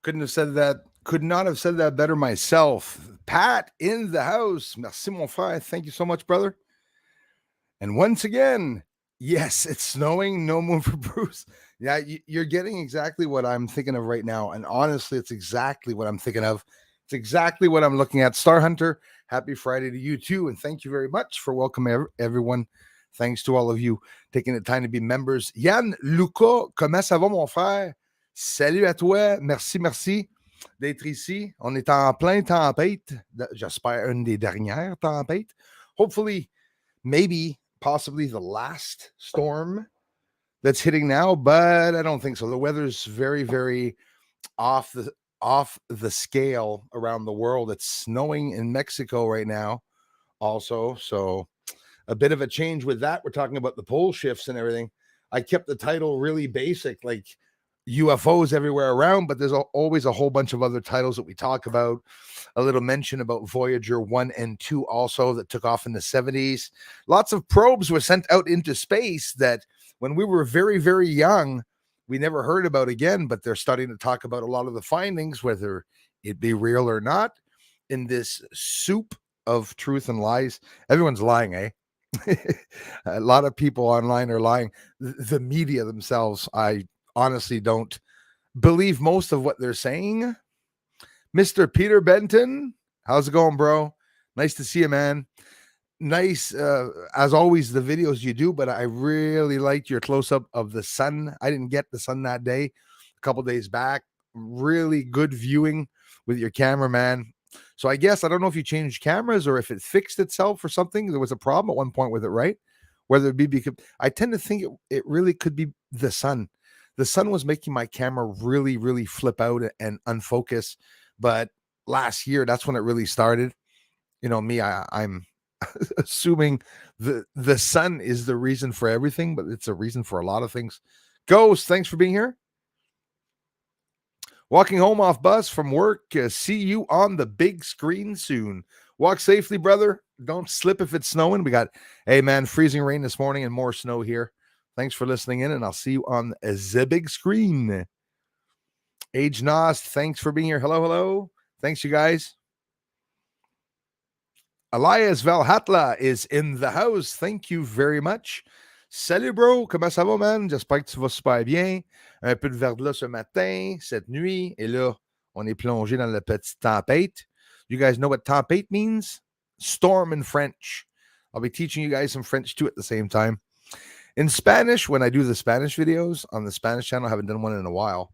Couldn't have said that. Could not have said that better myself. Pat in the house. Merci, mon frère. Thank you so much, brother. And once again, yes, it's snowing. No moon for Bruce. Yeah, you're getting exactly what I'm thinking of right now. And honestly, it's exactly what I'm thinking of. It's exactly what I'm looking at. Star Hunter, happy Friday to you too. And thank you very much for welcoming everyone. Thanks to all of you taking the time to be members. Yann, Luca, comment ça va, mon frère? Salut à toi. Merci, merci d'être ici. On est en plein tempête. J'espère une des dernières tempêtes. Hopefully, maybe, possibly the last storm that's hitting now, but I don't think so. The weather's very, very off the scale around the world. It's snowing in Mexico right now, also. So a bit of a change with that. We're talking about the pole shifts and everything. I kept the title really basic, like UFOs everywhere around, but there's always a whole bunch of other titles that we talk about. A little mention about Voyager 1 and 2 also that took off in the 70s. Lots of probes were sent out into space that when we were very, very young, we never heard about again, but they're starting to talk about a lot of the findings, whether it be real or not, in this soup of truth and lies. Everyone's lying, eh? A lot of people online are lying. The media themselves, I honestly don't believe most of what they're saying. Mr. Peter Benton, how's it going, bro? Nice to see you, man. Nice, as always, the videos you do, but I really liked your close-up of the sun. I didn't get the sun that day, a couple days back. Really good viewing with your cameraman. So I guess, I don't know if you changed cameras or if it fixed itself or something. There was a problem at one point with it, right? Whether it be because I tend to think it really could be the sun. The sun was making my camera really, really flip out and unfocus. But last year, that's when it really started. You know, me, I'm assuming the sun is the reason for everything, but it's a reason for a lot of things. Ghost, thanks for being here. Walking home off bus from work. See you on the big screen soon. Walk safely, brother. Don't slip if it's snowing. We got, hey, man, freezing rain this morning and more snow here. Thanks for listening in, and I'll see you on the big screen. Age Nost, thanks for being here. Hello, hello. Thanks, you guys. Elias Valhatla is in the house. Thank you very much. Salut, bro. Comment ça va, man? J'espère que tu vas super bien. Un peu de verglas ce matin, cette nuit. Et là, on est plongé dans la petite tempête. You guys know what tempête means? Storm in French. I'll be teaching you guys some French too at the same time. In Spanish, when I do the Spanish videos on the Spanish channel, I haven't done one in a while.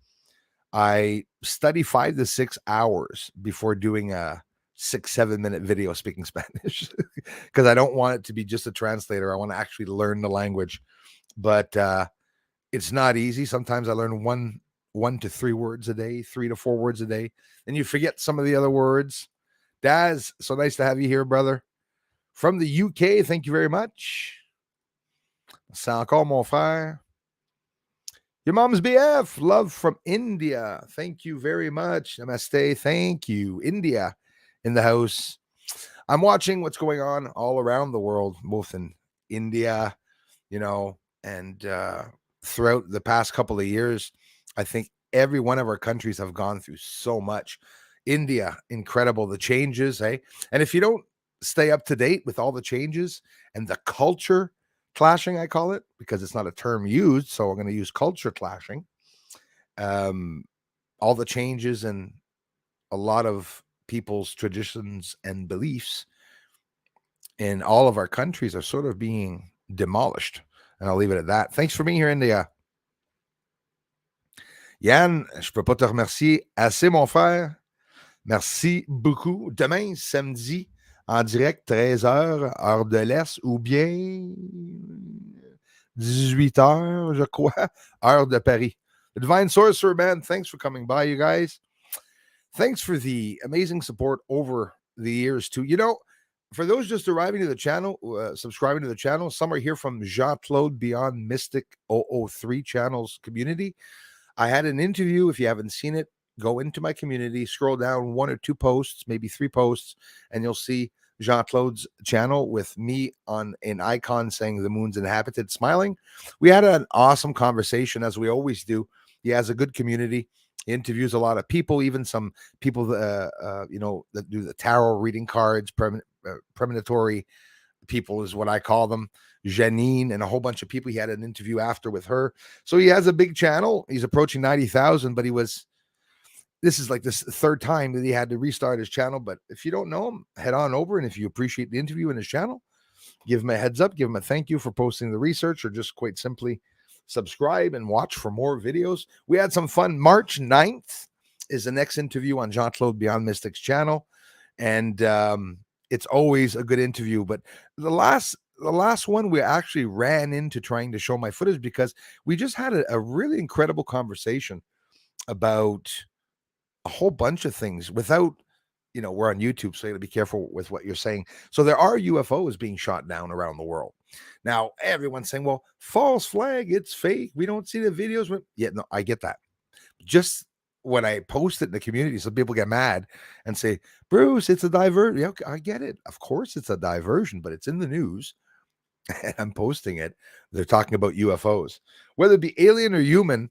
I study 5 to 6 hours before doing a 6-7 minute video speaking Spanish because I don't want it to be just a translator. I want to actually learn the language, but it's not easy. Sometimes I learn one to 3 words a day, 3 to 4 words a day, and you forget some of the other words. Daz, so nice to have you here, brother. From the UK, thank you very much. C'est encore mon frère. Your mom's BF, love from India. Thank you very much. Namaste. Thank you. India in the house. I'm watching what's going on all around the world, both in India, and throughout the past couple of years. I think every one of our countries have gone through so much. India, incredible, the changes, eh? And if you don't stay up to date with all the changes and the culture clashing, I call it, because it's not a term used, so I'm going to use culture clashing. All the changes and a lot of people's traditions and beliefs in all of our countries are sort of being demolished. And I'll leave it at that. Thanks for being here, India. Yann, je peux pas te remercier assez, mon frère. Merci beaucoup. Demain, samedi, en direct, 13h, heure de l'Est, ou bien 18h, je crois, heure de Paris. The Divine Sorcerer, man, thanks for coming by, you guys. Thanks for the amazing support over the years, too. For those just arriving to the channel, subscribing to the channel, some are here from Jean-Claude Beyond Mystic 003 channels community. I had an interview. If you haven't seen it, go into my community, scroll down 1 or 2 posts, maybe 3 posts, and you'll see Jean-Claude's channel with me on an icon saying the moon's inhabited, smiling. We had an awesome conversation, as we always do. He has a good community. He interviews a lot of people, even some people that do the tarot reading cards, premonitory people is what I call them. Janine and a whole bunch of people. He had an interview after with her. So he has a big channel. He's approaching 90,000, but this is like this third time that he had to restart his channel. But if you don't know him, head on over. And if you appreciate the interview in his channel, give him a heads up, give him a thank you for posting the research, or just quite simply subscribe and watch for more videos. We had some fun. March 9th is the next interview on Jean-Claude Beyond Mystics channel. And it's always a good interview. But the last one, we actually ran into trying to show my footage because we just had a really incredible conversation about a whole bunch of things without, we're on YouTube, so you got to be careful with what you're saying. So there are UFOs being shot down around the world. Now, everyone's saying, well, false flag, it's fake. We don't see the videos. Yeah, no, I get that. Just when I post it in the community, some people get mad and say, Bruce, it's a diversion. Yeah, I get it. Of course it's a diversion, but it's in the news. And I'm posting it. They're talking about UFOs. Whether it be alien or human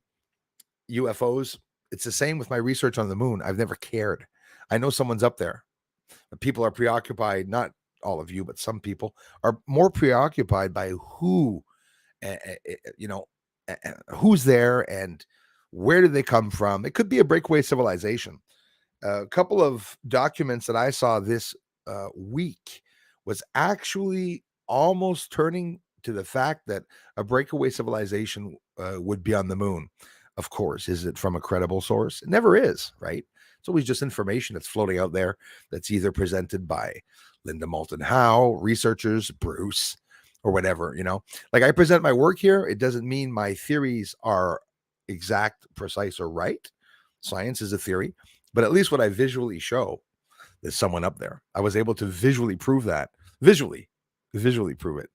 UFOs, it's the same with my research on the moon. I've never cared. I know someone's up there. People are preoccupied, not all of you, but some people are more preoccupied by who's there and where did they come from. It could be a breakaway civilization. A couple of documents that I saw this week was actually almost turning to the fact that a breakaway civilization would be on the moon. Of course, is it from a credible source? It never is, right? It's always just information that's floating out there that's either presented by Linda Moulton Howe, researchers, Bruce, or whatever, Like I present my work here, it doesn't mean my theories are exact, precise, or right. Science is a theory, but at least what I visually show, there's someone up there. I was able to visually prove that. Visually prove it.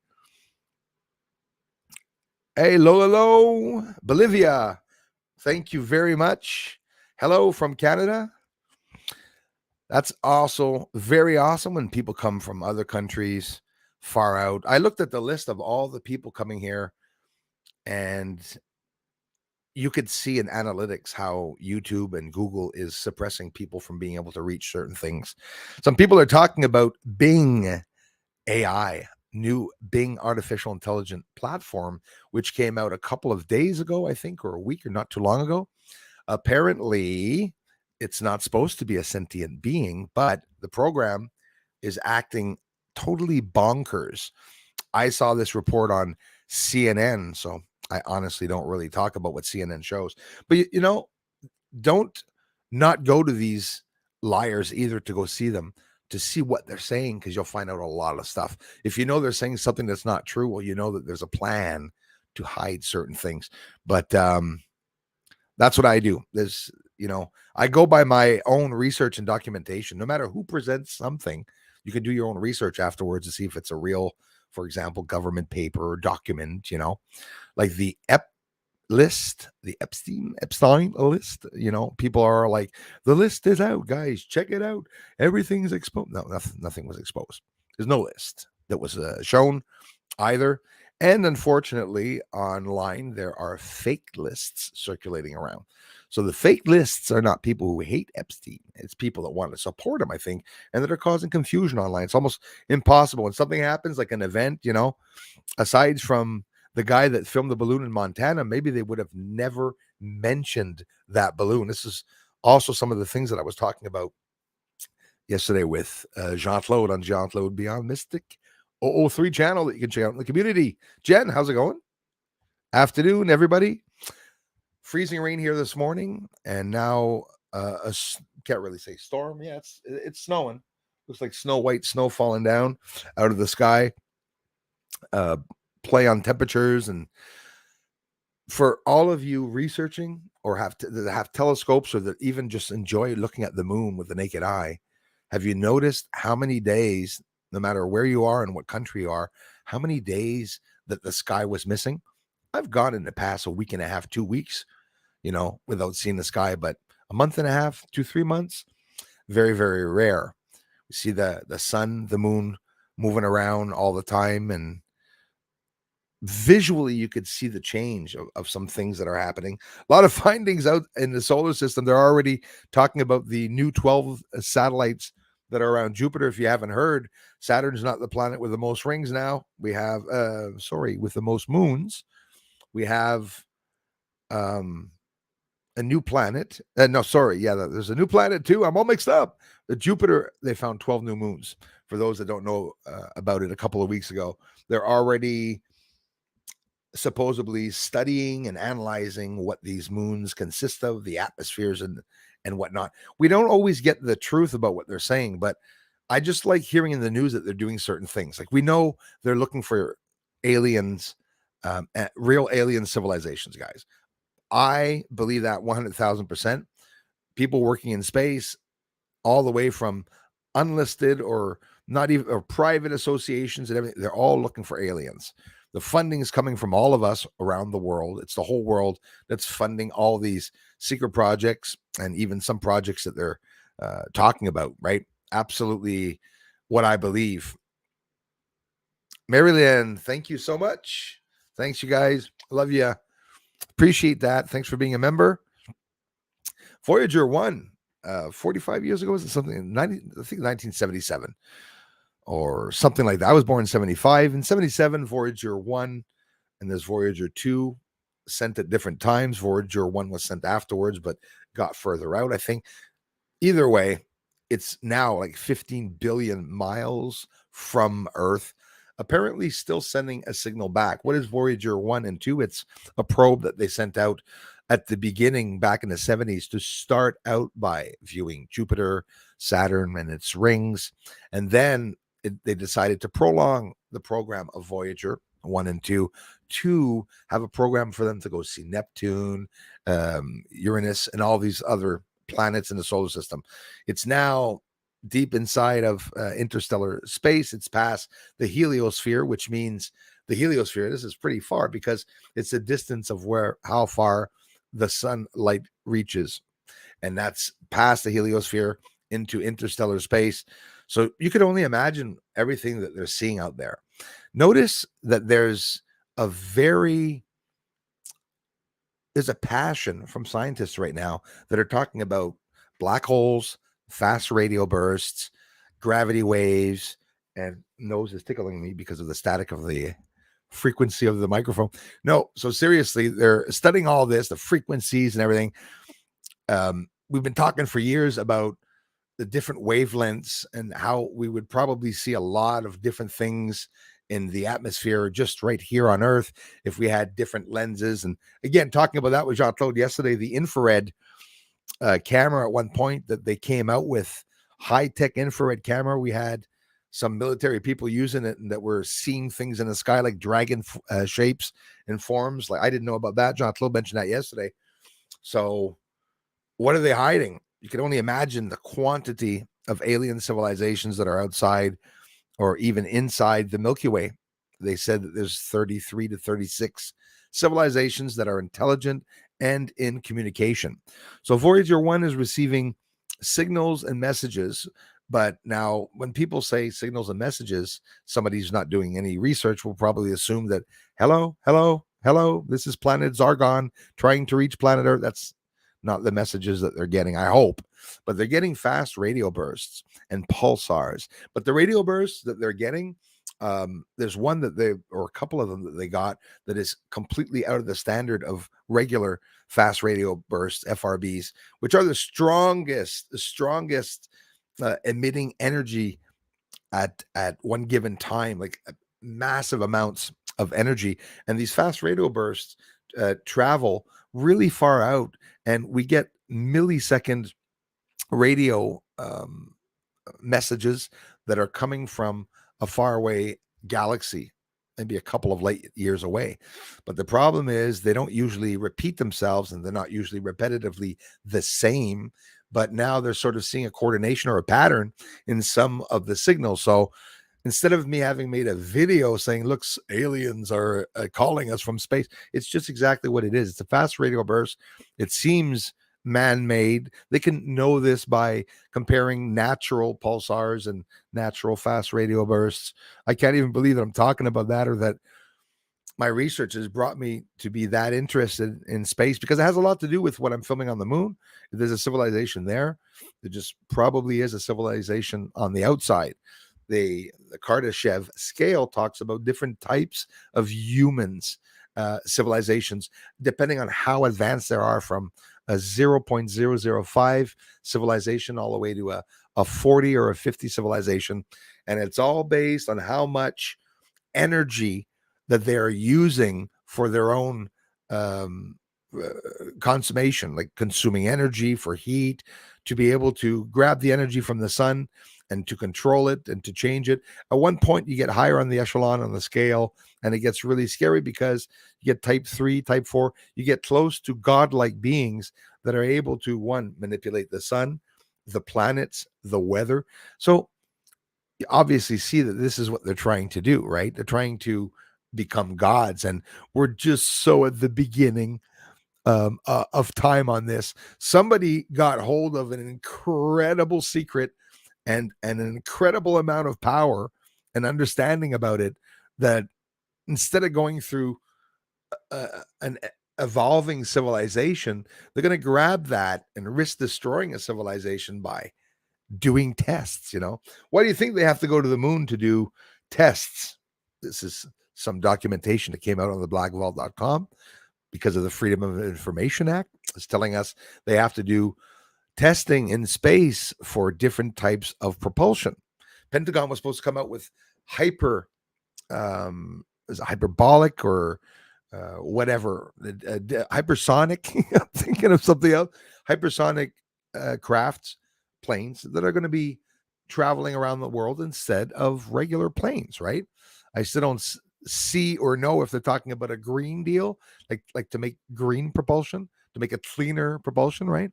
Hey, Lolo, Bolivia. Thank you very much. Hello from Canada. That's also very awesome when people come from other countries far out. I looked at the list of all the people coming here, and you could see in analytics how YouTube and Google is suppressing people from being able to reach certain things. Some people are talking about Bing AI, new Bing artificial intelligence platform, which came out a couple of days ago, I think, or a week or not too long ago. Apparently, it's not supposed to be a sentient being, but the program is acting totally bonkers. I saw this report on CNN, so I honestly don't really talk about what CNN shows. But, don't not go to these liars either to go see them, to see what they're saying, because you'll find out a lot of stuff. If you know they're saying something that's not true, well, you know that there's a plan to hide certain things. But that's what I do. There's, I go by my own research and documentation. No matter who presents something, you can do your own research afterwards to see if it's a real, for example, government paper or document, like the Epstein list, people are like, the list is out, guys, check it out. Everything's exposed. No, nothing was exposed. There's no list that was shown either. And unfortunately, online, there are fake lists circulating around. So the fake lists are not people who hate Epstein. It's people that want to support him, I think, and that are causing confusion online. It's almost impossible. When something happens, like an event, aside from the guy that filmed the balloon in Montana, maybe they would have never mentioned that balloon. This is also some of the things that I was talking about yesterday with Jean-Claude on Jean-Claude Beyond Mystic 003 channel that you can check out in the community. Jen, how's it going? Afternoon, everybody. Freezing rain here this morning, and now can't really say storm. Yeah, it's snowing. Looks like white snow falling down out of the sky. Play on temperatures, and for all of you researching or have telescopes, or that even just enjoy looking at the moon with the naked eye, have you noticed how many days, no matter where you are and what country you are, how many days that the sky was missing? I've gone in the past a week and a half, 2 weeks, without seeing the sky, but a month and a half, 2-3 months, very, very rare. We see the sun, the moon moving around all the time, and visually you could see the change of some things that are happening. A lot of findings out in the solar system. They're already talking about the new 12 satellites that are around Jupiter. If you haven't heard, Saturn's not the planet with the most rings now. We have with the most moons. We have a new planet. There's a new planet too. I'm all mixed up. The Jupiter, they found 12 new moons. For those that don't know about it, a couple of weeks ago, they're already supposedly studying and analyzing what these moons consist of, the atmospheres and whatnot. We don't always get the truth about what they're saying, but I just like hearing in the news that they're doing certain things. Like we know they're looking for aliens, real alien civilizations, guys. I believe that 100,000%. People working in space, all the way from unlisted or not even or private associations and everything, they're all looking for aliens. The funding is coming from all of us around the world. It's the whole world that's funding all these secret projects and even some projects that they're talking about, right? Absolutely what I believe. Maryland, thank you so much. Thanks, you guys. Love you. Appreciate that. Thanks for being a member. Voyager 1, 45 years ago, was it something? 90, I think 1977 or something like that. I was born in 75. In 77, Voyager 1, and there's Voyager 2 sent at different times. Voyager 1 was sent afterwards, but got further out, I think. Either way, it's now like 15 billion miles from Earth, apparently still sending a signal back. What is Voyager 1 and 2? It's a probe that they sent out at the beginning back in the 70s to start out by viewing Jupiter, Saturn, and its rings. And then they decided to prolong the program of Voyager 1 and 2 to have a program for them to go see Neptune, Uranus, and all these other planets in the solar system. It's now deep inside of interstellar space. It's past the heliosphere, which means the heliosphere, this is pretty far because it's a distance of how far the sunlight reaches. And that's past the heliosphere into interstellar space. So you could only imagine everything that they're seeing out there. Notice that there's a passion from scientists right now that are talking about black holes, fast radio bursts, gravity waves, and nose is tickling me because of the static of the frequency of the microphone. No, so seriously, they're studying all this, the frequencies and everything. We've been talking for years about the different wavelengths and how we would probably see a lot of different things in the atmosphere just right here on Earth if we had different lenses. And again, talking about that with Jean-Claude yesterday, the infrared camera at one point that they came out with, high-tech infrared camera. We had some military people using it and that were seeing things in the sky like dragon shapes and forms. Like I didn't know about that. Jean-Claude mentioned that yesterday. So what are they hiding? You can only imagine the quantity of alien civilizations that are outside or even inside the Milky Way. They said that there's 33 to 36 civilizations that are intelligent and in communication. So Voyager 1 is receiving signals and messages. But now when people say signals and messages, somebody who's not doing any research will probably assume that, hello, this is planet Zargon trying to reach planet Earth. That's not the messages that they're getting, I hope. But they're getting fast radio bursts and pulsars. But the radio bursts that they're getting, there's one that or a couple of them that they got that is completely out of the standard of regular fast radio bursts, FRBs, which are the strongest emitting energy at one given time, like massive amounts of energy. And these fast radio bursts travel really far out, and we get millisecond radio messages that are coming from a faraway galaxy, maybe a couple of light years away. But the problem is they don't usually repeat themselves, and they're not usually repetitively the same. But now they're sort of seeing a coordination or a pattern in some of the signals. So instead of me having made a video saying, look, aliens are calling us from space, it's just exactly what it is. It's a fast radio burst. It seems man-made. They can know this by comparing natural pulsars and natural fast radio bursts. I can't even believe that I'm talking about that, or that my research has brought me to be that interested in space because it has a lot to do with what I'm filming on the moon. If there's a civilization there, there just probably is a civilization on the outside. The Kardashev scale talks about different types of humans, civilizations, depending on how advanced there are, from a 0.005 civilization all the way to a 40 or a 50 civilization. And it's all based on how much energy that they're using for their own um, consummation, like consuming energy for heat, to be able to grab the energy from the sun and to control it and to change it. At one point, you get higher on the echelon on the scale, and it gets really scary because you get type 3, type 4. You get close to godlike beings that are able to, one, manipulate the sun, the planets, the weather. So you obviously see that this is what they're trying to do, right? They're trying to become gods, and we're just so at the beginning of time on this. Somebody got hold of an incredible secret and an incredible amount of power and understanding about it, that instead of going through an evolving civilization, they're going to grab that and risk destroying a civilization by doing tests. Why do you think they have to go to the moon to do tests? This is some documentation that came out on the blackvault.com because of the Freedom of Information Act. It's telling us they have to do testing in space for different types of propulsion. Pentagon was supposed to come out with hyperbolic or whatever, hypersonic. I'm thinking of something else. Hypersonic crafts, planes that are going to be traveling around the world instead of regular planes, right? I still don't see or know if they're talking about a green deal, like to make green propulsion, to make a cleaner propulsion, right?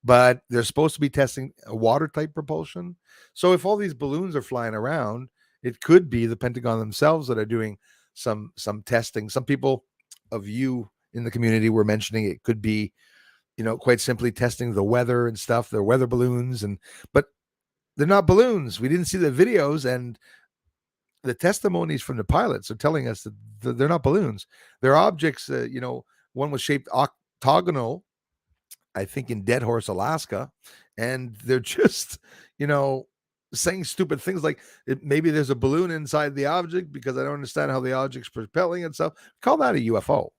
But they're supposed to be testing a water type propulsion. So if all these balloons are flying around, it could be the Pentagon themselves that are doing some testing. Some people of you in the community were mentioning it could be, quite simply testing the weather and stuff. They're weather balloons, but they're not balloons. We didn't see the videos, and the testimonies from the pilots are telling us that they're not balloons. They're objects. One was shaped octagonal, I think, in Dead Horse, Alaska, and they're just, saying stupid things like maybe there's a balloon inside the object because I don't understand how the object's propelling itself. Call that a UFO,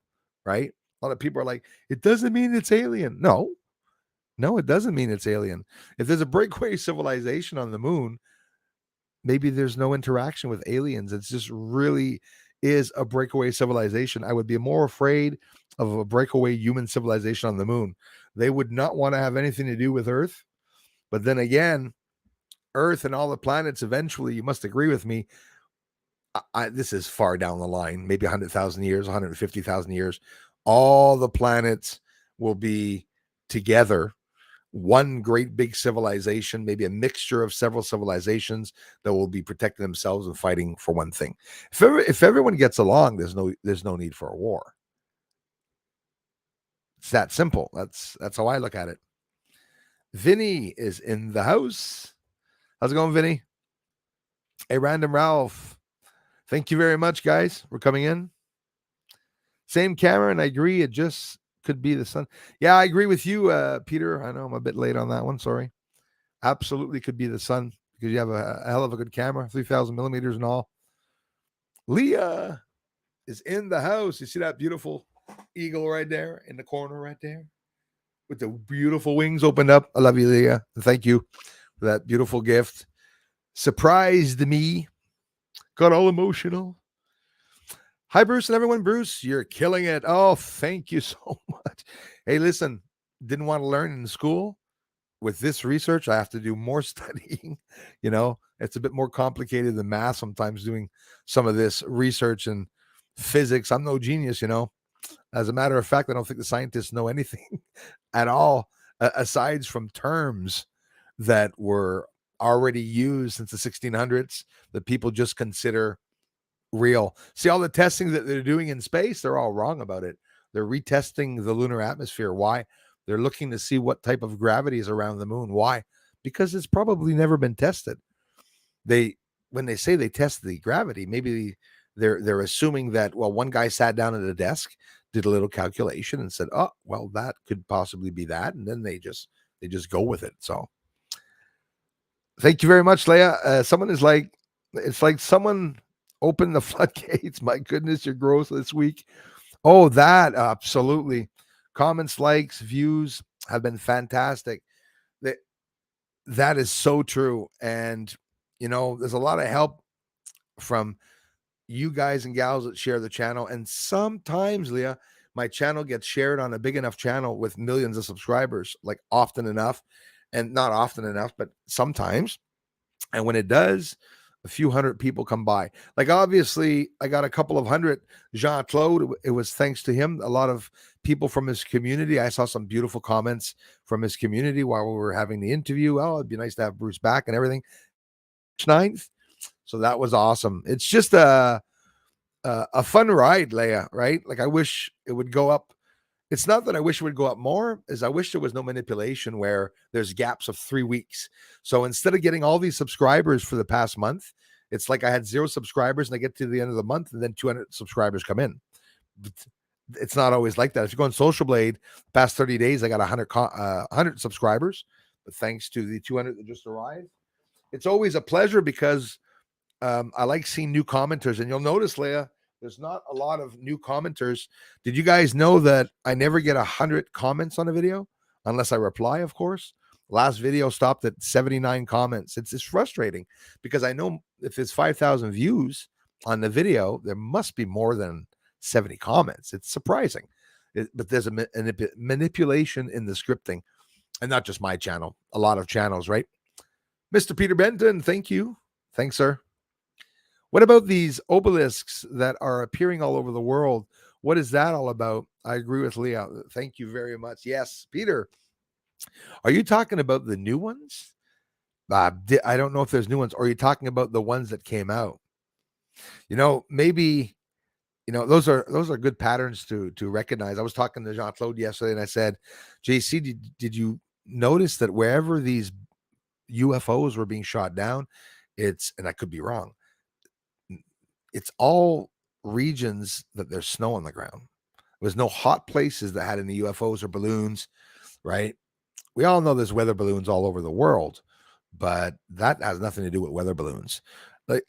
right? A lot of people are like, it doesn't mean it's alien. No, it doesn't mean it's alien. If there's a breakaway civilization on the moon, maybe there's no interaction with aliens. It's just really is a breakaway civilization. I would be more afraid of a breakaway human civilization on the moon. They would not want to have anything to do with Earth. But then again, Earth and all the planets, eventually, you must agree with me, this is far down the line, maybe 100,000 years, 150,000 years, all the planets will be together, one great big civilization, maybe a mixture of several civilizations that will be protecting themselves and fighting for one thing. If everyone gets along, there's no need for a war. It's that simple. That's how I look at it. Vinny is in the house. How's it going, Vinny? Hey, Random Ralph. Thank you very much, guys, for coming in. Same camera, and I agree. It just could be the sun. Yeah, I agree with you, Peter. I know I'm a bit late on that one. Sorry. Absolutely could be the sun because you have a hell of a good camera, 3,000 millimeters and all. Leah is in the house. You see that beautiful eagle right there in the corner right there with the beautiful wings opened up. I love you, Leah. Thank you for that beautiful gift. Surprised me. Got all emotional. Hi, Bruce and everyone. Bruce, you're killing it. Oh, thank you so much. Hey, listen, didn't want to learn in school. With this research, I have to do more studying. It's a bit more complicated than math sometimes, doing some of this research and physics. I'm no genius, As a matter of fact, I don't think the scientists know anything at all, aside from terms that were already used since the 1600s that people just consider real. See, all the testing that they're doing in space, they're all wrong about it. They're retesting the lunar atmosphere. Why? They're looking to see what type of gravity is around the moon. Why? Because it's probably never been tested. When they say they test the gravity, maybe they're assuming that, well, one guy sat down at a desk, did a little calculation, and said, oh, well, that could possibly be that, and then they just go with it. So thank you very much, Leah. Someone is like, it's like someone opened the floodgates. My goodness, your growth this week. Oh, that absolutely. Comments, likes, views have been fantastic. That is so true. And, there's a lot of help from you guys and gals that share the channel. And sometimes, Leah, my channel gets shared on a big enough channel with millions of subscribers, like often enough, and not often enough, but sometimes. And when it does, a few hundred people come by. Like, obviously, I got a couple of hundred. Jean-Claude, it was thanks to him. A lot of people from his community. I saw some beautiful comments from his community while we were having the interview. Oh, it'd be nice to have Bruce back and everything. 9th. So that was awesome. It's just a fun ride, Leah, right? Like, I wish it would go up. It's not that I wish it would go up more, is I wish there was no manipulation where there's gaps of 3 weeks. So instead of getting all these subscribers for the past month, it's like I had 0 subscribers and I get to the end of the month and then 200 subscribers come in. But it's not always like that. If you go on Social Blade, past 30 days, I got 100 subscribers, but thanks to the 200 that just arrived. It's always a pleasure because I like seeing new commenters. And you'll notice, Leah, there's not a lot of new commenters. Did you guys know that I never get 100 comments on a video unless I reply, of course? Last video stopped at 79 comments. It's frustrating because I know if it's 5,000 views on the video, there must be more than 70 comments. It's surprising. But there's a manipulation in the scripting, and not just my channel, a lot of channels, right? Mr. Peter Benton, thank you. Thanks, sir. What about these obelisks that are appearing all over the world? What is that all about? I agree with Leah. Thank you very much. Yes, Peter. Are you talking about the new ones? I don't know if there's new ones. Or are you talking about the ones that came out? Maybe, those are good patterns to recognize. I was talking to Jean-Claude yesterday and I said, JC, did you notice that wherever these UFOs were being shot down, and I could be wrong, it's all regions that there's snow on the ground. There's no hot places that had any UFOs or balloons, right? We all know there's weather balloons all over the world, but that has nothing to do with weather balloons.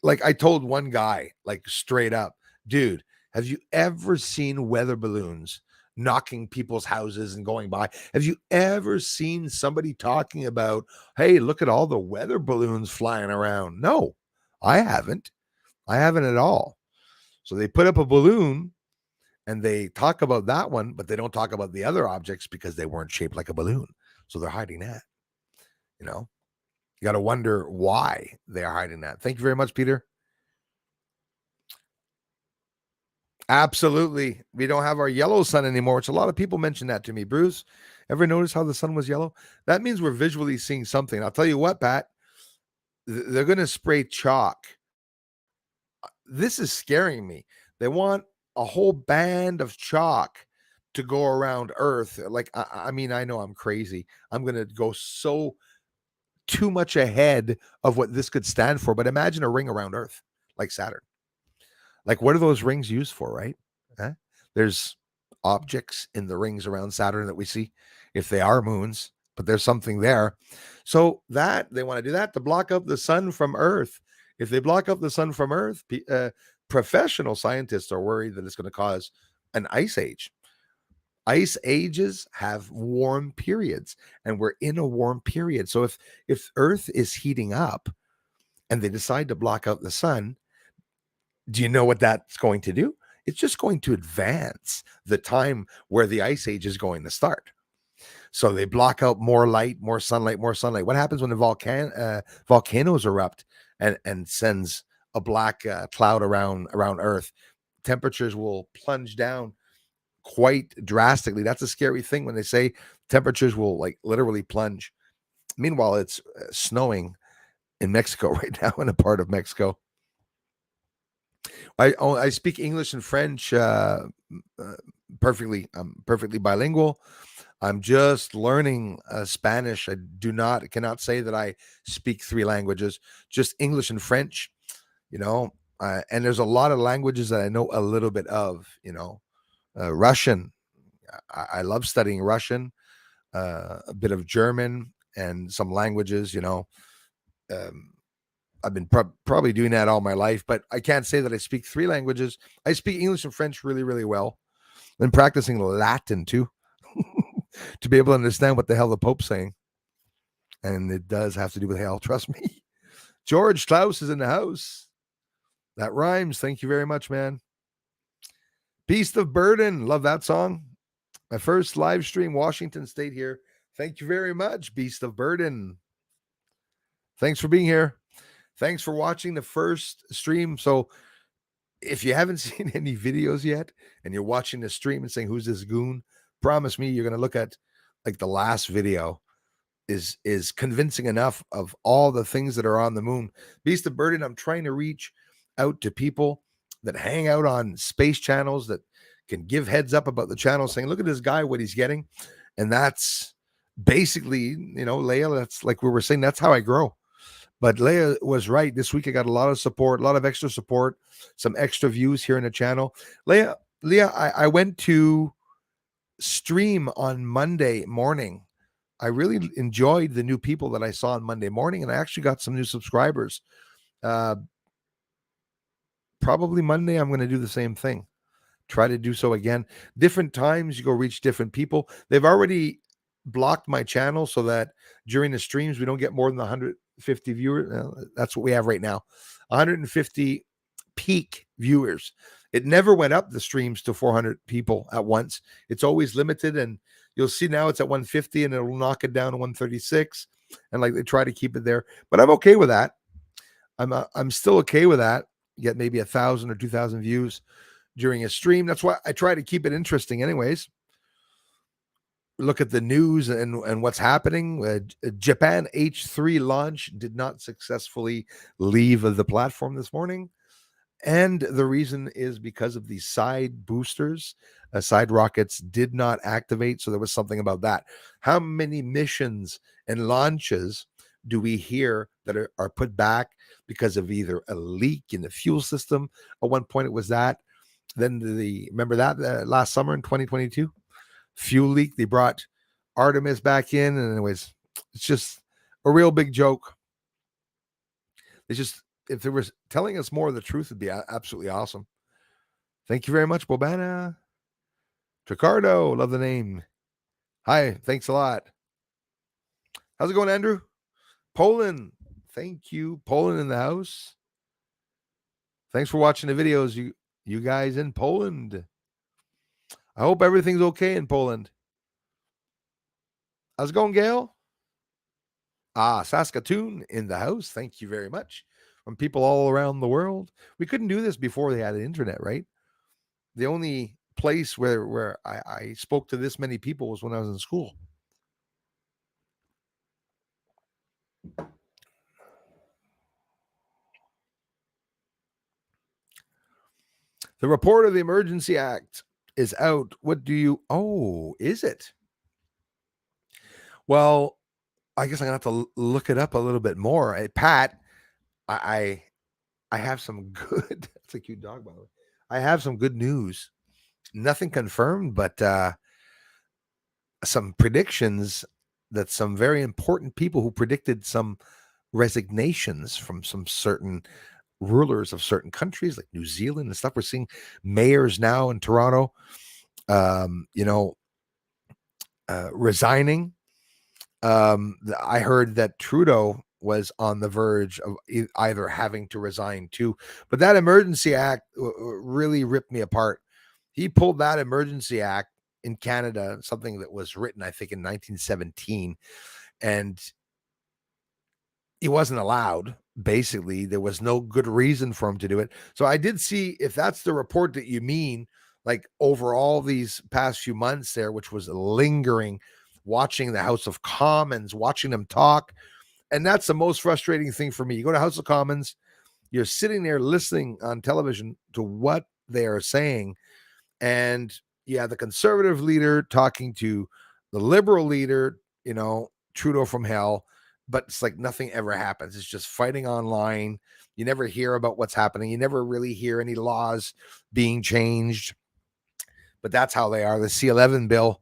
Like I told one guy, like straight up, dude, have you ever seen weather balloons knocking people's houses and going by? Have you ever seen somebody talking about, hey, look at all the weather balloons flying around? No, I haven't. I haven't at all. So they put up a balloon and they talk about that one, but they don't talk about the other objects because they weren't shaped like a balloon. So they're hiding that. You got to wonder why they are hiding that. Thank you very much, Peter. Absolutely. We don't have our yellow sun anymore, which a lot of people mention that to me. Bruce, ever notice how the sun was yellow? That means we're visually seeing something. I'll tell you what, Pat, they're going to spray chalk. This is scaring me. They want a whole band of chalk to go around Earth. Like, I mean, I know I'm crazy. I'm going to go so too much ahead of what this could stand for. But imagine a ring around Earth, like Saturn. Like, what are those rings used for, right? There's objects in the rings around Saturn that we see, if they are moons, but there's something there. So that they want to do that to block up the sun from Earth. If they block up the sun from Earth, professional scientists are worried that it's going to cause an ice age. Ice ages have warm periods, and we're in a warm period. So if Earth is heating up and they decide to block out the sun, do you know what that's going to do? It's just going to advance the time where the ice age is going to start. So they block out more light, more sunlight, more sunlight. What happens when the volcanoes erupt and sends a black cloud around Earth? Temperatures will plunge down quite drastically. That's a scary thing when they say temperatures will like literally plunge. Meanwhile, it's snowing in Mexico right now, in a part of Mexico. I speak English and French perfectly. I'm perfectly bilingual. I'm just learning Spanish. I cannot say that I speak 3 languages, just English and French. And there's a lot of languages that I know a little bit of, Russian. I love studying Russian, a bit of German, and some languages, Um, I've been probably doing that all my life, but I can't say that I speak 3 languages. I speak English and French really, really well. And practicing Latin too, to be able to understand what the hell the Pope's saying. And it does have to do with hell, trust me. George Klaus is in the house. That rhymes. Thank you very much, man. Beast of Burden. Love that song. My first live stream, Washington State here. Thank you very much, Beast of Burden. Thanks for being here. Thanks for watching the first stream. So if you haven't seen any videos yet and you're watching the stream and saying, who's this goon? Promise me you're going to look at like the last video is convincing enough of all the things that are on the moon. Beast of Burden, I'm trying to reach out to people that hang out on space channels that can give heads up about the channel saying, look at this guy, what he's getting. And that's basically, Leia, that's like we were saying, that's how I grow. But Leia was right. This week I got a lot of support, a lot of extra support, some extra views here in the channel. Leia, I went to stream on Monday morning. I really enjoyed the new people that I saw on Monday morning, and I actually got some new subscribers. Probably Monday, I'm going to do the same thing. Try to do so again. Different times, you go reach different people. They've already blocked my channel so that during the streams, we don't get more than 150 viewers. That's what we have right now. 150 peak viewers. It never went up the streams to 400 people at once. It's always limited, and you'll see now it's at 150 and it'll knock it down to 136. And like they try to keep it there, but I'm okay with that. I'm still okay with that. Get maybe 1,000 or 2,000 views during a stream. That's why I try to keep it interesting anyways. Look at the news and what's happening. Japan H3 launch did not successfully leave the platform this morning. And the reason is because of the side boosters. Side rockets did not activate. So there was something about that. How many missions and launches do we hear that are put back because of either a leak in the fuel system? At one point it was that. Then remember that last summer in 2022? Fuel leak. They brought Artemis back in. And anyways, it's just a real big joke. It's just, if they were telling us more of the truth, would be absolutely awesome. Thank you very much, Bobana. Tricardo, love the name. Hi, thanks a lot. How's it going, Andrew? Poland, thank you. Poland in the house. Thanks for watching the videos, you guys in Poland. I hope everything's okay in Poland. How's it going, Gail? Saskatoon in the house. Thank you very much. From people all around the world. We couldn't do this before they had the internet, right? The only place where I spoke to this many people was when I was in school. The report of the Emergency Act is out. What do you... Oh, is it? Well, I guess I'm going to have to look it up a little bit more. Pat, I have some good... It's a cute dog, by the way. I have some good news. Nothing confirmed, but some predictions that some very important people who predicted some resignations from some certain rulers of certain countries like New Zealand and stuff. We're seeing mayors now in Toronto, resigning. I heard that Trudeau was on the verge of either having to resign too, but that Emergency Act really ripped me apart. He pulled that Emergency Act in Canada, something that was written, I think, in 1917, and he wasn't allowed. Basically, there was no good reason for him to do it. So I did see, if that's the report that you mean, like over all these past few months there, which was lingering, watching the House of Commons, watching them talk. And that's the most frustrating thing for me. You go to House of Commons, you're sitting there listening on television to what they are saying. And yeah, the conservative leader talking to the liberal leader, Trudeau from hell, but it's like nothing ever happens. It's just fighting online. You never hear about what's happening. You never really hear any laws being changed. But that's how they are. The C11 bill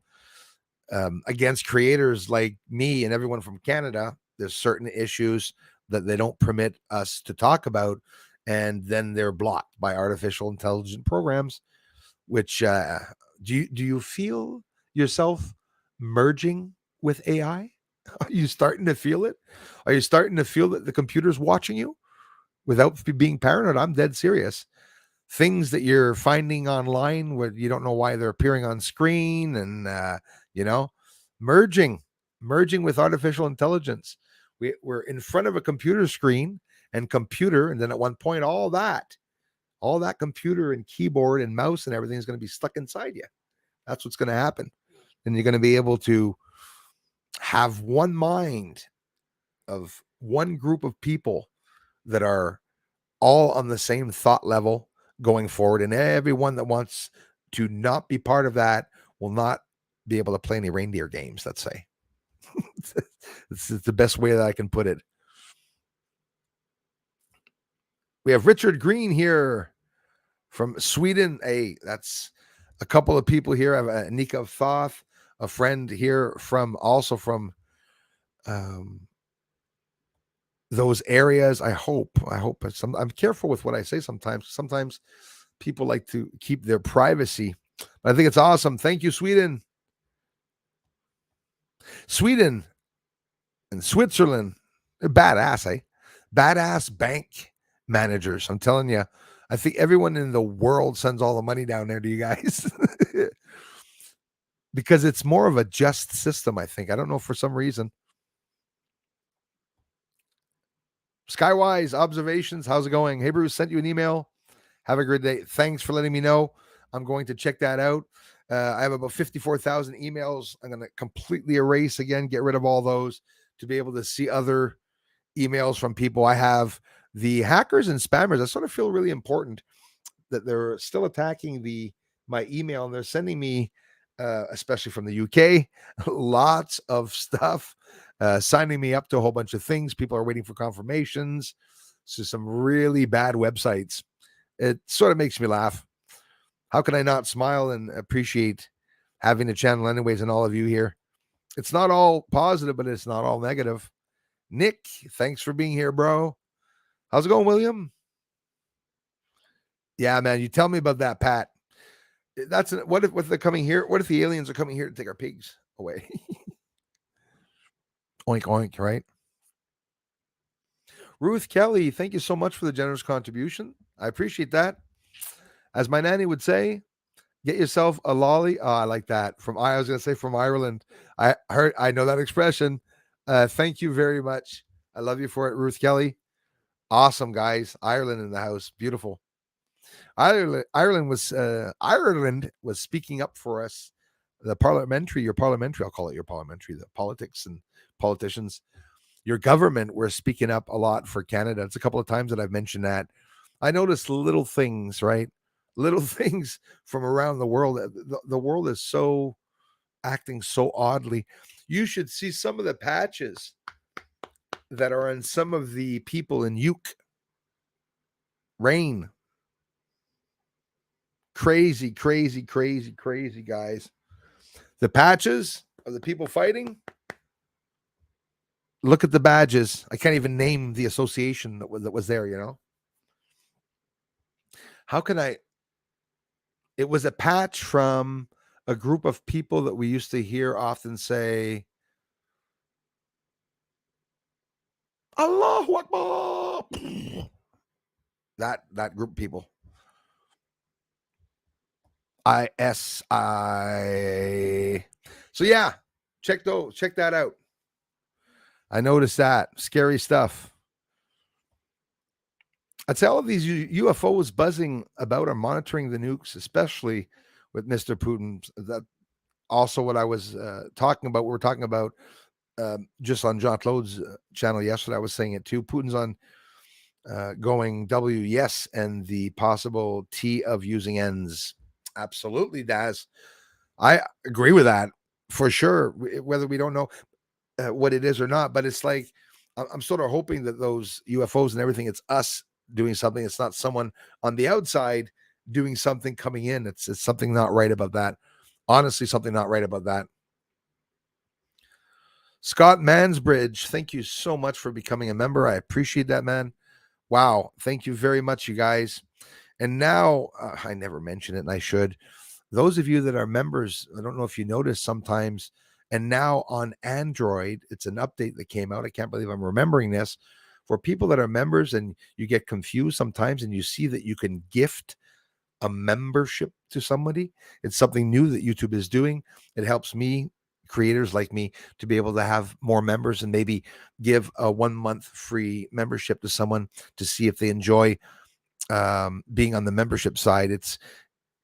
against creators like me and everyone from Canada, there's certain issues that they don't permit us to talk about, and then they're blocked by artificial intelligence programs. Which do you feel yourself merging with AI? Are you starting to feel it? Are you starting to feel that the computer's watching you without being paranoid? I'm dead serious. Things that you're finding online where you don't know why they're appearing on screen, and you know, merging with artificial intelligence. We're in front of a computer screen and computer, and then at one point, all that computer and keyboard and mouse and everything is going to be stuck inside you. That's what's going to happen. And you're going to be able to have one mind of one group of people that are all on the same thought level going forward. And everyone that wants to not be part of that will not be able to play any reindeer games, let's say. This is the best way that I can put it. We have Richard Green here from Sweden. Hey, that's a couple of people here. I have Nika of Thoth, a friend here from those areas. I hope I'm careful with what I say sometimes. Sometimes people like to keep their privacy. But I think it's awesome. Thank you, Sweden. Sweden and Switzerland. They're badass, eh? Badass bank managers. I'm telling you. I think everyone in the world sends all the money down there to you guys. Because it's more of a just system, I think. I don't know, for some reason. Skywise observations. How's it going? Hey, Bruce, sent you an email. Have a great day. Thanks for letting me know. I'm going to check that out. I have about 54,000 emails. I'm going to completely erase again, get rid of all those to be able to see other emails from people. I have the hackers and spammers. I sort of feel really important that they're still attacking my email, and they're sending me, especially from the UK, lots of stuff, signing me up to a whole bunch of things. People are waiting for confirmations. So some really bad websites. It sort of makes me laugh. How can I not smile and appreciate having the channel anyways, and all of you here? It's not all positive, but it's not all negative. Nick, thanks for being here, bro. How's it going, William? Yeah, man, you tell me about that, Pat. What if they're coming here? What if the aliens are coming here to take our pigs away? Oink, oink, right? Ruth Kelly, thank you so much for the generous contribution. I appreciate that. As my nanny would say, get yourself a lolly. Oh, I like that. I was going to say from Ireland. I know that expression. Thank you very much. I love you for it, Ruth Kelly. Awesome, guys. Ireland in the house. Beautiful. Ireland was speaking up for us. The parliamentary, I'll call it your parliamentary, the politics and politicians, your government were speaking up a lot for Canada. It's a couple of times that I've mentioned that. I noticed little things, right? Little things from around the world. The world is so acting so oddly. You should see some of the patches that are on some of the people in Ukraine. Crazy, crazy, crazy, crazy, guys. The patches of the people fighting. Look at the badges. I can't even name the association that was there, you know? How can I? It was a patch from a group of people that we used to hear often say, Allahu Akbar. That group of people. ISI. So yeah, check that out. I noticed that. Scary stuff. I'd say all of these UFOs buzzing about are monitoring the nukes, especially with Mr. Putin. That also what I was talking about. We were talking about just on Jean-Claude's channel yesterday. I was saying it too. Putin's on going W, yes, and the possible T of using ends. Absolutely, Daz. I agree with that for sure, whether we don't know what it is or not. But it's like I'm sort of hoping that those UFOs and everything, it's us doing something. It's not someone on the outside doing something coming in. It's something not right about that. Honestly, something not right about that. Scott Mansbridge, thank you so much for becoming a member. I appreciate that, man. Wow. Thank you very much, you guys. And now, I never mention it, and I should. Those of you that are members, I don't know if you notice sometimes, and now on Android, it's an update that came out. I can't believe I'm remembering this. For people that are members and you get confused sometimes and you see that you can gift a membership to somebody, it's something new that YouTube is doing. It helps me, creators like me, to be able to have more members and maybe give a 1 month free membership to someone to see if they enjoy being on the membership side.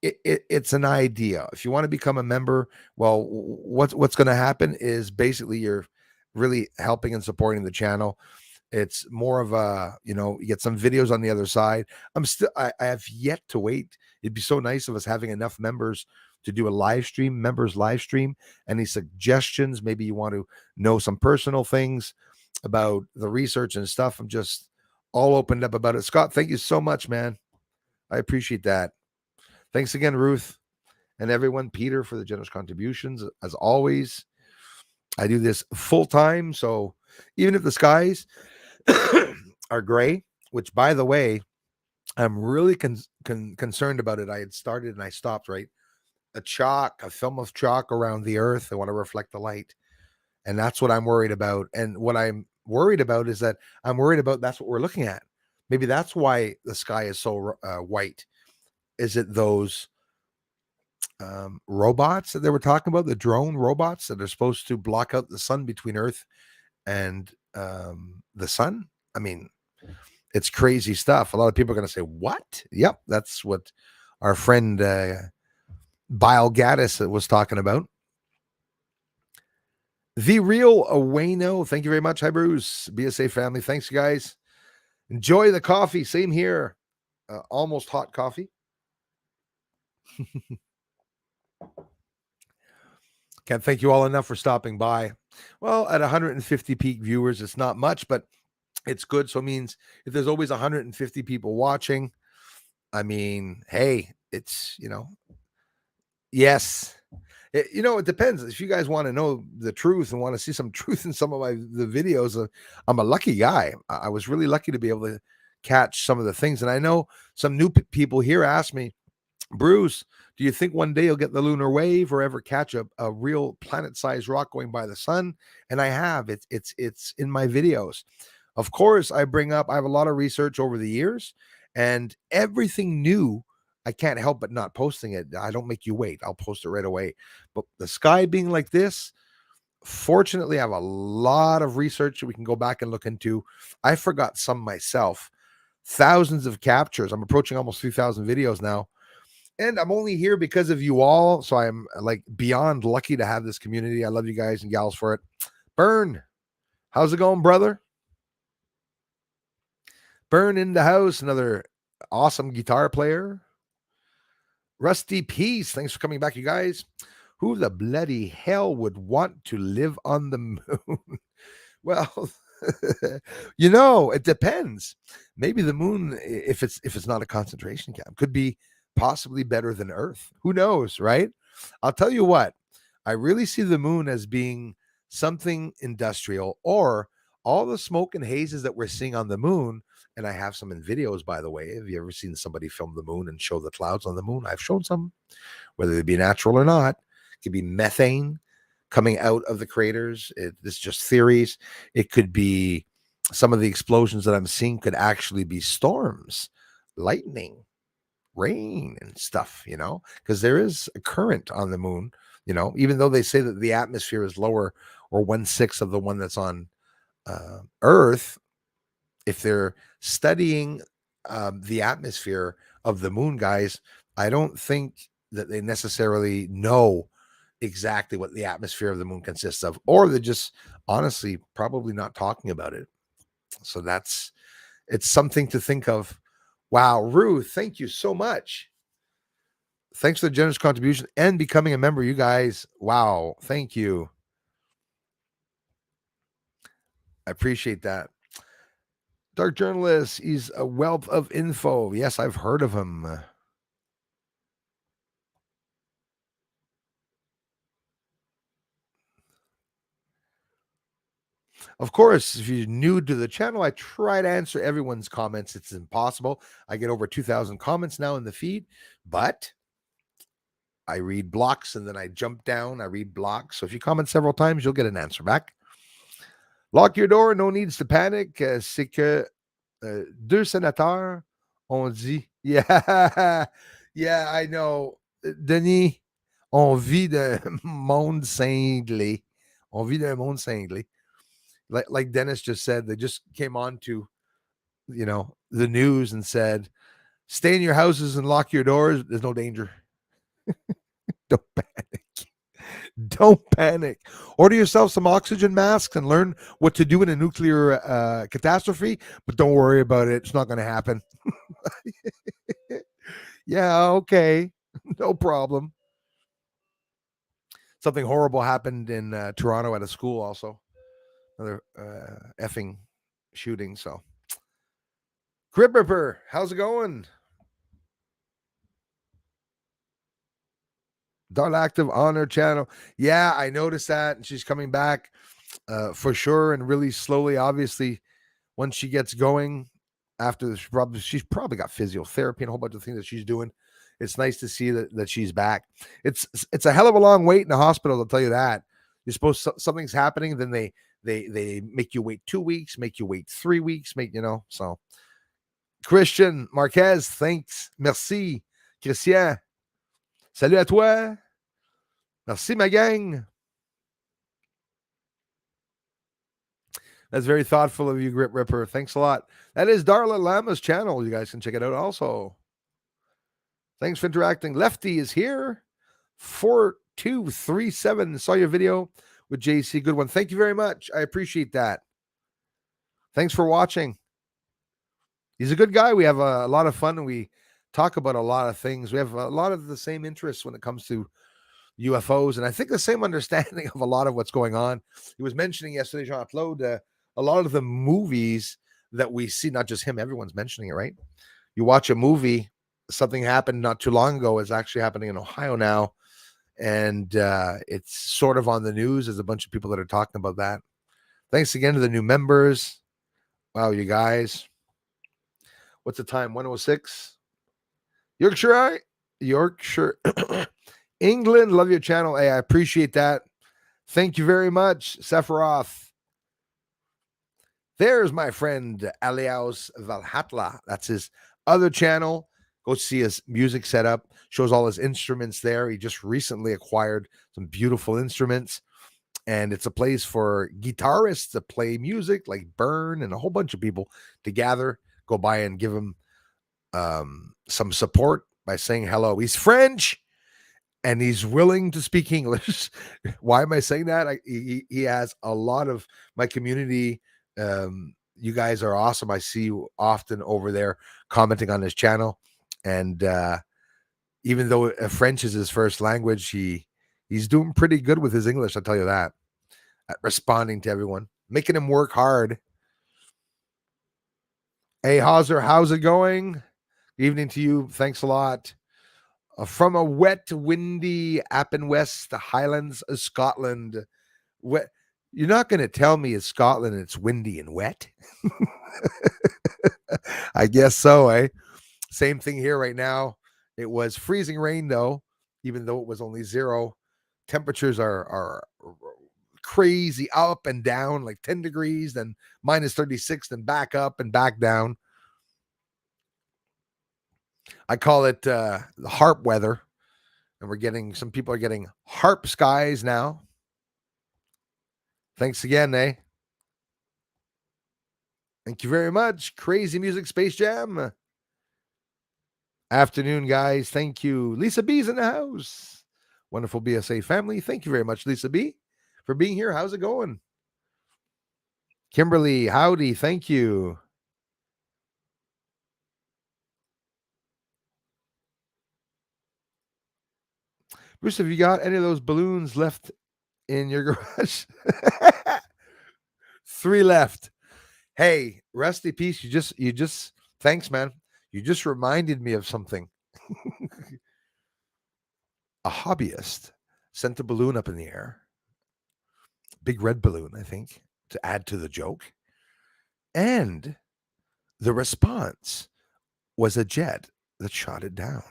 It's an idea. If you want to become a member, well, what's going to happen is basically you're really helping and supporting the channel. It's more of a, you get some videos on the other side. I have yet to wait. It'd be so nice of us having enough members to do a live stream, members live stream. Any suggestions? Maybe you want to know some personal things about the research and stuff. I'm just all opened up about it. Scott, thank you so much, man. I appreciate that. Thanks again, Ruth, and everyone, Peter, for the generous contributions. As always, I do this full time. So even if the skies are gray, which, by the way, I'm really concerned about it. I had started and I stopped, right? A film of chalk around the earth. I want to reflect the light. And that's what I'm worried about. And what I'm worried about is that that's what we're looking at. Maybe that's why the sky is so white. Is it those robots that they were talking about, the drone robots that are supposed to block out the sun between Earth and the sun? I mean, it's crazy stuff. A lot of people are going to say, what? Yep, that's what our friend Bile Gaddis was talking about. The Real Awano, thank you very much. Hi, Bruce. Be a safe family. Thanks, guys. Enjoy the coffee. Same here. Almost hot coffee. Can't thank you all enough for stopping by. Well, at 150 peak viewers, it's not much, but it's good. So it means if there's always 150 people watching, I mean, hey, it's, yes. It depends. If you guys want to know the truth and want to see some truth in some of the videos, I'm a lucky guy. I was really lucky to be able to catch some of the things. And I know some new people here ask me, Bruce, do you think one day you'll get the lunar wave or ever catch a real planet-sized rock going by the sun? And I have. It's in my videos. Of course, I have a lot of research over the years, and everything new, I can't help but not posting it. I don't make you wait. I'll post it right away. But the sky being like this, fortunately, I have a lot of research that we can go back and look into. I forgot some myself. Thousands of captures. I'm approaching almost 3,000 videos now. And I'm only here because of you all. So I'm like beyond lucky to have this community. I love you guys and gals for it. Burn, how's it going, brother? Burn in the house, another awesome guitar player. Rusty Peace, thanks for coming back, you guys. Who the bloody hell would want to live on the moon? Well, it depends. Maybe the moon, if it's not a concentration camp, could be possibly better than Earth. Who knows, right? I'll tell you what, I really see the moon as being something industrial, or all the smoke and hazes that we're seeing on the moon. And I have some in videos, by the way. Have you ever seen somebody film the moon and show the clouds on the moon? I've shown some, whether they be natural or not. It could be methane coming out of the craters. This is just theories. It could be some of the explosions that I'm seeing could actually be storms, lightning, rain, and stuff, because there is a current on the moon, even though they say that the atmosphere is lower or 1/6 of the one that's on Earth. If they're studying the atmosphere of the moon, guys, I don't think that they necessarily know exactly what the atmosphere of the moon consists of, or they're just honestly probably not talking about it. So it's something to think of. Wow, Ruth, thank you so much. Thanks for the generous contribution and becoming a member, you guys. Wow, thank you. I appreciate that. Dark Journalist, he's a wealth of info. Yes, I've heard of him. Of course, if you're new to the channel, I try to answer everyone's comments. It's impossible. I get over 2,000 comments now in the feed, but I read blocks and then I jump down. I read blocks. So if you comment several times, you'll get an answer back. Lock your door. No needs to panic. C'est que deux sénateurs ont dit. Yeah, yeah, I know. Denis, on vit d'un monde cinglé. On vit d'un monde cinglé. Like Dennis just said, they just came on to, the news and said, stay in your houses and lock your doors. There's no danger. Don't panic. Don't panic. Order yourself some oxygen masks and learn what to do in a nuclear catastrophe, but don't worry about it. It's not going to happen. Yeah, okay. No problem. Something horrible happened in Toronto at a school also. Another effing shooting. So, Crib Ripper, how's it going? Dark Active on her channel. Yeah, I noticed that. And she's coming back for sure and really slowly. Obviously, once she gets going, after she's probably got physiotherapy and a whole bunch of things that she's doing. It's nice to see that she's back. It's a hell of a long wait in the hospital, I'll tell you that. You're supposed something's happening, then they make you wait 2 weeks, make you wait 3 weeks, so. Christian Marquez, thanks. Merci. Christian, salut à toi. Merci, ma gang. That's very thoughtful of you, Grip Ripper. Thanks a lot. That is Darla Lama's channel. You guys can check it out also. Thanks for interacting. Lefty is here. 4237. Saw your video with JC. Good one. Thank you very much. I appreciate that. Thanks for watching. He's a good guy. We have a lot of fun and we talk about a lot of things. We have a lot of the same interests when it comes to UFOs, and I think the same understanding of a lot of what's going on. He was mentioning yesterday, Jean-Claude, a lot of the movies that we see, not just him, everyone's mentioning it, right? You watch a movie, something happened not too long ago, is actually happening in Ohio now, and it's sort of on the news. There's a bunch of people that are talking about that. Thanks again to the new members. Wow, you guys. What's the time? 1:06. Yorkshire. England, love your channel. Hey, I appreciate that. Thank you very much, Sephiroth. There's my friend Aliaus Valhatla. That's his other channel. Go see his music setup. Shows all his instruments there. He just recently acquired some beautiful instruments. And it's a place for guitarists to play music like Burn and a whole bunch of people to gather, go by and give him some support by saying hello. He's French. And he's willing to speak English. Why am I saying that? He has a lot of my community. You guys are awesome. I see you often over there commenting on his channel. And even though French is his first language, he's doing pretty good with his English, I'll tell you that. At responding to everyone, making him work hard. Hey, Hauser, how's it going? Evening to you. Thanks a lot. From a wet, windy Appin West, the Highlands of Scotland. You're not going to tell me it's Scotland and it's windy and wet? I guess so, eh? Same thing here right now. It was freezing rain, though, even though it was only 0. Temperatures are crazy up and down, like 10 degrees, then minus 36, then back up and back down. I call it the harp weather, and some people are getting harp skies now. Thanks again, eh? Thank you very much. Crazy Music Space Jam. Afternoon, guys. Thank you. Lisa B's in the house. Wonderful BSA family. Thank you very much, Lisa B, for being here. How's it going? Kimberly, howdy. Thank you. Bruce, have you got any of those balloons left in your garage? 3 left. Hey, Rusty Peace, you just thanks, man. You just reminded me of something. A hobbyist sent a balloon up in the air, big red balloon, I think, to add to the joke. And the response was a jet that shot it down.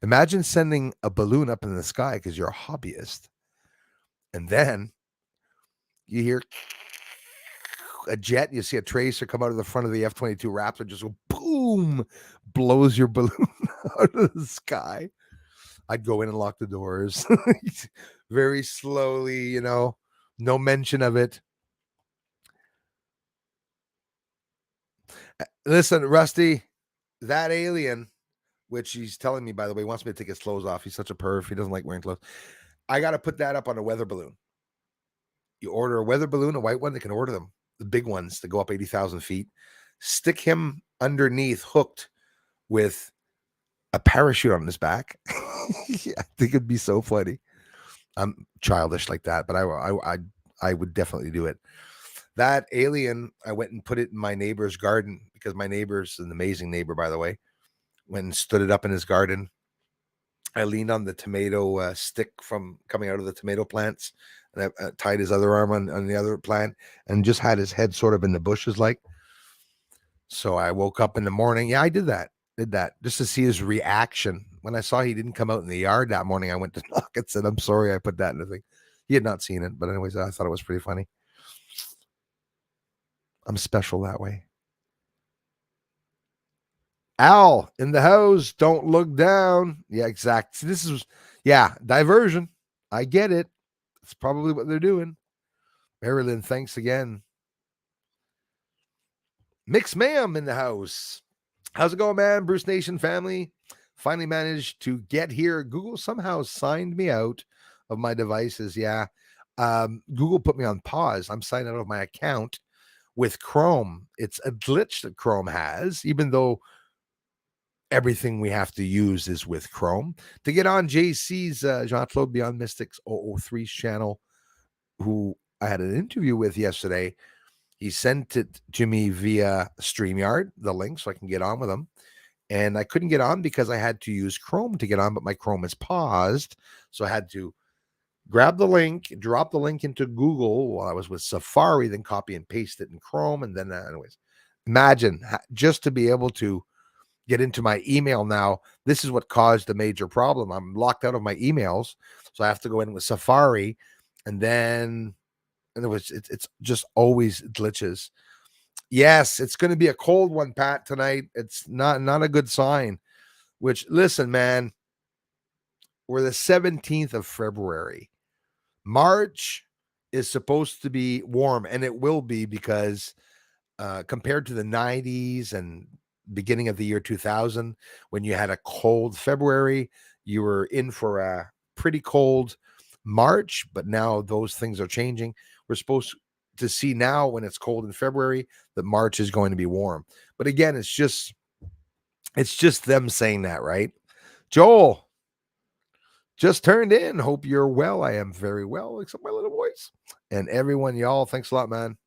Imagine sending a balloon up in the sky because you're a hobbyist, and then you hear a jet, you see a tracer come out of the front of the F-22 Raptor, just go boom, blows your balloon out of the sky. I'd go in and lock the doors very slowly, no mention of it. Listen, Rusty, that alien, which he's telling me, by the way, wants me to take his clothes off. He's such a perv. He doesn't like wearing clothes. I got to put that up on a weather balloon. You order a weather balloon, a white one, they can order them, the big ones that go up 80,000 feet. Stick him underneath, hooked with a parachute on his back. Yeah, I think it'd be so funny. I'm childish like that, but I would definitely do it. That alien, I went and put it in my neighbor's garden because my neighbor's an amazing neighbor, by the way. Went and stood it up in his garden. I leaned on the tomato stick from coming out of the tomato plants, and I tied his other arm on the other plant and just had his head sort of in the bushes like. So I woke up in the morning. Yeah, I did that just to see his reaction. When I saw he didn't come out in the yard that morning, I went to knock and said, I'm sorry I put that in the thing. He had not seen it, but anyways, I thought it was pretty funny. I'm special that way. Al in the house, don't look down. Yeah, exactly. This is, diversion. I get it. It's probably what they're doing. Marilyn, thanks again. Mix Ma'am in the house. How's it going, man? Bruce Nation family. Finally managed to get here. Google somehow signed me out of my devices. Yeah. Google put me on pause. I'm signed out of my account with Chrome. It's a glitch that Chrome has, even though everything we have to use is with Chrome. To get on JC's Jean-Claude Beyond Mystics 003's channel, who I had an interview with yesterday, he sent it to me via StreamYard, the link, so I can get on with him. And I couldn't get on because I had to use Chrome to get on, but my Chrome is paused. So I had to grab the link, drop the link into Google while I was with Safari, then copy and paste it in Chrome. And then anyways, imagine just to be able to get into my email now. This is what caused the major problem. I'm locked out of my emails. So I have to go in with Safari, and then it's just always glitches. Yes, it's going to be a cold one, Pat, tonight. It's not a good sign. Which, listen, man, we're the 17th of February. March is supposed to be warm, and it will be because compared to the 90s and beginning of the year 2000, when you had a cold February, you were in for a pretty cold March, but now those things are changing. We're supposed to see now, when it's cold in February, that March is going to be warm. But again, it's just them saying that, right? Joel just turned in. Hope you're well. I am very well, except my little voice. And everyone, y'all, thanks a lot, man.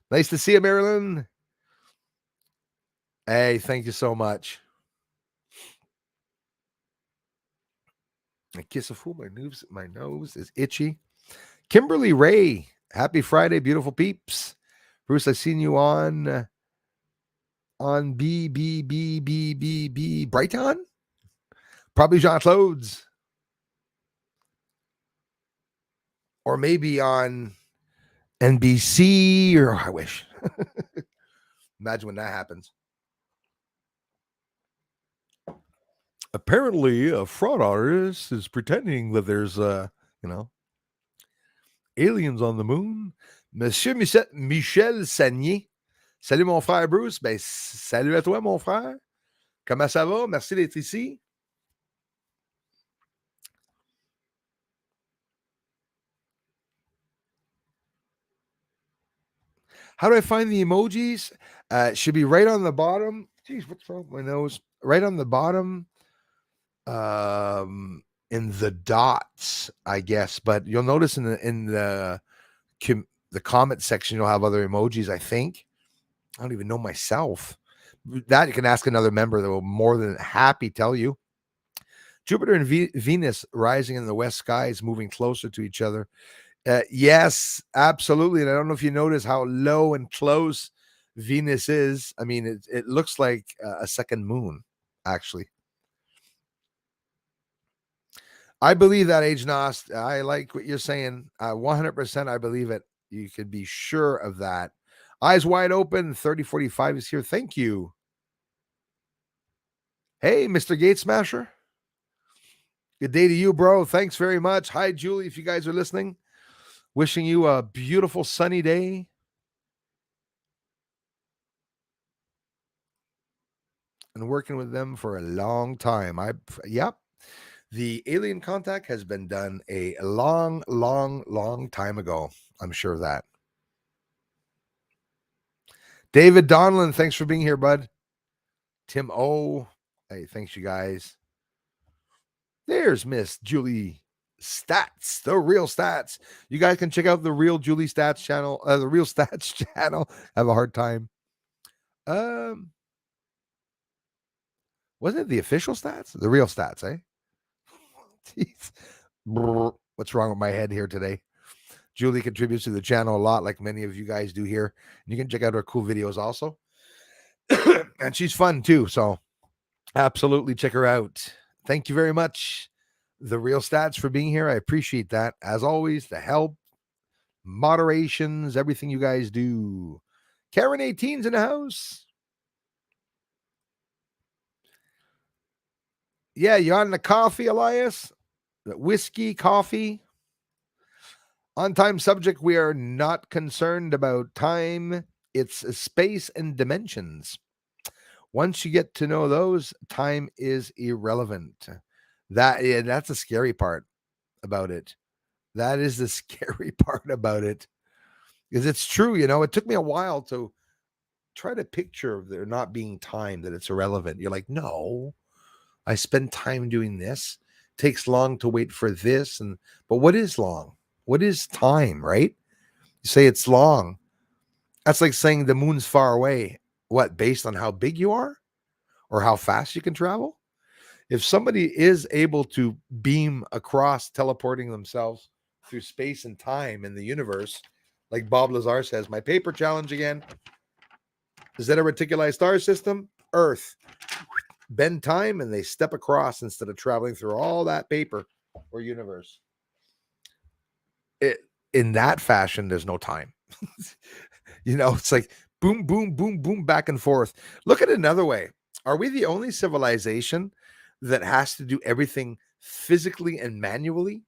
Nice to see you, Marilyn. Hey, thank you so much. A kiss a fool. My nose is itchy. Kimberly Ray, happy Friday, beautiful peeps. Bruce, I've seen you on Brighton. Probably Jean-Claude's. Or maybe on NBC, or I wish. Imagine when that happens. Apparently, a fraud artist is pretending that there's, aliens on the moon. Monsieur Michel Sagnier. Salut, mon frère Bruce. Ben, salut à toi, mon frère. Comment ça va? Merci d'être ici. How do I find the emojis? Should be right on the bottom. Jeez, what's wrong with my nose? Right on the bottom. in the dots, I guess. But you'll notice in the comment section, you'll have other emojis, I think. I don't even know myself. That you can ask another member that will more than happy tell you. Jupiter and Venus rising in the west skies, moving closer to each other. Yes, absolutely. And I don't know if you notice how low and close Venus is. I mean, it looks like a second moon, actually. I believe that, Age Nost. I like what you're saying. 100%, I believe it. You could be sure of that. Eyes wide open. 3045 is here. Thank you. Hey, Mr. Gate Smasher. Good day to you, bro. Thanks very much. Hi, Julie, if you guys are listening. Wishing you a beautiful sunny day. And working with them for a long time. Yep. The alien contact has been done a long, long, long time ago. I'm sure of that. David Donlin, thanks for being here, bud. Tim O. Hey, thanks, you guys. There's Miss Julie Stats, the Real Stats. You guys can check out the Real Julie Stats channel, the Real Stats channel. Have a hard time. Wasn't it the official stats? The Real Stats, eh? Jeez. What's wrong with my head here today? Julie contributes to the channel a lot, like many of you guys do here. You can check out her cool videos also. And she's fun too, so absolutely check her out. Thank you very much, the Real Stats, for being here. I appreciate that. As always, the help, moderations, everything you guys do. Karen 18's in the house. Yeah, you on the coffee, Elias? The whiskey, coffee? On time subject, we are not concerned about time. It's space and dimensions. Once you get to know those, time is irrelevant. That's the scary part about it. That is the scary part about it. Because it's true, it took me a while to try to picture there not being time, that it's irrelevant. You're like, no, I spend time doing this. It takes long to wait for this. But what is long? What is time, right? You say it's long. That's like saying the moon's far away. What, based on how big you are or how fast you can travel? If somebody is able to beam across, teleporting themselves through space and time in the universe, like Bob Lazar says, my paper challenge again. Is that a reticuli star system? Earth. Bend time and they step across instead of traveling through all that paper or universe. In that fashion, there's no time. It's like boom, boom, boom, boom, back and forth. Look at it another way. Are we the only civilization that has to do everything physically and manually?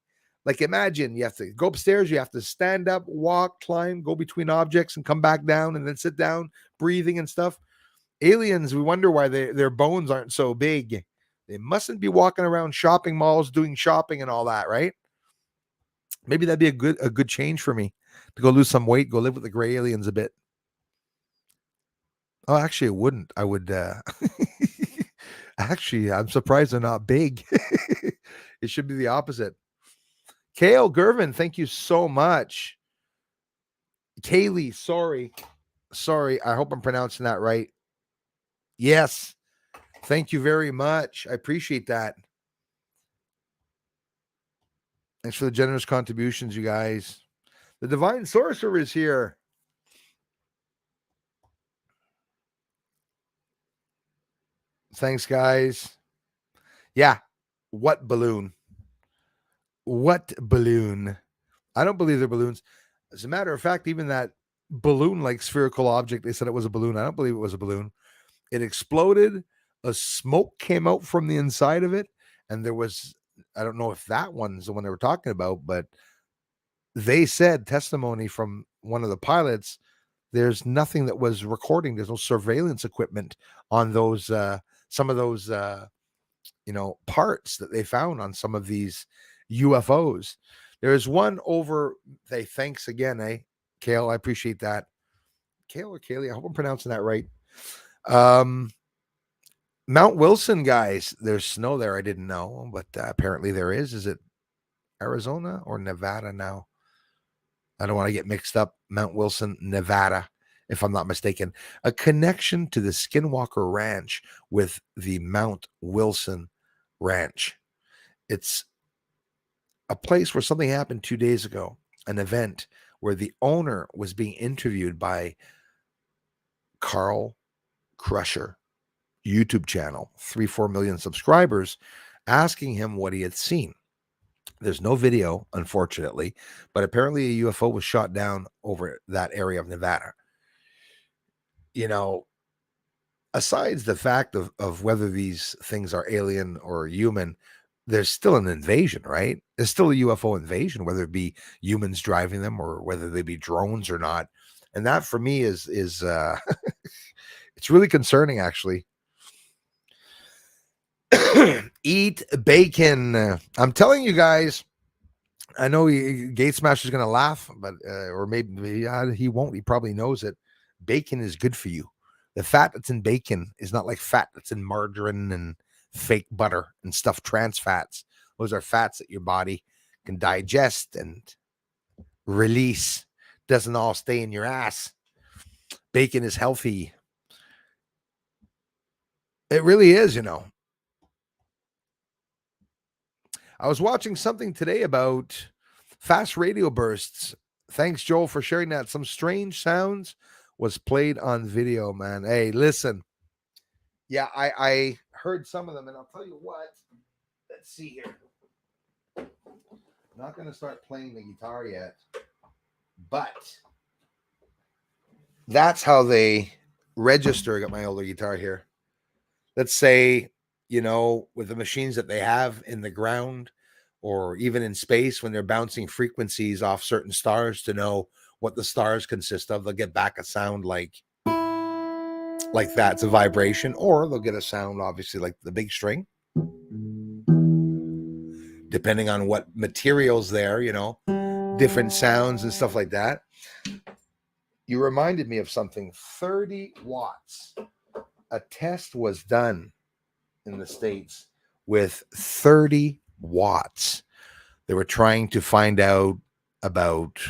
Like, imagine you have to go upstairs, you have to stand up, walk, climb, go between objects and come back down and then sit down, breathing and stuff. Aliens, we wonder why their bones aren't so big. They mustn't be walking around shopping malls, doing shopping and all that, right? Maybe that'd be a good change for me to go lose some weight, go live with the gray aliens a bit. Oh, actually, it wouldn't. I would. Actually, I'm surprised they're not big. It should be the opposite. Kale Gervin, thank you so much. Kaylee, sorry. I hope I'm pronouncing that right. Yes. Thank you very much. I appreciate that. Thanks for the generous contributions, you guys. The Divine Sorcerer is here. Thanks, guys. Yeah. What balloon? What balloon? I don't believe they're balloons. As a matter of fact, even that balloon-like spherical object, they said it was a balloon. I don't believe it was a balloon. It exploded. A smoke came out from the inside of it. And there was, I don't know if that one's the one they were talking about, but they said, testimony from one of the pilots, there's nothing that was recording. There's no surveillance equipment on those, some of those, parts that they found on some of these UFOs. There's one over, thanks again, Kale, I appreciate that. Kale or Kaylee, I hope I'm pronouncing that right. Mount Wilson, guys, there's snow there. I didn't know, but apparently there is. Is it Arizona or Nevada now? I don't want to get mixed up. Mount Wilson, Nevada, if I'm not mistaken. A connection to the Skinwalker Ranch with the Mount Wilson Ranch. It's a place where something happened 2 days ago, an event where the owner was being interviewed by Carl Crusher, YouTube channel, 3-4 million subscribers, asking him what he had seen. There's no video, unfortunately, but apparently a UFO was shot down over that area of Nevada. You know, aside the fact of whether these things are alien or human, there's still an invasion, right? There's still a UFO invasion, whether it be humans driving them or whether they be drones or not. And that for me is it's really concerning, actually. Eat bacon. I'm telling you guys. I know Gate Smasher's going to laugh, but or maybe he won't. He probably knows it. Bacon is good for you. The fat that's in bacon is not like fat that's in margarine and fake butter and stuff. Trans fats. Those are fats that your body can digest and release. Doesn't all stay in your ass. Bacon is healthy. It really is, you know. I was watching something today about fast radio bursts. Thanks, Joel, for sharing that. Some strange sounds was played on video, man. Hey, listen. Yeah, I heard some of them, and I'll tell you what. Let's see here. I'm not going to start playing the guitar yet, but that's how they register. I got my older guitar here. Let's say, with the machines that they have in the ground or even in space, when they're bouncing frequencies off certain stars to know what the stars consist of, they'll get back a sound like that. It's a vibration, or they'll get a sound, obviously, like the big string, depending on what materials there, different sounds and stuff like that. You reminded me of something. 30 watts. A test was done in the States with 30 watts. They were trying to find out about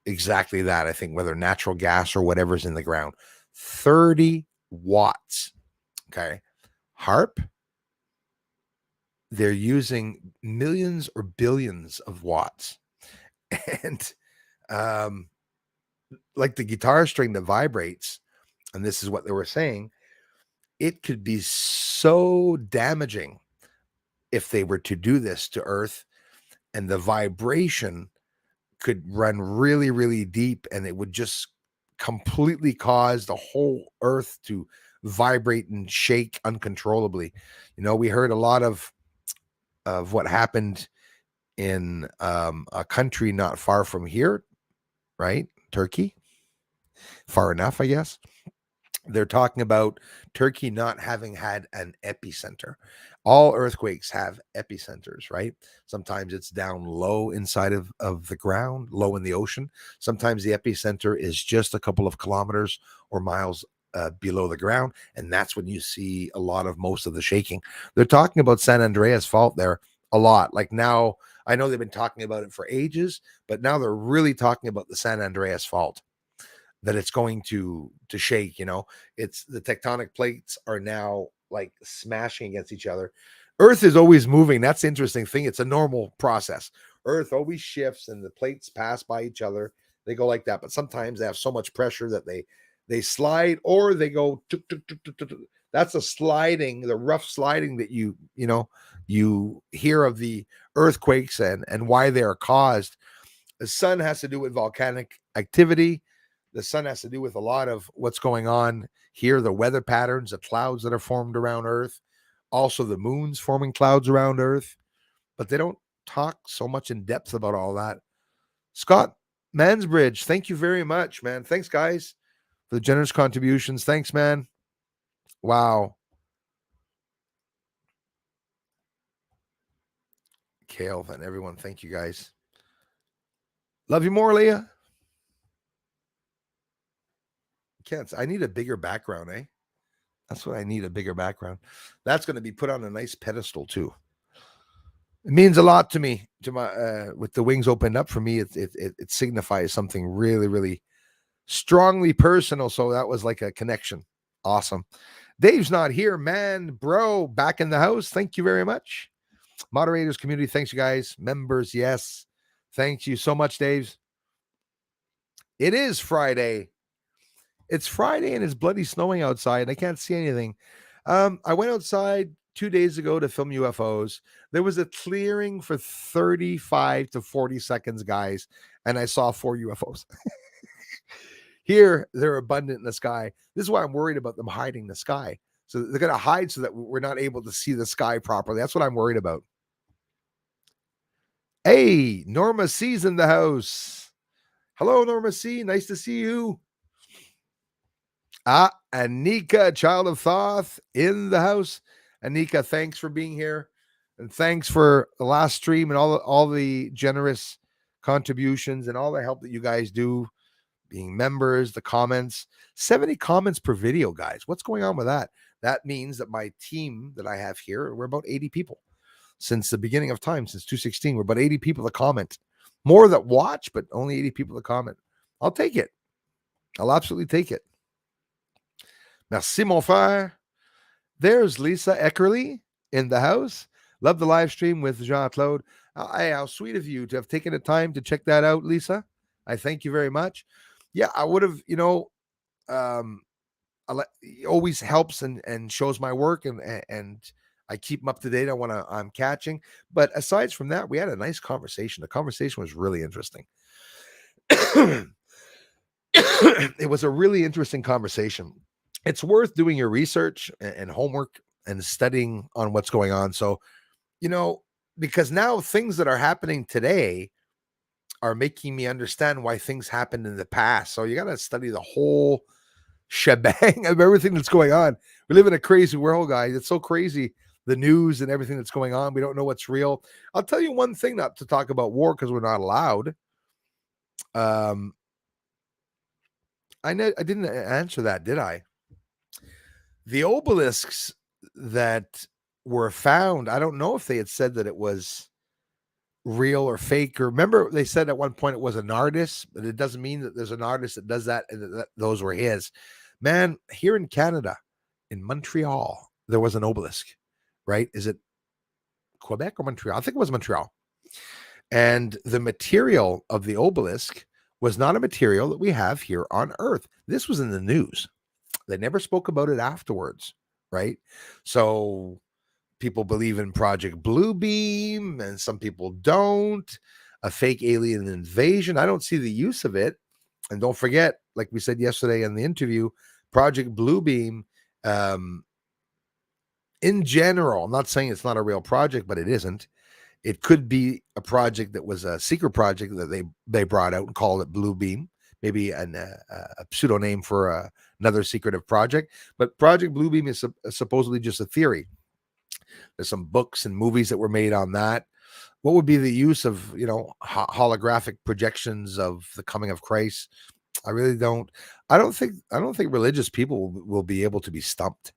exactly that. I think whether natural gas or whatever's in the ground. 30 watts. Okay. HAARP, they're using millions or billions of watts. And like the guitar string that vibrates, and this is what they were saying, it could be so damaging if they were to do this to Earth, and the vibration could run really, really deep, and it would just completely cause the whole Earth to vibrate and shake uncontrollably. We heard a lot of what happened in a country not far from here, right? Turkey. Far enough, I guess. They're talking about Turkey not having had an epicenter. All earthquakes have epicenters, right? Sometimes it's down low inside of the ground, low in the ocean. Sometimes the epicenter is just a couple of kilometers or miles below the ground. And that's when you see most of the shaking. They're talking about San Andreas Fault there a lot. Like now, I know they've been talking about it for ages, but now they're really talking about the San Andreas Fault, that it's going to shake. It's the tectonic plates are now like smashing against each other. Earth is always moving. That's the interesting thing. It's a normal process. Earth always shifts and the plates pass by each other. They go like that, but sometimes they have so much pressure that they slide, or they go tuk, tuk, tuk, tuk, tuk, tuk. That's the rough sliding that you hear of the earthquakes and why they are caused. The sun has to do with volcanic activity. The sun has to do with a lot of what's going on here, the weather patterns, the clouds that are formed around Earth, also the moon's forming clouds around Earth, but they don't talk so much in depth about all that. Scott Mansbridge, thank you very much, man. Thanks, guys, for the generous contributions. Thanks, man. Wow. Calvin, everyone, thank you, guys. Love you more, Leah. Can't. I need a bigger background, eh? That's what I need, a bigger background. That's going to be put on a nice pedestal too. It means a lot to me. To my with the wings opened up for me, it signifies something really, really strongly personal. So that was like a connection. Awesome. Dave's not here, man, bro. Back in the house. Thank you very much. Moderators, community, thanks you guys. Members, yes. Thank you so much, Dave. It is Friday. It's Friday and it's bloody snowing outside. I can't see anything. I went outside 2 days ago to film UFOs. There was a clearing for 35 to 40 seconds, guys, and I saw 4 UFOs. Here, they're abundant in the sky. This is why I'm worried about them hiding the sky. So they're going to hide so that we're not able to see the sky properly. That's what I'm worried about. Hey, Norma C's in the house. Hello, Norma C. Nice to see you. Anika, Child of Thoth, in the house. Anika, thanks for being here. And thanks for the last stream and all the generous contributions and all the help that you guys do, being members, the comments. 70 comments per video, guys. What's going on with that? That means that my team that I have here, we're about 80 people since the beginning of time, since 2016. We're about 80 people that comment. More that watch, but only 80 people that comment. I'll take it. I'll absolutely take it. Merci, mon frère. There's Lisa Eckerly in the house. Love the live stream with Jean-Claude. How sweet of you to have taken the time to check that out, Lisa. I thank you very much. Yeah, I would have, it always helps and shows my work and I keep them up to date on what I'm catching. But aside from that, we had a nice conversation. The conversation was really interesting. It was a really interesting conversation. It's worth doing your research and homework and studying on what's going on. So, because now things that are happening today are making me understand why things happened in the past. So you got to study the whole shebang of everything that's going on. We live in a crazy world, guys. It's so crazy, the news and everything that's going on. We don't know what's real. I'll tell you one thing, not to talk about war because we're not allowed. I didn't answer that, did I? The obelisks that were found, I don't know if they had said that it was real or fake. Or remember, they said at one point it was an artist, but it doesn't mean that there's an artist that does that and that those were his. Man, here in Canada, in Montreal, there was an obelisk, right? Is it Quebec or Montreal? I think it was Montreal. And the material of the obelisk was not a material that we have here on Earth. This was in the news. They never spoke about it afterwards, right? So people believe in Project Bluebeam and some people don't. A fake alien invasion. I don't see the use of it. And don't forget, like we said yesterday in the interview, Project Bluebeam, in general, I'm not saying it's not a real project, but it isn't. It could be a project that was a secret project that they brought out and called it Bluebeam. Maybe a pseudonym for another secretive project. But Project Bluebeam is supposedly just a theory. There's some books and movies that were made on that. What would be the use of, holographic projections of the coming of Christ? I really don't. I don't think religious people will be able to be stumped.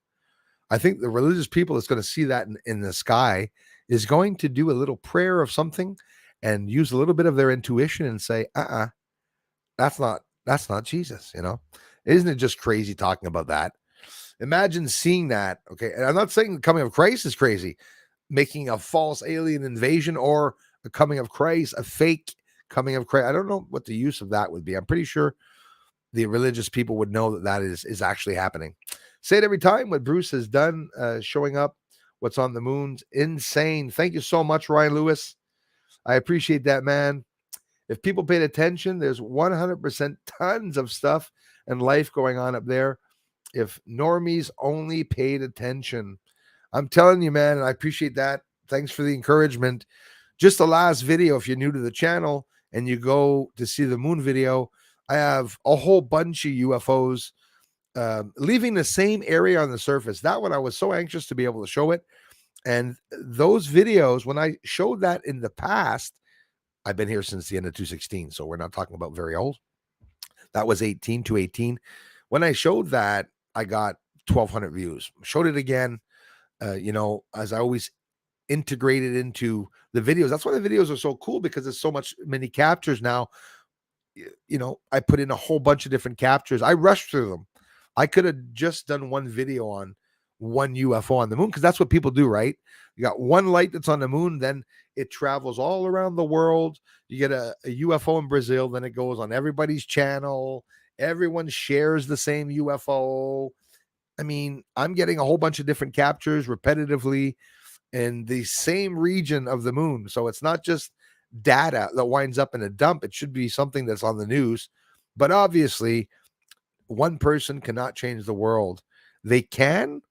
I think the religious people that's going to see that in the sky is going to do a little prayer of something and use a little bit of their intuition and say, that's not Jesus, Isn't it just crazy talking about that? Imagine seeing that. Okay. And I'm not saying the coming of Christ is crazy, making a false alien invasion or a coming of Christ, a fake coming of Christ. I don't know what the use of that would be. I'm pretty sure the religious people would know that is actually happening. Say it every time what Bruce has done, showing up, what's on the moon's insane. Thank you so much, Ryan Lewis. I appreciate that, man. If people paid attention, there's 100% tons of stuff and life going on up there. If normies only paid attention, I'm telling you, man, and I appreciate that. Thanks for the encouragement. Just the last video, if you're new to the channel and you go to see the moon video, I have a whole bunch of UFOs leaving the same area on the surface. That one, I was so anxious to be able to show it. And those videos, when I showed that in the past, I've been here since the end of 2016, so we're not talking about very old. That was 18. When I showed that, I got 1,200 views. Showed it again, as I always integrated into the videos. That's why the videos are so cool, because there's so many captures now. I put in a whole bunch of different captures. I rushed through them. I could have just done one video on one UFO on the moon, because that's what people do, right? You got one light that's on the moon, then it travels all around the world. You get a UFO in Brazil, then it goes on everybody's channel. Everyone shares the same UFO. I mean, I'm getting a whole bunch of different captures repetitively in the same region of the moon. So it's not just data that winds up in a dump. It should be something that's on the news. But obviously, one person cannot change the world. They can,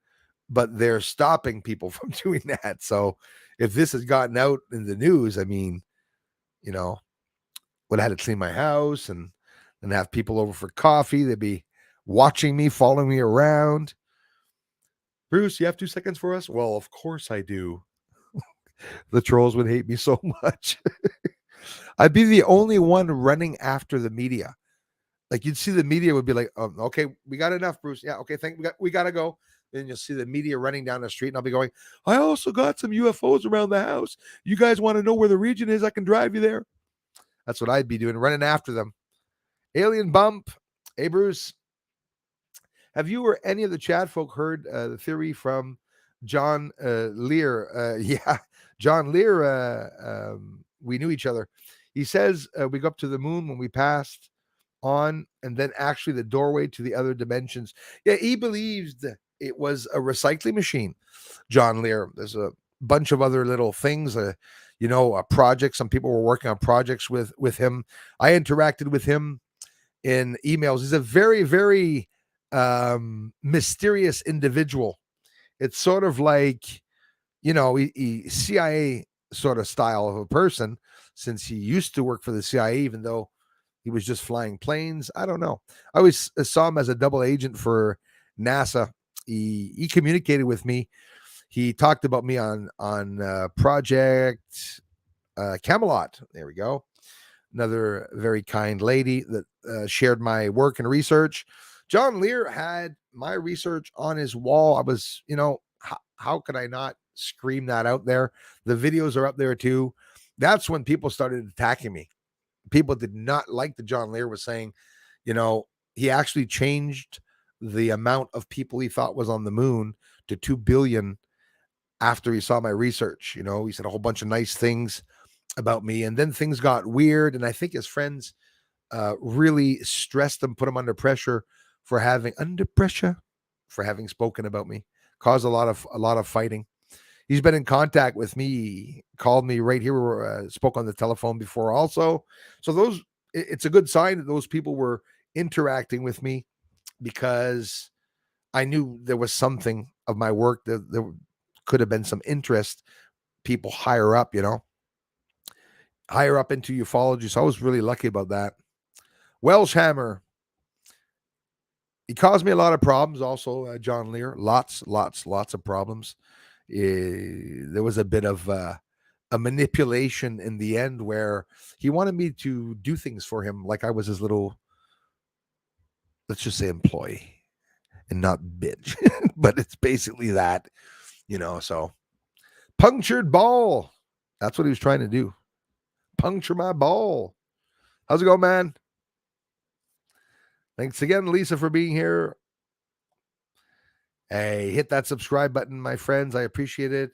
but they're stopping people from doing that. So if this has gotten out in the news, I mean, would have had to clean my house and have people over for coffee. They'd be watching me, following me around. Bruce, you have 2 seconds for us? Well, of course I do. The trolls would hate me so much. I'd be the only one running after the media. Like, you'd see the media would be like, okay, we got enough, Bruce. Yeah, okay, we got to go. Then you'll see the media running down the street, and I'll be going, I also got some UFOs around the house. You guys want to know where the region is? I can drive you there. That's what I'd be doing, running after them. Alien Bump. Hey, Bruce. Have you or any of the chat folk heard the theory from John Lear? Yeah, John Lear. We knew each other. He says we go up to the moon when we passed on, and then actually the doorway to the other dimensions. Yeah, he believes that it was a recycling machine. John Lear. There's a bunch of other little things. A project. Some people were working on projects with him. I interacted with him in emails. He's a very, very mysterious individual. It's sort of like, he CIA sort of style of a person, since he used to work for the CIA, even though he was just flying planes. I don't know. I always saw him as a double agent for NASA. He communicated with me. He talked about me on Project Camelot. There we go. Another very kind lady that shared my work and research. John Lear had my research on his wall. I was, how could I not scream that out there? The videos are up there too. That's when people started attacking me. People did not like that John Lear was saying, he actually changed the amount of people he thought was on the moon to 2 billion after he saw my research. He said a whole bunch of nice things about me, and then things got weird. And I think his friends really stressed him, put him under pressure for having spoken about me, caused a lot of fighting. He's been in contact with me, called me right here, spoke on the telephone before also. So it's a good sign that those people were interacting with me, because I knew there was something of my work that there could have been some interest, people higher up, higher up into ufology. So I was really lucky about that. Welsh Hammer. He caused me a lot of problems also, John Lear. Lots of problems. There was a bit of a manipulation in the end, where he wanted me to do things for him like I was his little, let's just say, employee, and not bitch. But it's basically that, so punctured ball. That's what he was trying to do. Puncture my ball. How's it going, man? Thanks again, Lisa, for being here. Hey, hit that subscribe button, my friends. I appreciate it.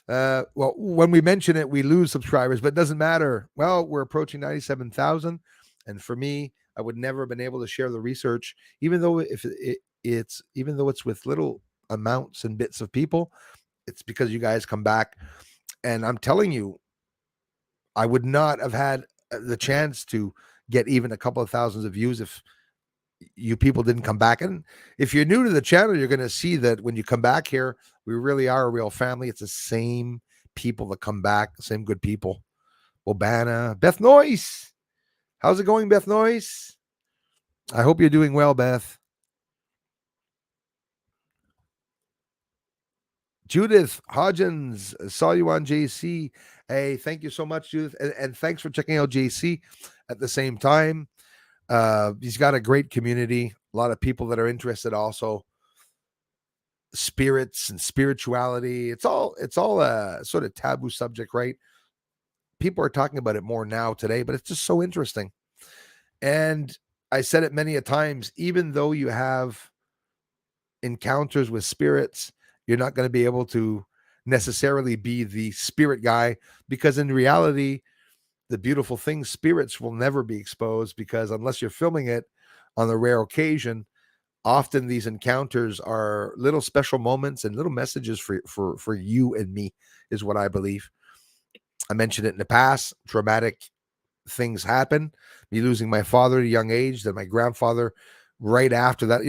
Well, when we mention it, we lose subscribers, but it doesn't matter. Well, we're approaching 97,000. And for me, I would never have been able to share the research, even though it's with little amounts and bits of people. It's because you guys come back. And I'm telling you, I would not have had the chance to get even a couple of thousands of views if you people didn't come back. And if you're new to the channel, you're going to see that when you come back here, we really are a real family. It's the same people that come back, the same good people. Obana, Beth Noyce. How's it going, Beth Noyce? I hope you're doing well, Beth. Judith Hodgins, saw you on JC. Hey, thank you so much, Judith. And thanks for checking out JC at the same time. He's got a great community, a lot of people that are interested also. spirits and spirituality. It's all a sort of taboo subject, right? People are talking about it more now today, but it's just so interesting. And I said it many a times, even though you have encounters with spirits, you're not going to be able to necessarily be the spirit guy, because in reality, the beautiful thing, spirits will never be exposed, because unless you're filming it on the rare occasion, often these encounters are little special moments and little messages for you and me, is what I believe. I mentioned it in the past. Traumatic things happen. Me losing my father at a young age, then my grandfather right after that.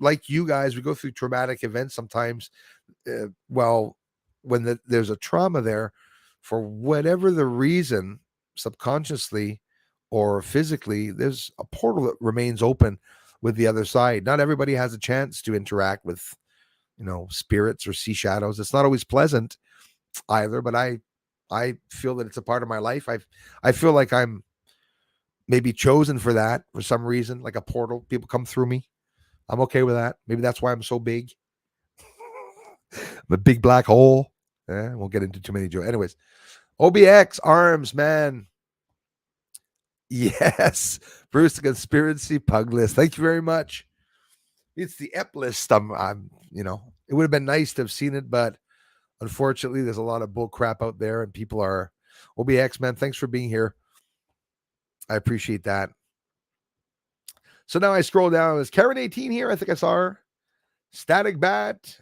Like you guys, we go through traumatic events sometimes. Well, when there's a trauma there, for whatever the reason, subconsciously or physically, there's a portal that remains open with the other side. Not everybody has a chance to interact with, spirits or see shadows. It's not always pleasant either, but I feel that it's a part of my life. I feel like I'm maybe chosen for that for some reason, like a portal. People come through me. I'm okay with that. Maybe that's why I'm so big. I'm a big black hole. Yeah, won't get into too many jokes. Anyways, OBX Arms, man. Yes, Bruce, the conspiracy pug list. Thank you very much. It's the EP list. It would have been nice to have seen it, but unfortunately, there's a lot of bull crap out there, and people are OBX, man. Thanks for being here. I appreciate that. So now I scroll down. Is Karen 18 here? I think I saw her. Static Bat.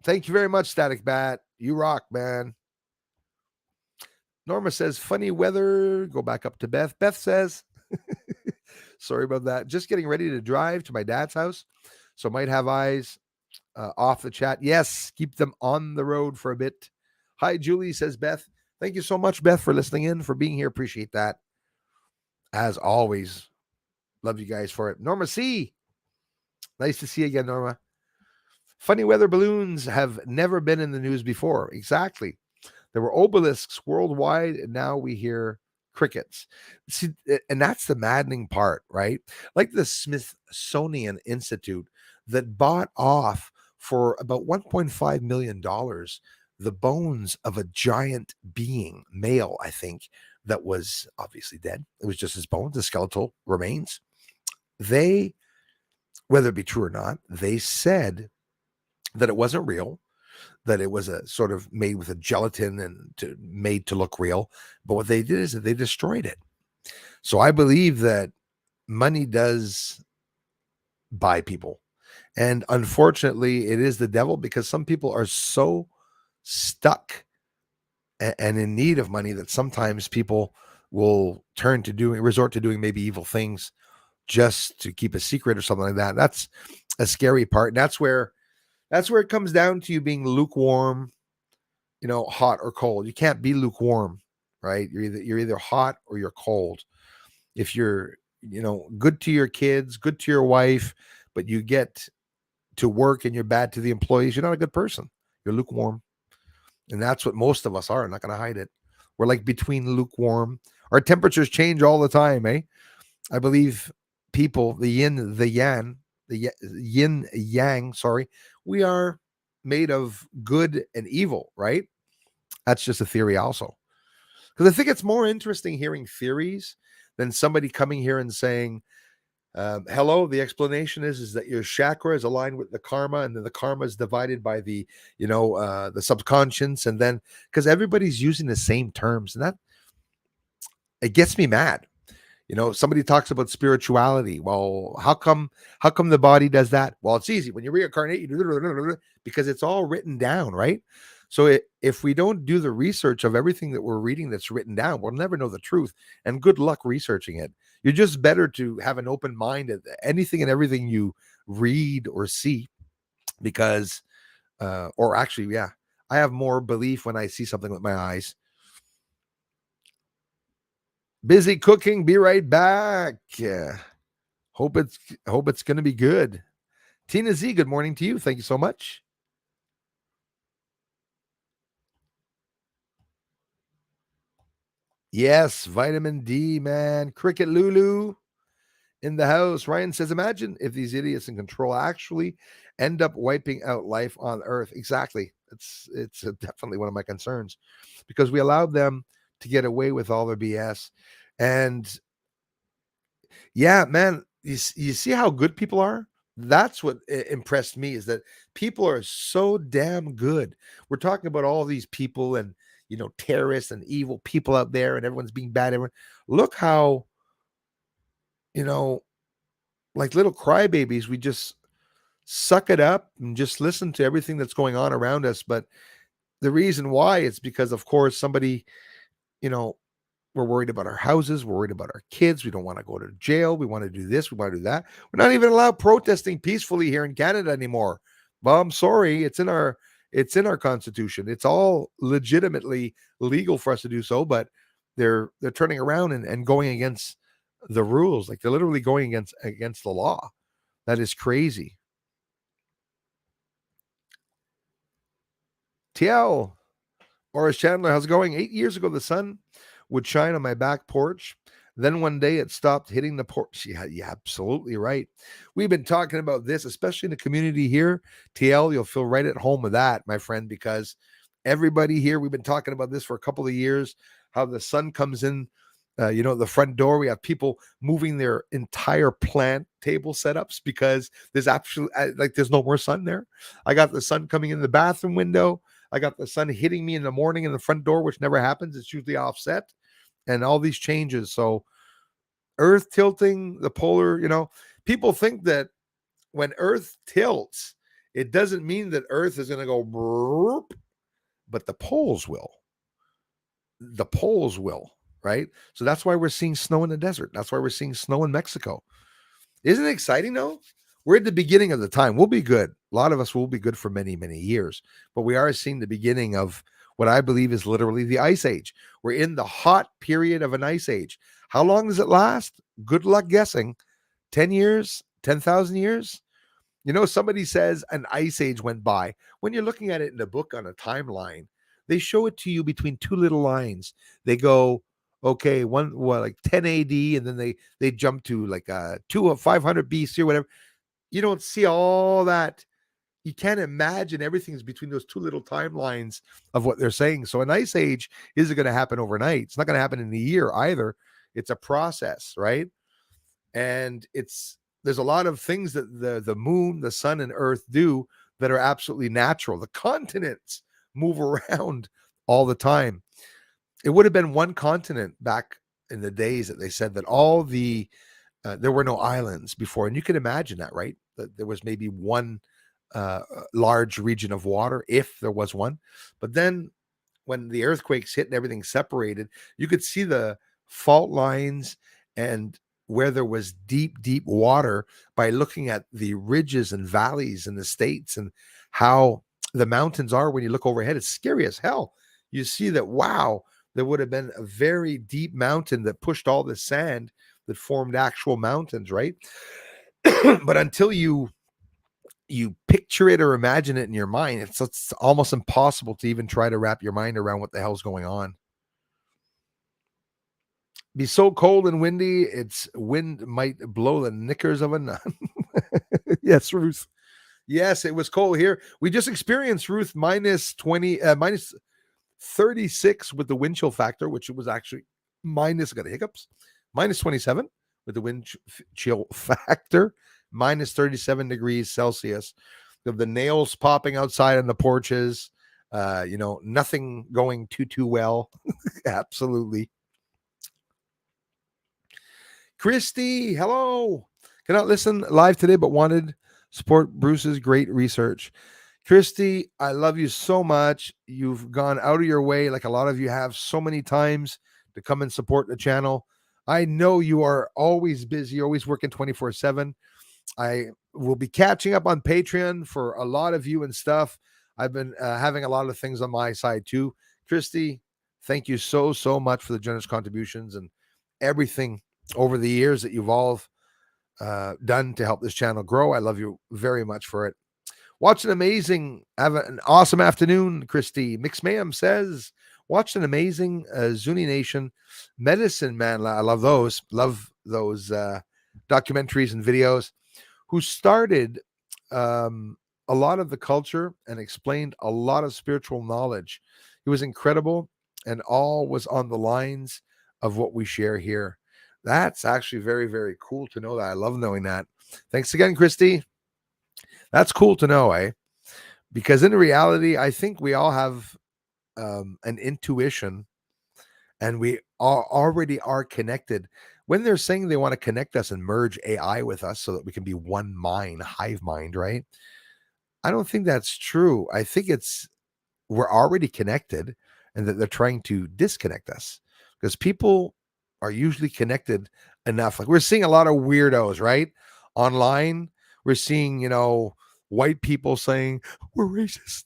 Thank you very much, Static Bat. You rock, man. Norma says, funny weather. Go back up to Beth. Beth says, sorry about that. Just getting ready to drive to my dad's house. So might have eyes off the chat. Yes, keep them on the road for a bit. Hi, Julie, says Beth. Thank you so much, Beth, for listening in, for being here. Appreciate that. As always, love you guys for it. Norma C. Nice to see you again, Norma. Funny weather balloons have never been in the news before. Exactly. There were obelisks worldwide, and now we hear crickets. See, and that's the maddening part, right? Like the Smithsonian Institute that bought off for about $1.5 million the bones of a giant being, male, I think, that was obviously dead. It was just his bones, the skeletal remains. They, whether it be true or not, they said that it wasn't real, that it was a sort of made with a gelatin and made to look real. But what they did is that they destroyed it. So I believe that money does buy people. And unfortunately, it is the devil, because some people are so stuck and in need of money that sometimes people will resort to doing maybe evil things just to keep a secret or something like that. That's a scary part. And that's where it comes down to you being lukewarm, hot or cold. You can't be lukewarm, right? You're either hot or you're cold. If you're, good to your kids, good to your wife, but you get to work and you're bad to the employees, you're not a good person. You're lukewarm. And that's what most of us are. I'm not going to hide it. We're like between lukewarm. Our temperatures change all the time, eh? I believe people, the yin, the yang, yin yang, sorry, we are made of good and evil, right? That's just a theory also. Because I think it's more interesting hearing theories than somebody coming here and saying, hello, the explanation is that your chakra is aligned with the karma, and then the karma is divided by the subconscious, and then because everybody's using the same terms, and that it gets me mad. Somebody talks about spirituality. Well, how come the body does that? Well, it's easy. When you reincarnate, you do because it's all written down, right? So if we don't do the research of everything that we're reading that's written down, we'll never know the truth. And good luck researching it. You're just better to have an open mind at anything and everything you read or see, because, or actually, yeah, I have more belief when I see something with my eyes. Busy cooking. Be right back. Yeah. Hope it's going to be good. Tina Z, good morning to you. Thank you so much. Yes, vitamin D, man. Cricket Lulu. in the house. Ryan says, imagine if these idiots in control actually end up wiping out life on Earth. Exactly. It's definitely one of my concerns because we allowed them to get away with all their BS. And yeah, man, you see how good people are? That's what impressed me is that people are so damn good. We're talking about all these people and, terrorists and evil people out there and everyone's being bad. Look how, you know, like little crybabies, we just suck it up and just listen to everything that's going on around us. But the reason why is because, of course, somebody, you know, we're worried about our houses. We're worried about our kids. We don't want to go to jail. We want to do this. We want to do that. We're not even allowed protesting peacefully here in Canada anymore. Well, I'm sorry. It's in our constitution. It's all legitimately legal for us to do so, but they're turning around and going against the rules. Like they're literally going against the law. That is crazy. TL Oris Chandler, how's it going? 8 years ago, the sun would shine on my back porch. Then one day it stopped hitting the porch. Yeah, you're absolutely right. We've been talking about this, especially in the community here. TL, you'll feel right at home with that, my friend, because everybody here, we've been talking about this for a couple of years, how the sun comes in, the front door. We have people moving their entire plant table setups because there's there's no more sun there. I got the sun coming in the bathroom window. I got the sun hitting me in the morning in the front door, which never happens. It's usually offset, and all these changes. So Earth tilting, the polar, people think that when Earth tilts, it doesn't mean that Earth is going to go burp, but the poles will. The poles will, right? So that's why we're seeing snow in the desert. That's why we're seeing snow in Mexico. Isn't it exciting, though? We're at the beginning of the time. We'll be good. A lot of us will be good for many, many years. But we are seeing the beginning of what I believe is literally the ice age. We're in the hot period of an ice age. How long does it last? Good luck guessing. 10 years? 10,000 years? Somebody says an ice age went by. When you're looking at it in the book on a timeline, they show it to you between two little lines. They go, okay, like 10 AD, and then they jump to like 500 BC or whatever. You don't see all that. You can't imagine everything's between those two little timelines of what they're saying. So an ice age isn't going to happen overnight. It's not going to happen in a year either. It's a process, right? And there's a lot of things that the moon, the sun, and Earth do that are absolutely natural. The continents move around all the time. It would have been one continent back in the days that they said that all there were no islands before. And you can imagine that, right? That there was maybe one large region of water, if there was one. But then when the earthquakes hit and everything separated, you could see the fault lines and where there was deep, deep water by looking at the ridges and valleys in the States and how the mountains are when you look overhead. It's scary as hell. You see that, wow, there would have been a very deep mountain that pushed all the sand that formed actual mountains, right? But until you picture it or imagine it in your mind, it's almost impossible to even try to wrap your mind around what the hell's going on. Be so cold and windy, its wind might blow the knickers of a nun. Yes, Ruth. Yes, it was cold here. We just experienced, Ruth, minus 36 with the wind chill factor, which was actually minus, got hiccups, minus 27 with the wind chill factor, minus 37 degrees Celsius. The nails popping outside on the porches, nothing going too well. Absolutely. Christy, hello. Cannot listen live today, but wanted support Bruce's great research. Christy, I love you so much. You've gone out of your way, like a lot of you have so many times, to come and support the channel. I know you are always busy, always working 24/7. I will be catching up on Patreon for a lot of you and stuff. I've been having a lot of things on my side too. Christy, thank you so much for the generous contributions and everything over the years that you've all done to help this channel grow. I love you very much for it. Watch an amazing, have an awesome afternoon, Christy. Mix Ma'am says, watch an amazing Zuni Nation Medicine Man. I love those. Love those documentaries and videos, who started a lot of the culture and explained a lot of spiritual knowledge. He was incredible, and all was on the lines of what we share here. That's actually very, very cool to know that. I love knowing that. Thanks again, Christy. That's cool to know, eh? Because in reality, I think we all have an intuition, and we already are connected. When they're saying they want to connect us and merge AI with us so that we can be one mind, hive mind, right? I don't think that's true. I think we're already connected, and that they're trying to disconnect us, because people are usually connected enough. Like, we're seeing a lot of weirdos, right? Online, we're seeing, white people saying, we're racist,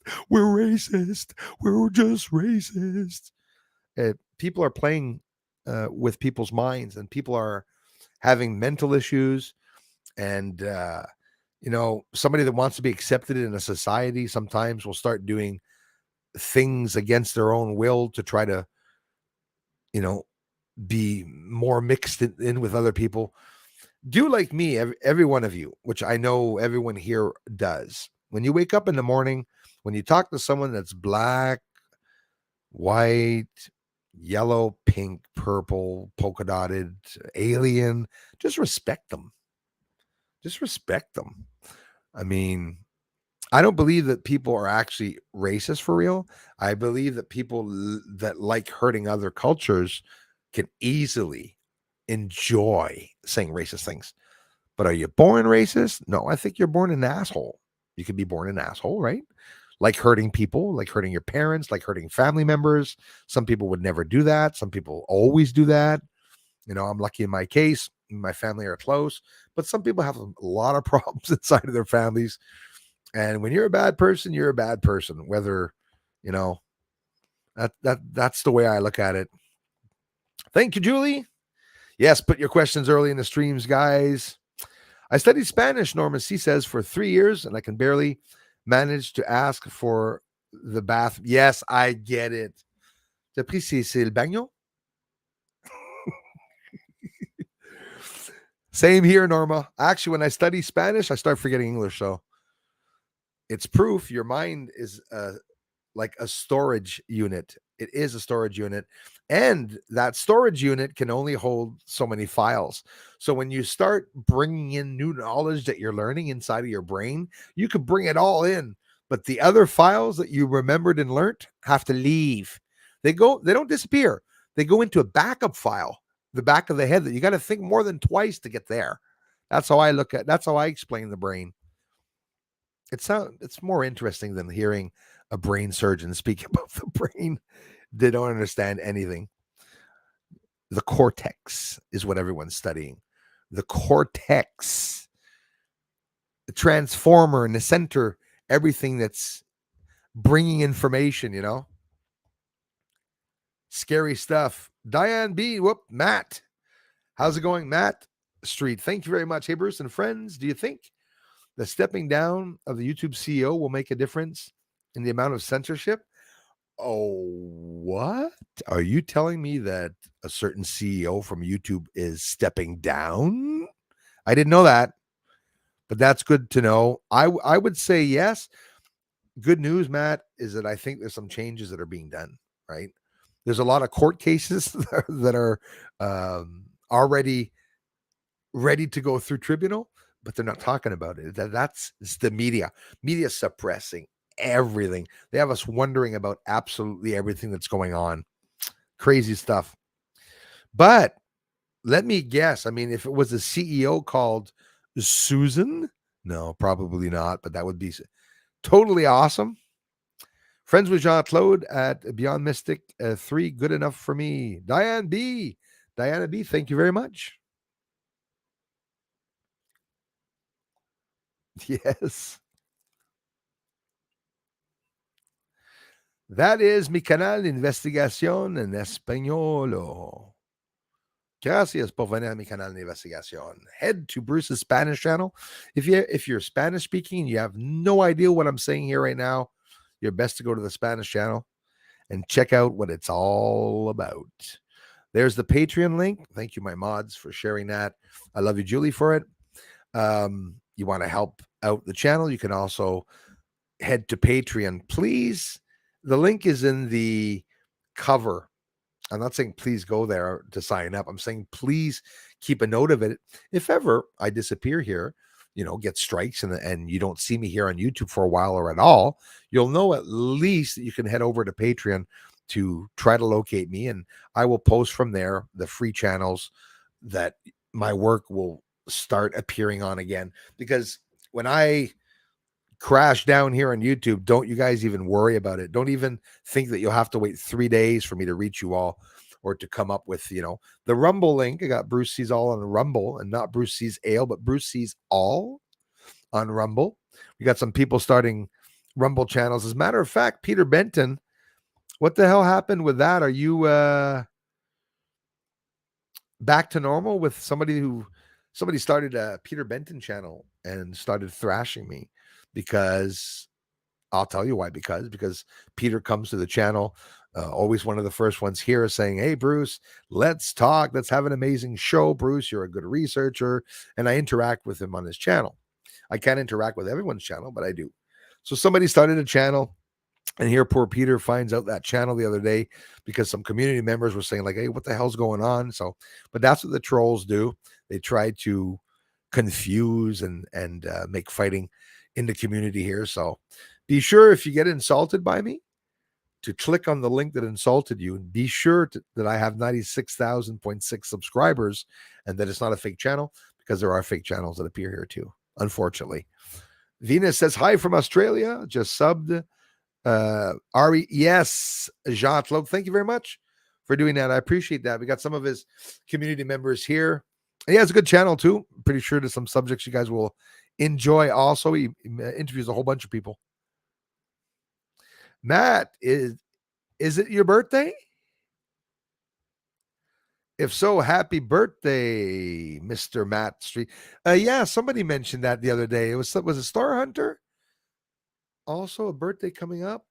we're just racist. People are playing with people's minds, and people are having mental issues. And, somebody that wants to be accepted in a society sometimes will start doing things against their own will to try to, be more mixed in with other people. Do like me, every one of you, which I know everyone here does. When you wake up in the morning, when you talk to someone that's black, white, yellow, pink, purple, polka dotted, alien, just respect them. Just respect them. I mean, I don't believe that people are actually racist for real. I believe that people that like hurting other cultures can easily enjoy saying racist things. But are you born racist? No, I think you're born an asshole. You can be born an asshole, right? Like hurting people, like hurting your parents, like hurting family members. Some people would never do that. Some people always do that. I'm lucky in my case. My family are close, but some people have a lot of problems inside of their families. And when you're a bad person, you're a bad person. Whether, that's the way I look at it. Thank you, Julie. Yes, put your questions early in the streams, guys. I studied Spanish, Norman C says, for 3 years, and I can barely manage to ask for the bath. Yes, I get it. C'est le baño? Same here, Norma. Actually, when I study Spanish, I start forgetting English. So it's proof your mind is like a storage unit. It is a storage unit. And that storage unit can only hold so many files. So when you start bringing in new knowledge that you're learning inside of your brain, you could bring it all in. But the other files that you remembered and learned have to leave. They don't disappear. They go into a backup file, the back of the head, that you got to think more than twice to get there. That's how I explain the brain. It's more interesting than hearing a brain surgeon speak about the brain. They don't understand anything. The cortex is what everyone's studying. The cortex, the transformer in the center, everything that's bringing information, Scary stuff. Diane B. Matt. How's it going, Matt Street? Thank you very much. Hey, Bruce and friends, do you think the stepping down of the YouTube CEO will make a difference in the amount of censorship? Oh, what? Are you telling me that a certain CEO from YouTube is stepping down? I didn't know that, but that's good to know. I would say yes. Good news, Matt, is that I think there's some changes that are being done, right? There's a lot of court cases that are already ready to go through tribunal, but they're not talking about it. That's the media suppressing everything. They have us wondering about absolutely everything that's going on. Crazy stuff. But let me guess. I mean, if it was a CEO called Susan, no, probably not, but that would be totally awesome. Friends with Jean-Claude at Beyond Mystic 3, good enough for me. Diana B, thank you very much. Yes. That is mi canal de investigación en español. Gracias por venir a mi canal de investigación. Head to Bruce's Spanish channel. If you're Spanish speaking and you have no idea what I'm saying here right now, you're best to go to the Spanish channel and check out what it's all about. There's the Patreon link. Thank you, my mods, for sharing that. I love you, Julie, for it. You want to help out the channel, you can also head to Patreon. Please, the link is in the cover. I'm not saying please go there to sign up. I'm saying please keep a note of it. If ever I disappear here, get strikes and you don't see me here on YouTube for a while or at all, you'll know at least that you can head over to Patreon to try to locate me, and I will post from there the free channels that my work will start appearing on again. Because when I crash down here on YouTube, don't you guys even worry about it. Don't even think that you'll have to wait 3 days for me to reach you all, or to come up with, the Rumble link. I got Bruce Sees All on Rumble, and not Bruce Sees Ale, but Bruce Sees All on Rumble. We got some people starting Rumble channels. As a matter of fact, Peter Benton, what the hell happened with that? Are you back to normal with somebody started a Peter Benton channel and started thrashing me? Because I'll tell you why. Because Peter comes to the channel, always one of the first ones here, saying, "Hey, Bruce, let's talk. Let's have an amazing show. Bruce, you're a good researcher." And I interact with him on his channel. I can't interact with everyone's channel, but I do. So somebody started a channel, and here poor Peter finds out that channel the other day because some community members were saying, like, "Hey, what the hell's going on?" So, but that's what the trolls do. They try to confuse and make fighting in the community here. So be sure, if you get insulted by me, to click on the link that insulted you, and be sure that I have 96,000.6 subscribers and that it's not a fake channel, because there are fake channels that appear here too, unfortunately. Venus says hi from Australia, just subbed. Ari, yes, Jean-Claude, thank you very much for doing that. I appreciate that. We got some of his community members here. And he has a good channel too. I'm pretty sure there's some subjects you guys will enjoy. Also, he interviews a whole bunch of people. Matt, is it your birthday? If so, happy birthday, Mr. Matt Street. Yeah, somebody mentioned that the other day. Was it Star Hunter? Also a birthday coming up,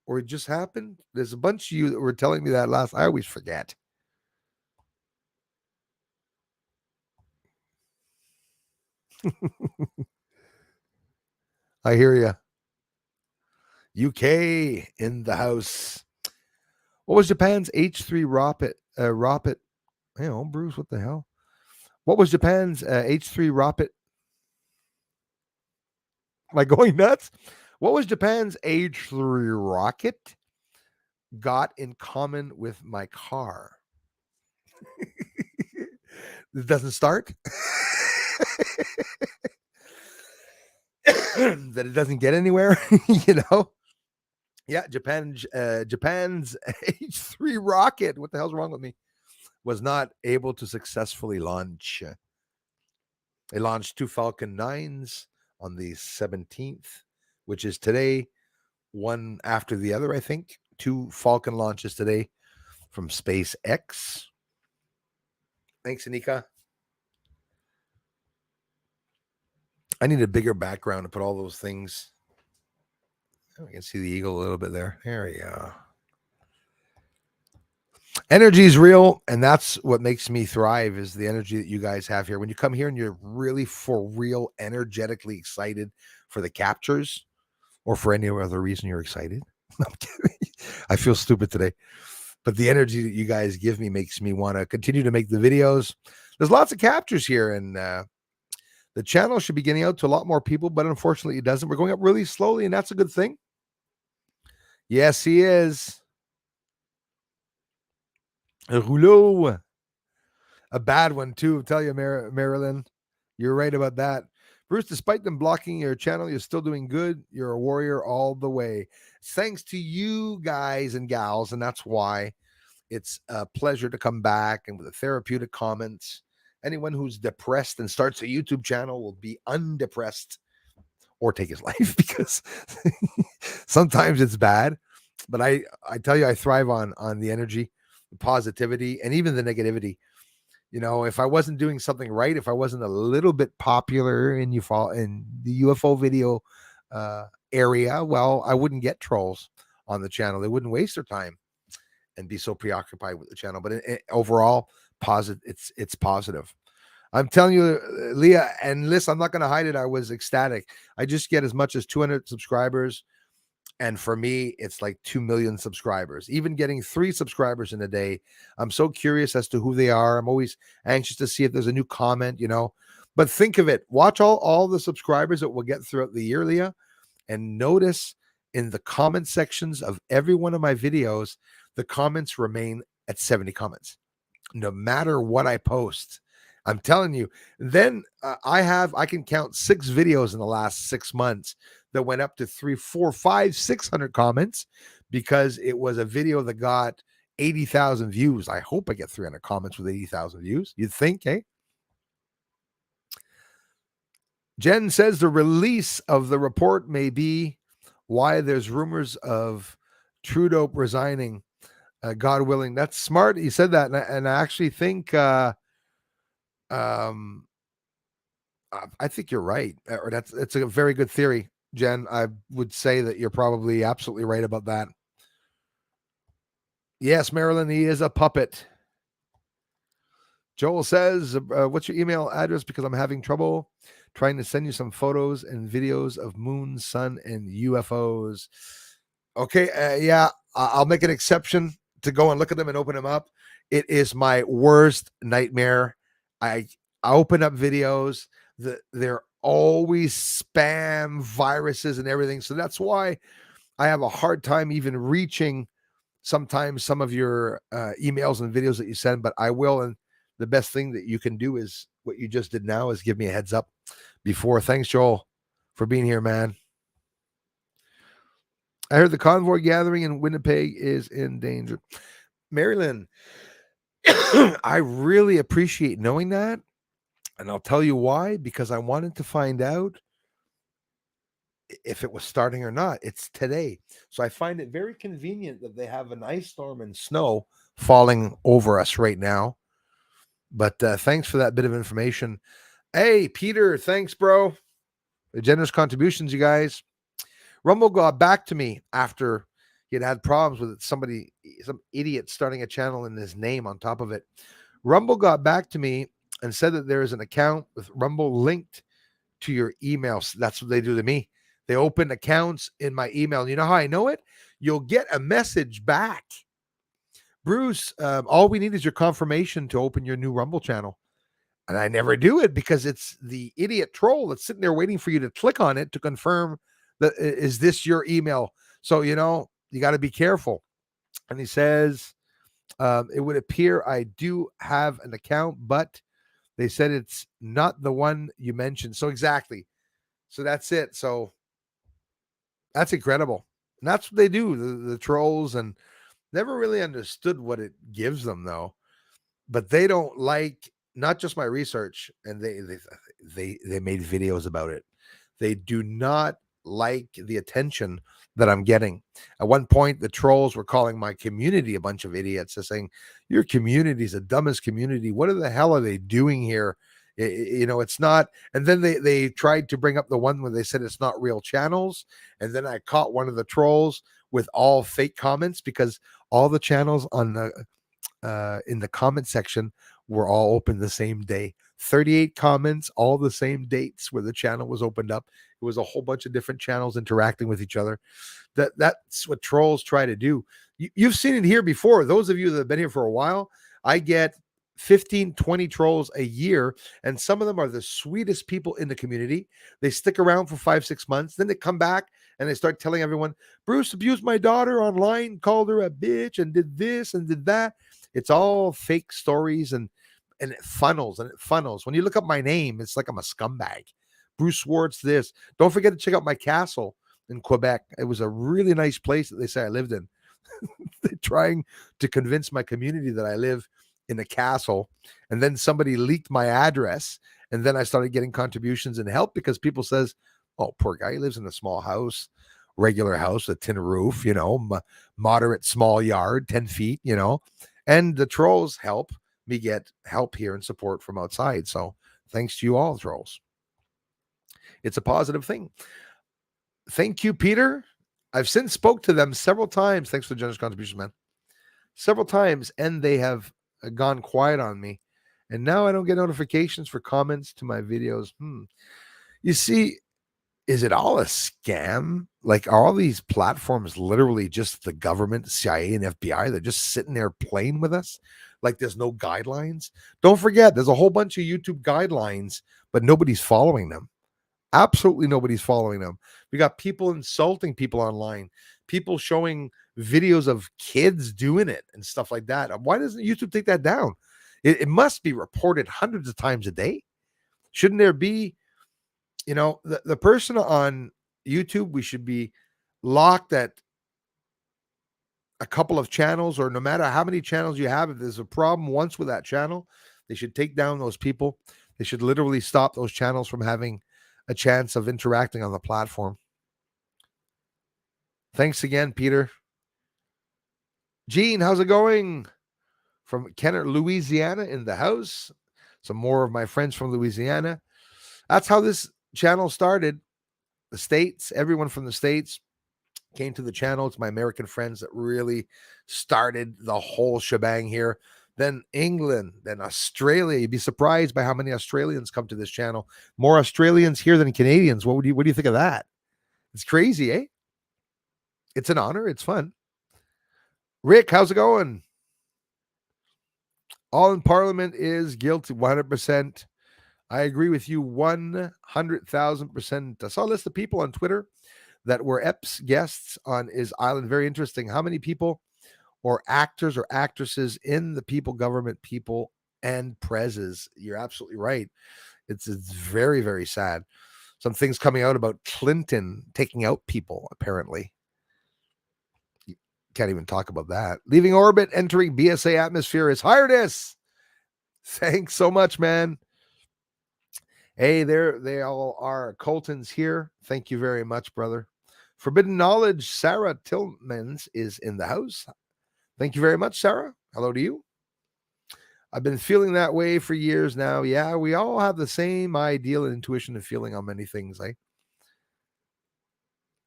or it just happened? There's a bunch of you that were telling me that last. I always forget. I hear you. UK in the house. What was Japan's H3 rocket? Bruce, what the hell? What was Japan's H3 rocket? Am I going nuts? What was Japan's H3 rocket got in common with my car? It doesn't start. That it doesn't get anywhere, Yeah, Japan's H3 rocket, what the hell's wrong with me, was not able to successfully launch. They launched 2 Falcon 9s on the 17th, which is today, one after the other, I think. 2 Falcon launches today from SpaceX. Thanks, Anika. I need a bigger background to put all those things. I can see the eagle a little bit there. There we go. Energy is real, and that's what makes me thrive, is the energy that you guys have here. When you come here and you're really for real energetically excited for the captures, or for any other reason you're excited. I'm kidding. I feel stupid today. But the energy that you guys give me makes me want to continue to make the videos. There's lots of captures here, and the channel should be getting out to a lot more people, but unfortunately it doesn't. We're going up really slowly, and that's a good thing. Yes, he is. Rouleau. A bad one, too. I'll tell you, Marilyn. You're right about that. Bruce, despite them blocking your channel, you're still doing good. You're a warrior all the way. Thanks to you guys and gals, and that's why it's a pleasure to come back and with a therapeutic comments. Anyone who's depressed and starts a YouTube channel will be undepressed or take his life, because sometimes it's bad. But I tell you, I thrive on the energy, the positivity, and even the negativity. If I wasn't doing something right, if I wasn't a little bit popular in the UFO video area, well, I wouldn't get trolls on the channel. They wouldn't waste their time. and be so preoccupied with the channel. But overall, positive. It's positive. I'm telling you, Leah, and listen, I'm not going to hide it. I was ecstatic. I just get as much as 200 subscribers. And for me, it's like 2 million subscribers. Even getting 3 subscribers in a day, I'm so curious as to who they are. I'm always anxious to see if there's a new comment, But think of it. Watch all the subscribers that we'll get throughout the year, Leah, and notice in the comment sections of every one of my videos, the comments remain at 70 comments, no matter what I post. I'm telling you. Then I can count 6 videos in the last 6 months that went up to 3, 4, 5, 600 comments because it was a video that got 80,000 views. I hope I get 300 comments with 80,000 views. You'd think, eh? Jen says the release of the report may be why there's rumors of Trudeau resigning. God willing. That's smart. He said that, and I actually think I think you're right. Or it's a very good theory, Jen. I would say that you're probably absolutely right about that. Yes, Marilyn, he is a puppet. Joel says, what's your email address? Because I'm having trouble trying to send you some photos and videos of moon, sun, and UFOs. Okay, yeah, I'll make an exception to go and look at them and open them up. It is my worst nightmare. I open up videos that they're always spam viruses and everything. So that's why I have a hard time even reaching sometimes some of your emails and videos that you send, but I will. And the best thing that you can do is what you just did now is give me a heads up before. Thanks, Joel, for being here, man. I heard the convoy gathering in Winnipeg is in danger. Marilyn, I really appreciate knowing that. And I'll tell you why, because I wanted to find out if it was starting or not. It's today. So I find it very convenient that they have an ice storm and snow falling over us right now. But thanks for that bit of information. Hey, Peter, thanks, bro. The generous contributions, you guys. Rumble got back to me after he had problems with some idiot starting a channel in his name on top of it. Rumble got back to me and said that there is an account with Rumble linked to your emails. That's what they do to me. They open accounts in my email. You know how I know it? You'll get a message back. Bruce, all we need is your confirmation to open your new Rumble channel. And I never do it because it's the idiot troll that's sitting there waiting for you to click on it to confirm that is this your email. So, you got to be careful. And he says, it would appear I do have an account, but they said it's not the one you mentioned. So exactly. So that's it. So that's incredible. And that's what they do, the trolls, and never really understood what it gives them though. But they don't like not just my research, and they made videos about it. They do not like the attention that I'm getting. At one point, the trolls were calling my community a bunch of idiots. They're saying, your community is the dumbest community. What the hell are they doing here? It's not. And then they tried to bring up the one where they said it's not real channels. And then I caught one of the trolls with all fake comments because all the channels on the in the comment section were all open the same day. 38 comments, all the same dates where the channel was opened up. It was a whole bunch of different channels interacting with each other. That's what trolls try to do. You've seen it here before. Those of you that have been here for a while, I get 15, 20 trolls a year, and some of them are the sweetest people in the community. They stick around for 5-6 months, then they come back and they start telling everyone, Bruce abused my daughter online, called her a bitch, and did this and did that. It's all fake stories, and it funnels. When you look up my name, it's like I'm a scumbag. Bruce Swartz this. Don't forget to check out my castle in Quebec. It was a really nice place that they say I lived in. They're trying to convince my community that I live in a castle, and then somebody leaked my address, and then I started getting contributions and help because people says, oh, poor guy, he lives in a small house, regular house, a tin roof, moderate small yard, 10 feet, and the trolls help me get help here and support from outside. So thanks to you all, trolls. It's a positive thing. Thank you, Peter. I've since spoke to them several times. Thanks for the generous contribution, man. several times, and they have gone quiet on me. And now I don't get notifications for comments to my videos. You see, is it all a scam? Like, are all these platforms literally just the government, CIA, and FBI? They're just sitting there playing with us? Like, there's no guidelines? Don't forget, there's a whole bunch of YouTube guidelines, but nobody's following them. Absolutely nobody's following them. We got people insulting people online, people showing videos of kids doing it and stuff like that. Why doesn't YouTube take that down? It must be reported hundreds of times a day. Shouldn't there be, the person on YouTube, we should be locked at a couple of channels, or no matter how many channels you have, if there's a problem once with that channel, they should take down those people. They should literally stop those channels from having a chance of interacting on the platform. Thanks again, Peter. Gene, how's it going? From Kenner, Louisiana, in the house. Some more of my friends from Louisiana. That's how this channel started. The States, everyone from the States came to the channel. It's my American friends that really started the whole shebang here. Then England, then Australia. You'd be surprised by how many Australians come to this channel. More Australians here than Canadians. What do you think of that? It's crazy, eh? It's an honor. It's fun. Rick, how's it going? All in Parliament is guilty, 100%. I agree with you 100,000%. I saw a list of people on Twitter that were EPS guests on Is Island. Very interesting. How many people or actors or actresses in the people, government, people, and prezes? You're absolutely right. It's very, very sad. Some things coming out about Clinton taking out people, apparently. Can't even talk about that. Leaving orbit, entering BSA atmosphere is Hirdis. Thanks so much, man. Hey, they all are. Colton's here. Thank you very much, brother. Forbidden Knowledge, Sarah Tillmans is in the house. Thank you very much, Sarah. Hello to you. I've been feeling that way for years now. Yeah, we all have the same ideal and intuition and feeling on many things, eh?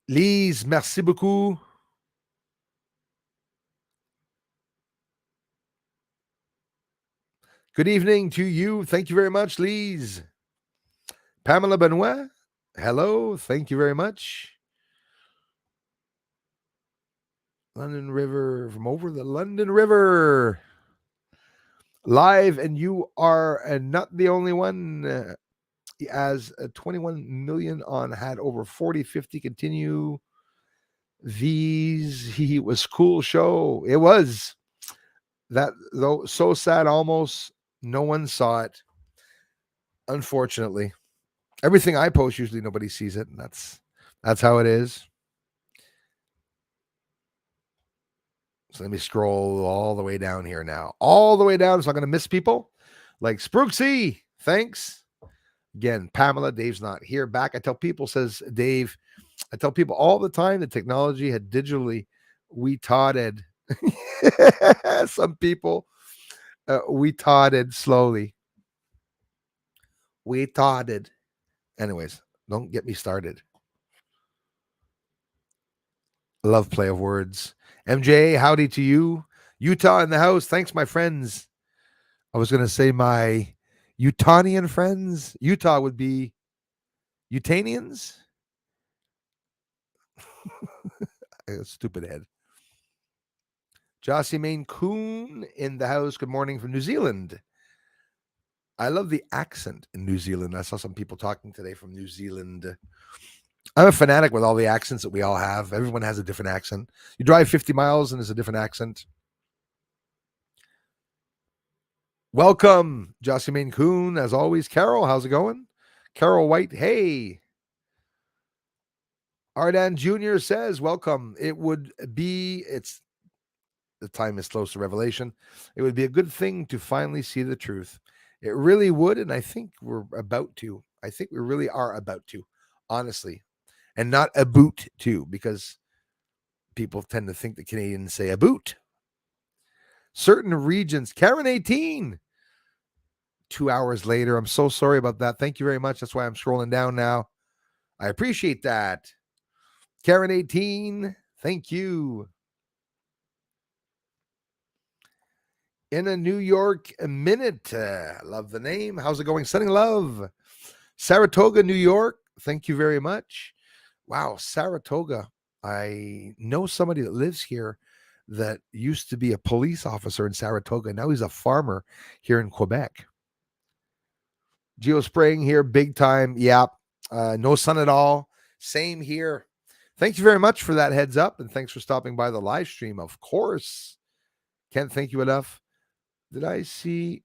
Lise, merci beaucoup. Good evening to you. Thank you very much, Lise. Pamela Benoit, hello. Thank you very much. London River, from over the London River. Live, and you are not the only one. As 21 million on, had over 40, 50 continue. These, he was cool show. It was that, though, so sad. Almost no one saw it. Unfortunately, everything I post, usually nobody sees it, and that's how it is. So let me scroll all the way down here now. All the way down, so I'm going to miss people. Like Sprooksy, thanks. Again, Pamela, Dave's not here. Back, I tell people, says Dave, I tell people all the time that technology had digitally retarded. Some people, retarded slowly. Retarded. Anyways, don't get me started. Love play of words. MJ, howdy to you. Utah in the house. Thanks, my friends. I was going to say my Utahnian friends. Utah would be Utanians. Stupid head. Jossie Maine Coon in the house. Good morning from New Zealand. I love the accent in New Zealand. I saw some people talking today from New Zealand. I'm a fanatic with all the accents that we all have. Everyone has a different accent. You drive 50 miles and it's a different accent. Welcome, Jossie Maine Coon. As always, Carol, how's it going? Carol White, hey. Ardan Jr. says, welcome. It's the time is close to revelation. It would be a good thing to finally see the truth. It really would, and I think we're about to. I think we really are about to, honestly. And not a boot, too, because people tend to think the Canadians say a boot. Certain regions, Karen 18, 2 hours later. I'm so sorry about that. Thank you very much. That's why I'm scrolling down now. I appreciate that. Karen 18, thank you. In a New York minute. Love the name. How's it going? Sending love. Saratoga, New York. Thank you very much. Wow, Saratoga. I know somebody that lives here that used to be a police officer in Saratoga. Now he's a farmer here in Quebec. Geospraying here, big time. Yeah. No sun at all. Same here. Thank you very much for that heads up. And thanks for stopping by the live stream. Of course. Can't thank you enough. Did I see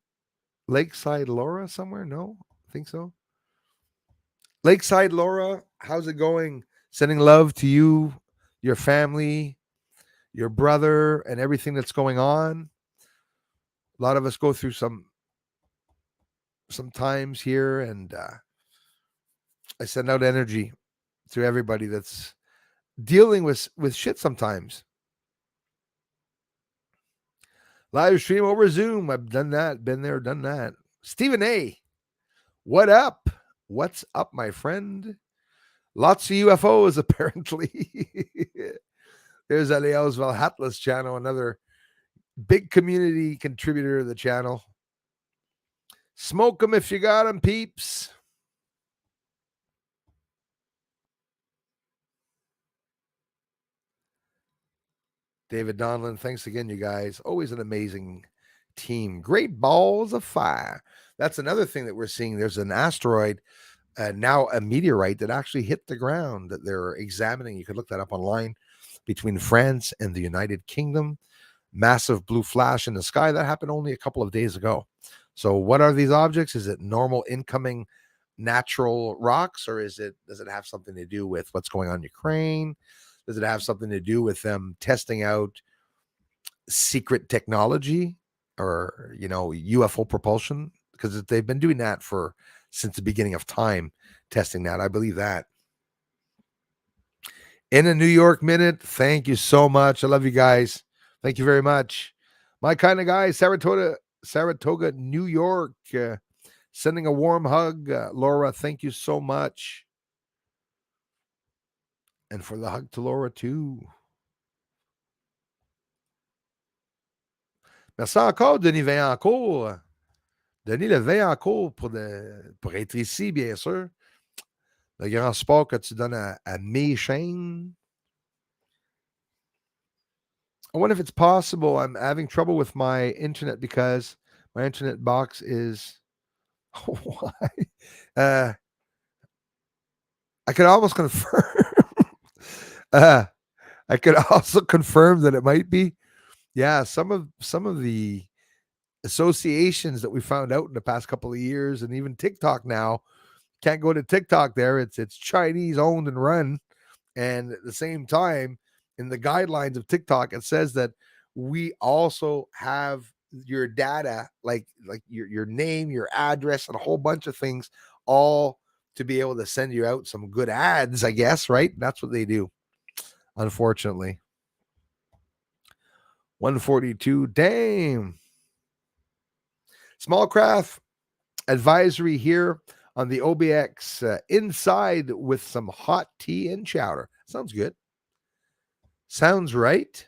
Lakeside Laura somewhere? No, I think so. Lakeside Laura, how's it going? Sending love to you, your family, your brother, and everything that's going on. A lot of us go through some times here, and I send out energy to everybody that's dealing with shit sometimes. Live stream over Zoom. I've done that, been there, done that. Stephen A, what up? What's up, my friend? Lots of UFOs, apparently. There's Eliel's Valhatlas channel, another big community contributor to the channel. Smoke them if you got them, peeps. David Donlin, thanks again, you guys. Always an amazing team. Great balls of fire. That's another thing that we're seeing. There's an asteroid, now a meteorite that actually hit the ground that they're examining. You could look that up online, between France and the United Kingdom. Massive blue flash in the sky. That happened only a couple of days ago. So what are these objects? Is it normal incoming natural rocks, or does it have something to do with what's going on in Ukraine? Does it have something to do with them testing out secret technology or, UFO propulsion? Because they've been doing that since the beginning of time, testing that. I believe that. In a New York minute, thank you so much. I love you guys. Thank you very much. My kind of guy, Saratoga, New York. Sending a warm hug. Laura, thank you so much. And for the hug to Laura, too. Merci encore, Denis Vaillancourt. Denis le Vaillancourt pour être ici, bien sûr. Le grand support que tu donnes à mes chaînes. I wonder if it's possible. I'm having trouble with my internet because my internet box is. Why? I could almost confirm. I could also confirm that it might be. Yeah, some of the associations that we found out in the past couple of years, and even TikTok now, can't go to TikTok there. It's Chinese owned and run. And at the same time, in the guidelines of TikTok, it says that we also have your data, like your name, your address, and a whole bunch of things, all to be able to send you out some good ads, I guess, right? That's what they do, unfortunately. 142. Damn. Small craft advisory here on the OBX inside with some hot tea and chowder. Sounds good. Sounds right.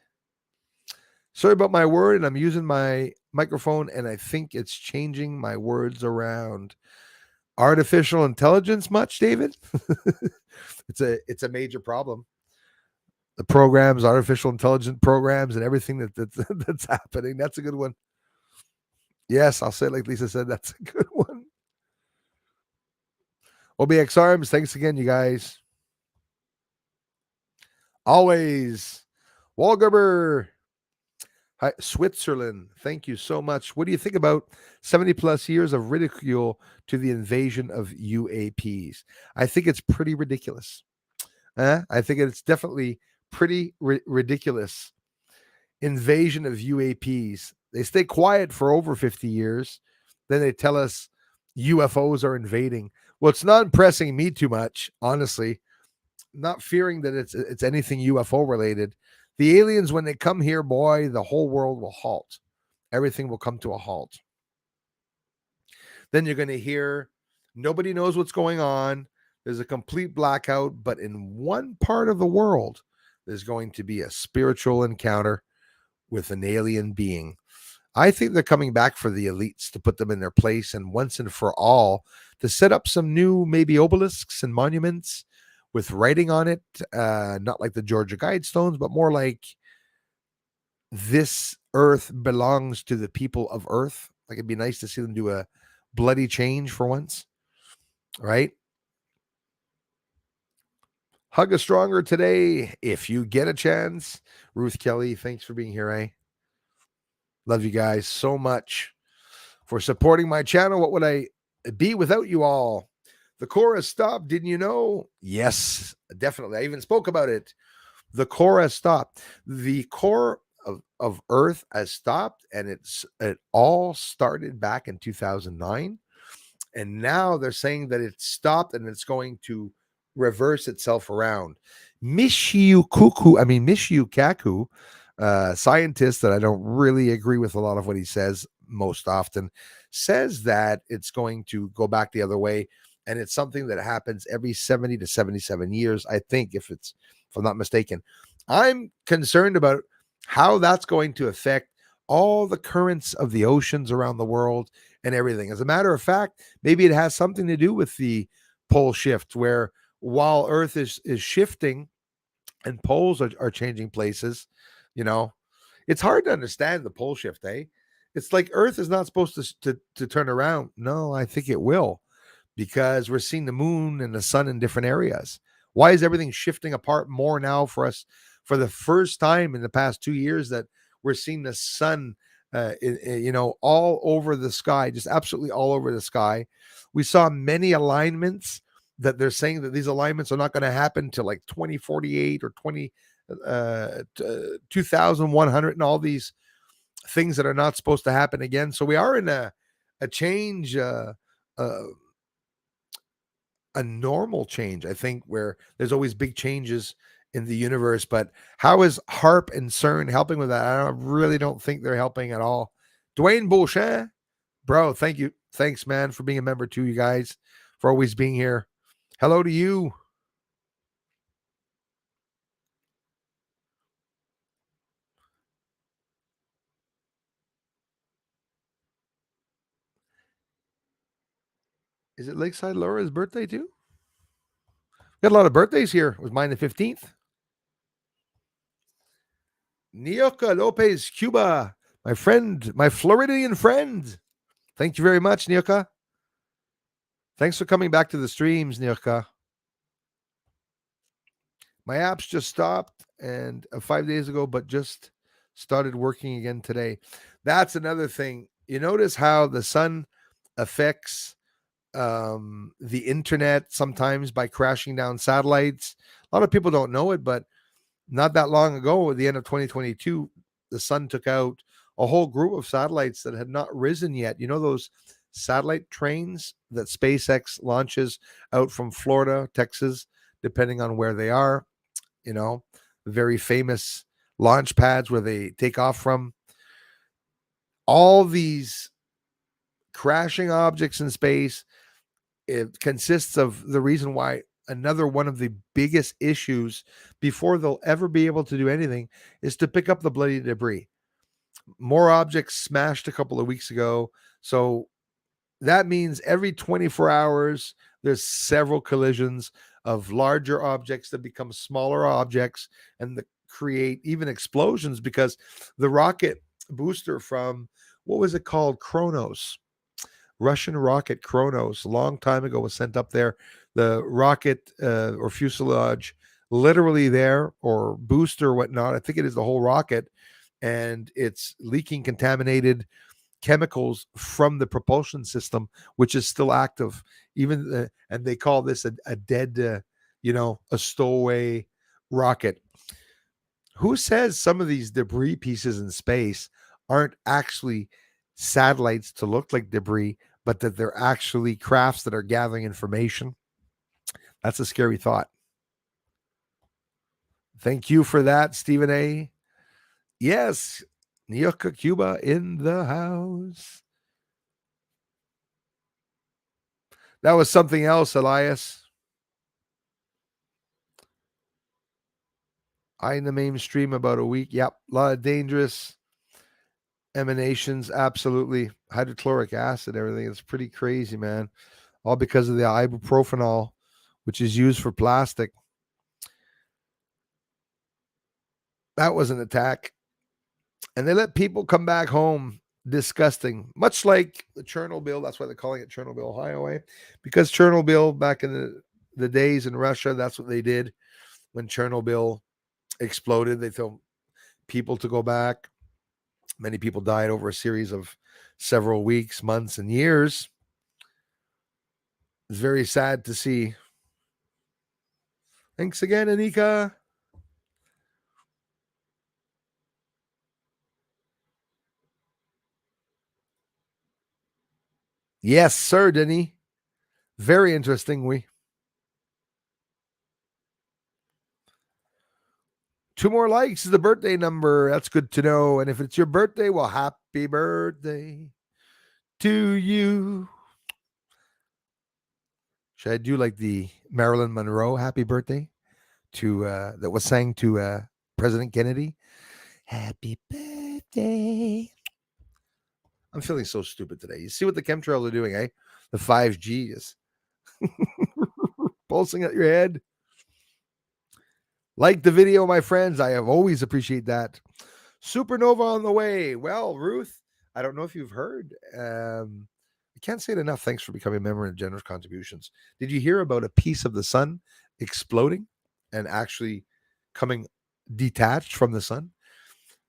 Sorry about my word, and I'm using my microphone, and I think it's changing my words around. Artificial intelligence much, David? It's a major problem. The programs, artificial intelligence programs, and everything that's happening. That's a good one. Yes, I'll say it like Lisa said. That's a good one. OBX Arms, thanks again, you guys. Always. Walgerber. Hi, Switzerland, thank you so much. What do you think about 70 plus years of ridicule to the invasion of UAPs? I think it's pretty ridiculous. I think it's definitely pretty ridiculous. Invasion of UAPs. They stay quiet for over 50 years. Then they tell us UFOs are invading. Well, it's not impressing me too much, honestly. Not fearing that it's anything UFO related. The aliens, when they come here, boy, the whole world will halt. Everything will come to a halt. Then you're going to hear nobody knows what's going on. There's a complete blackout, but in one part of the world, there's going to be a spiritual encounter with an alien being. I think they're coming back for the elites to put them in their place and once and for all to set up some new maybe obelisks and monuments with writing on it, not like the Georgia Guidestones, but more like this earth belongs to the people of Earth. Like it'd be nice to see them do a bloody change for once, right? Hug a stronger today if you get a chance. Ruth Kelly, thanks for being here, eh? Love you guys so much for supporting my channel. What would I be without you all? The core has stopped. Didn't you know? Yes, definitely. I even spoke about it. The core has stopped. The core of Earth has stopped, and it all started back in 2009. And now they're saying that it stopped and it's going to reverse itself around. Michio Kaku, scientist that I don't really agree with a lot of what he says most often, says that it's going to go back the other way. And it's something that happens every 70 to 77 years, I think, if I'm not mistaken. I'm concerned about how that's going to affect all the currents of the oceans around the world and everything. As a matter of fact, maybe it has something to do with the pole shift, where while Earth is shifting and poles are changing places, you know, it's hard to understand the pole shift, eh? It's like Earth is not supposed to turn around. No, I think it will, because we're seeing the moon and the sun in different areas. Why is everything shifting apart more now for us for the first time in the past 2 years that we're seeing the sun, all over the sky, just absolutely all over the sky? We saw many alignments that they're saying that these alignments are not going to happen till like 2048 or 2100 and all these things that are not supposed to happen again. So we are in a change, uh, a normal change, I think, where there's always big changes in the universe. But how is HARP and CERN helping with that? I really don't think they're helping at all. Dwayne Beauchamp, bro, thank you. Thanks, man, for being a member too, you guys, for always being here. Hello to you. Is it Lakeside Laura's birthday too? Got a lot of birthdays here. It was mine the 15th. Nioka Lopez, Cuba, my friend, my Floridian friend. Thank you very much, Nioka. Thanks for coming back to the streams, Nioka. My apps just stopped and 5 days ago, but just started working again today. That's another thing. You notice how the sun affects the internet sometimes by crashing down satellites. A lot of people don't know it, but not that long ago, at the end of 2022, the sun took out a whole group of satellites that had not risen yet. You know, those satellite trains that SpaceX launches out from Florida, Texas, depending on where they are, very famous launch pads where they take off from. All these crashing objects in space, it consists of the reason why another one of the biggest issues before they'll ever be able to do anything is to pick up the bloody debris. More objects smashed a couple of weeks ago. So that means every 24 hours, there's several collisions of larger objects that become smaller objects and that create even explosions, because the rocket booster from, what was it called? Kronos. Russian rocket Kronos, a long time ago, was sent up there. The rocket or fuselage, literally there, or booster or whatnot. I think it is the whole rocket, and it's leaking contaminated chemicals from the propulsion system, which is still active. Even and they call this a dead, a stowaway rocket. Who says some of these debris pieces in space aren't actually satellites to look like debris, but that they're actually crafts that are gathering information? That's a scary thought. Thank you for that, Stephen A. Yes, Nyoka Cuba in the house. That was something else, Elias. I in the mainstream about a week. Yep, a lot of dangerous emanations, absolutely. Hydrochloric acid, everything. It's pretty crazy, man. All because of the ibuprofen, which is used for plastic. That was an attack. And they let people come back home. Disgusting. Much like the Chernobyl. That's why they're calling it Chernobyl, Ohio, eh? Because Chernobyl, back in the days in Russia, that's what they did when Chernobyl exploded. They told people to go back. Many people died over a series of several weeks, months, and years. It's very sad to see. Thanks again, Anika. Yes, sir, Denny. Very interesting. We 2 more likes is the birthday number. That's good to know. And if it's your birthday, well, happy birthday to you. Should I do like the Marilyn Monroe happy birthday to that was sang to President Kennedy? Happy birthday. I'm feeling so stupid today. You see what the chemtrails are doing, eh? The 5G is pulsing at your head. Like the video, my friends. I have always appreciate that. Supernova on the way. Well, Ruth, I don't know if you've heard. I can't say it enough. Thanks for becoming a member and generous contributions. Did you hear about a piece of the sun exploding and actually coming detached from the sun?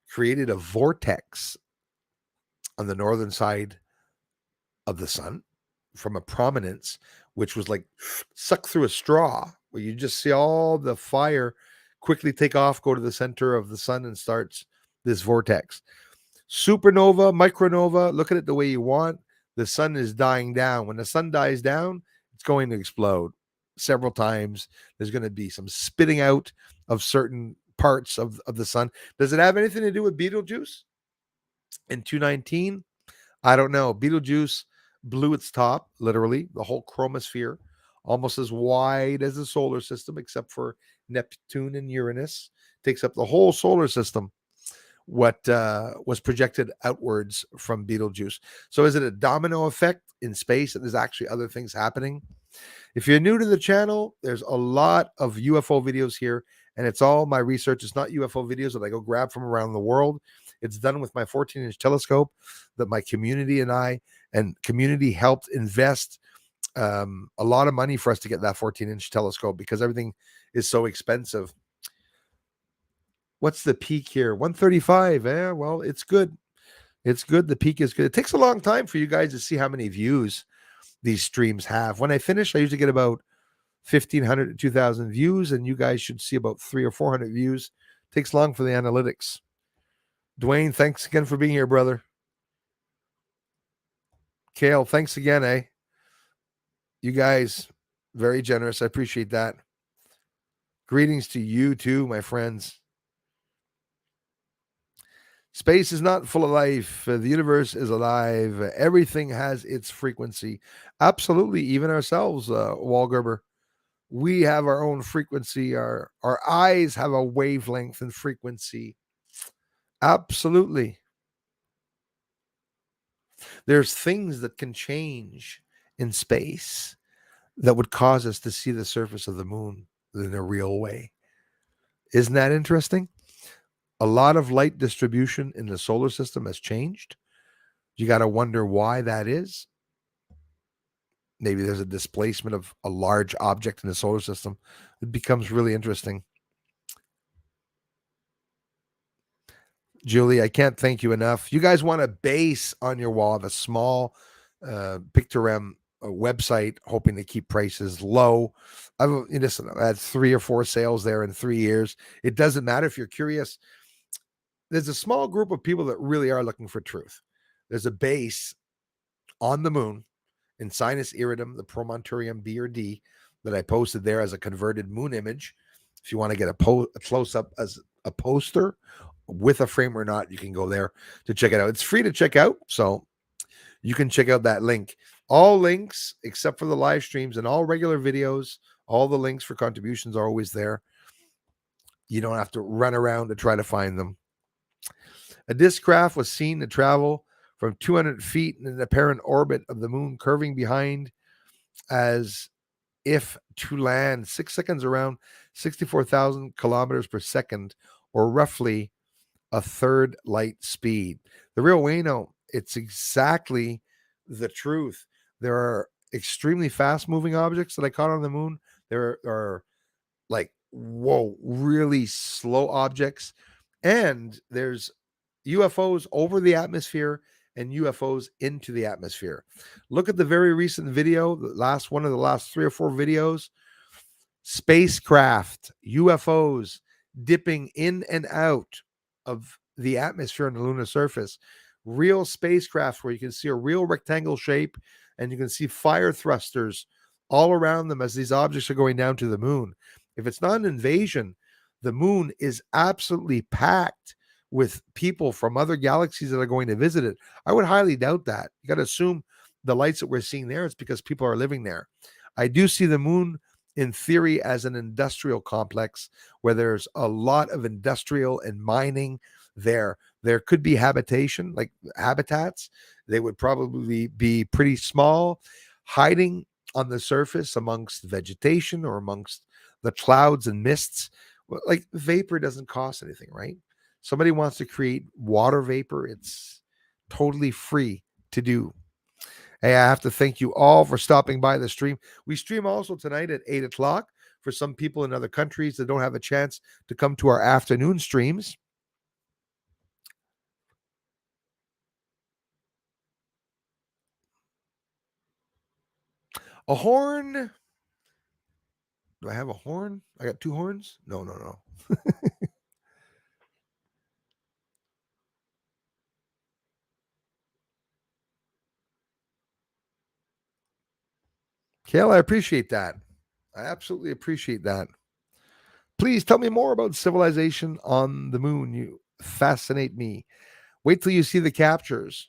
Created a vortex on the northern side of the sun from a prominence, which was like sucked through a straw, where you just see all the fire quickly take off, go to the center of the sun, and starts this vortex. Supernova, micronova, look at it the way you want. The sun is dying down. When the sun dies down, it's going to explode several times. There's going to be some spitting out of certain parts of the sun. Does it have anything to do with Betelgeuse in 219? I don't know. Betelgeuse blew its top, literally, the whole chromosphere, almost as wide as the solar system, except for Neptune and Uranus. Takes up the whole solar system. What was projected outwards from Betelgeuse. So is it a domino effect in space that there's actually other things happening? If you're new to the channel, there's a lot of UFO videos here, and it's all my research. It's not UFO videos that I go grab from around the world. It's done with my 14-inch telescope that my community and I and community helped invest a lot of money for us to get that 14-inch telescope because everything is so expensive. What's the peak here? 135. Yeah, well, it's good. It's good. The peak is good. It takes a long time for you guys to see how many views these streams have. When I finish, I usually get about 1,500 to 2,000 views, and you guys should see about 300 or 400 views. It takes long for the analytics. Dwayne, thanks again for being here, brother. Kale, thanks again, eh? You guys, very generous. I appreciate that. Greetings to you too, my friends. Space is not full of life. The universe is alive. Everything has its frequency. Absolutely. Even ourselves, Walgerber. We have our own frequency. Our eyes have a wavelength and frequency. Absolutely. There's things that can change in space that would cause us to see the surface of the moon in a real way. Isn't that interesting? A lot of light distribution in the solar system has changed. You got to wonder why that is. Maybe there's a displacement of a large object in the solar system. It becomes really interesting. Julie, I can't thank you enough. You guys want a base on your wall of a small Pictogram website, hoping to keep prices low. I've had 3 or 4 sales there in 3 years. It doesn't matter if you're curious. There's a small group of people that really are looking for truth. There's a base on the moon in Sinus Iridum, the Promontorium B or D, that I posted there as a converted moon image. If you want to get a close-up as a poster with a frame or not, you can go there to check it out. It's free to check out, so you can check out that link. All links, except for the live streams and all regular videos, all the links for contributions are always there. You don't have to run around to try to find them. A disk craft was seen to travel from 200 feet in an apparent orbit of the moon, curving behind as if to land 6 seconds around 64,000 kilometers per second, or roughly a third light speed. The real Wayno, it's exactly the truth. There are extremely fast moving objects that I caught on the moon. There are like, whoa, really slow objects. And there's UFOs over the atmosphere and UFOs into the atmosphere. Look at the very recent video, the last one of the last 3 or 4 videos. Spacecraft, UFOs dipping in and out of the atmosphere and the lunar surface. Real spacecraft where you can see a real rectangle shape and you can see fire thrusters all around them as these objects are going down to the moon. If it's not an invasion, the moon is absolutely packed with people from other galaxies that are going to visit it. I would highly doubt that. You got to assume the lights that we're seeing there, it's because people are living there. I do see the moon in theory as an industrial complex where there's a lot of industrial and mining there. There could be habitation, like habitats. They would probably be pretty small, hiding on the surface amongst vegetation or amongst the clouds and mists. Like vapor doesn't cost anything, right? Somebody wants to create water vapor, it's totally free to do. Hey, I have to thank you all for stopping by the stream. We stream also tonight at 8 o'clock for some people in other countries that don't have a chance to come to our afternoon streams. A horn. Do I have a horn? I got 2 horns? No, no, no. Kale, I appreciate that. I absolutely appreciate that. Please tell me more about civilization on the moon. You fascinate me. Wait till you see the captures.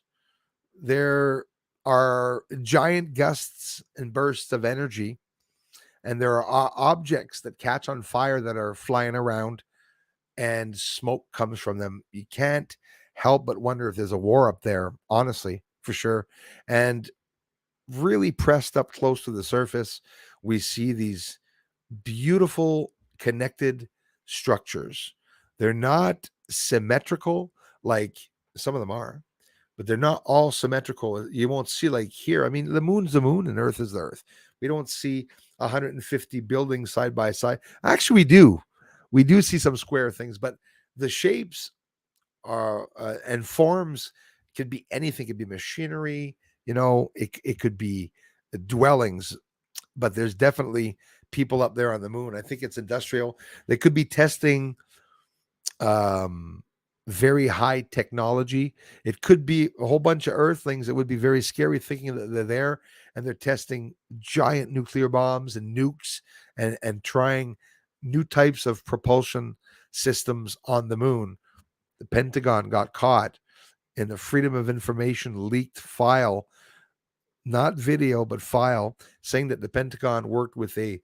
There are giant gusts and bursts of energy, and there are objects that catch on fire that are flying around, and smoke comes from them. You can't help but wonder if there's a war up there, honestly, for sure. And really pressed up close to the surface, we see these beautiful connected structures. They're not symmetrical like some of them are, but they're not all symmetrical. You won't see like here. I mean, the moon's the moon and Earth is the Earth. We don't see 150 buildings side by side. Actually, we do. We do see some square things, but the shapes are and forms could be anything. It could be machinery. It could be dwellings, but there's definitely people up there on the moon. I think it's industrial. They could be testing um, very high technology. It could be a whole bunch of Earthlings. It would be very scary thinking that they're there and they're testing giant nuclear bombs and nukes and trying new types of propulsion systems on the moon. The Pentagon got caught in the Freedom of Information leaked file, not video, but file, saying that the Pentagon worked with a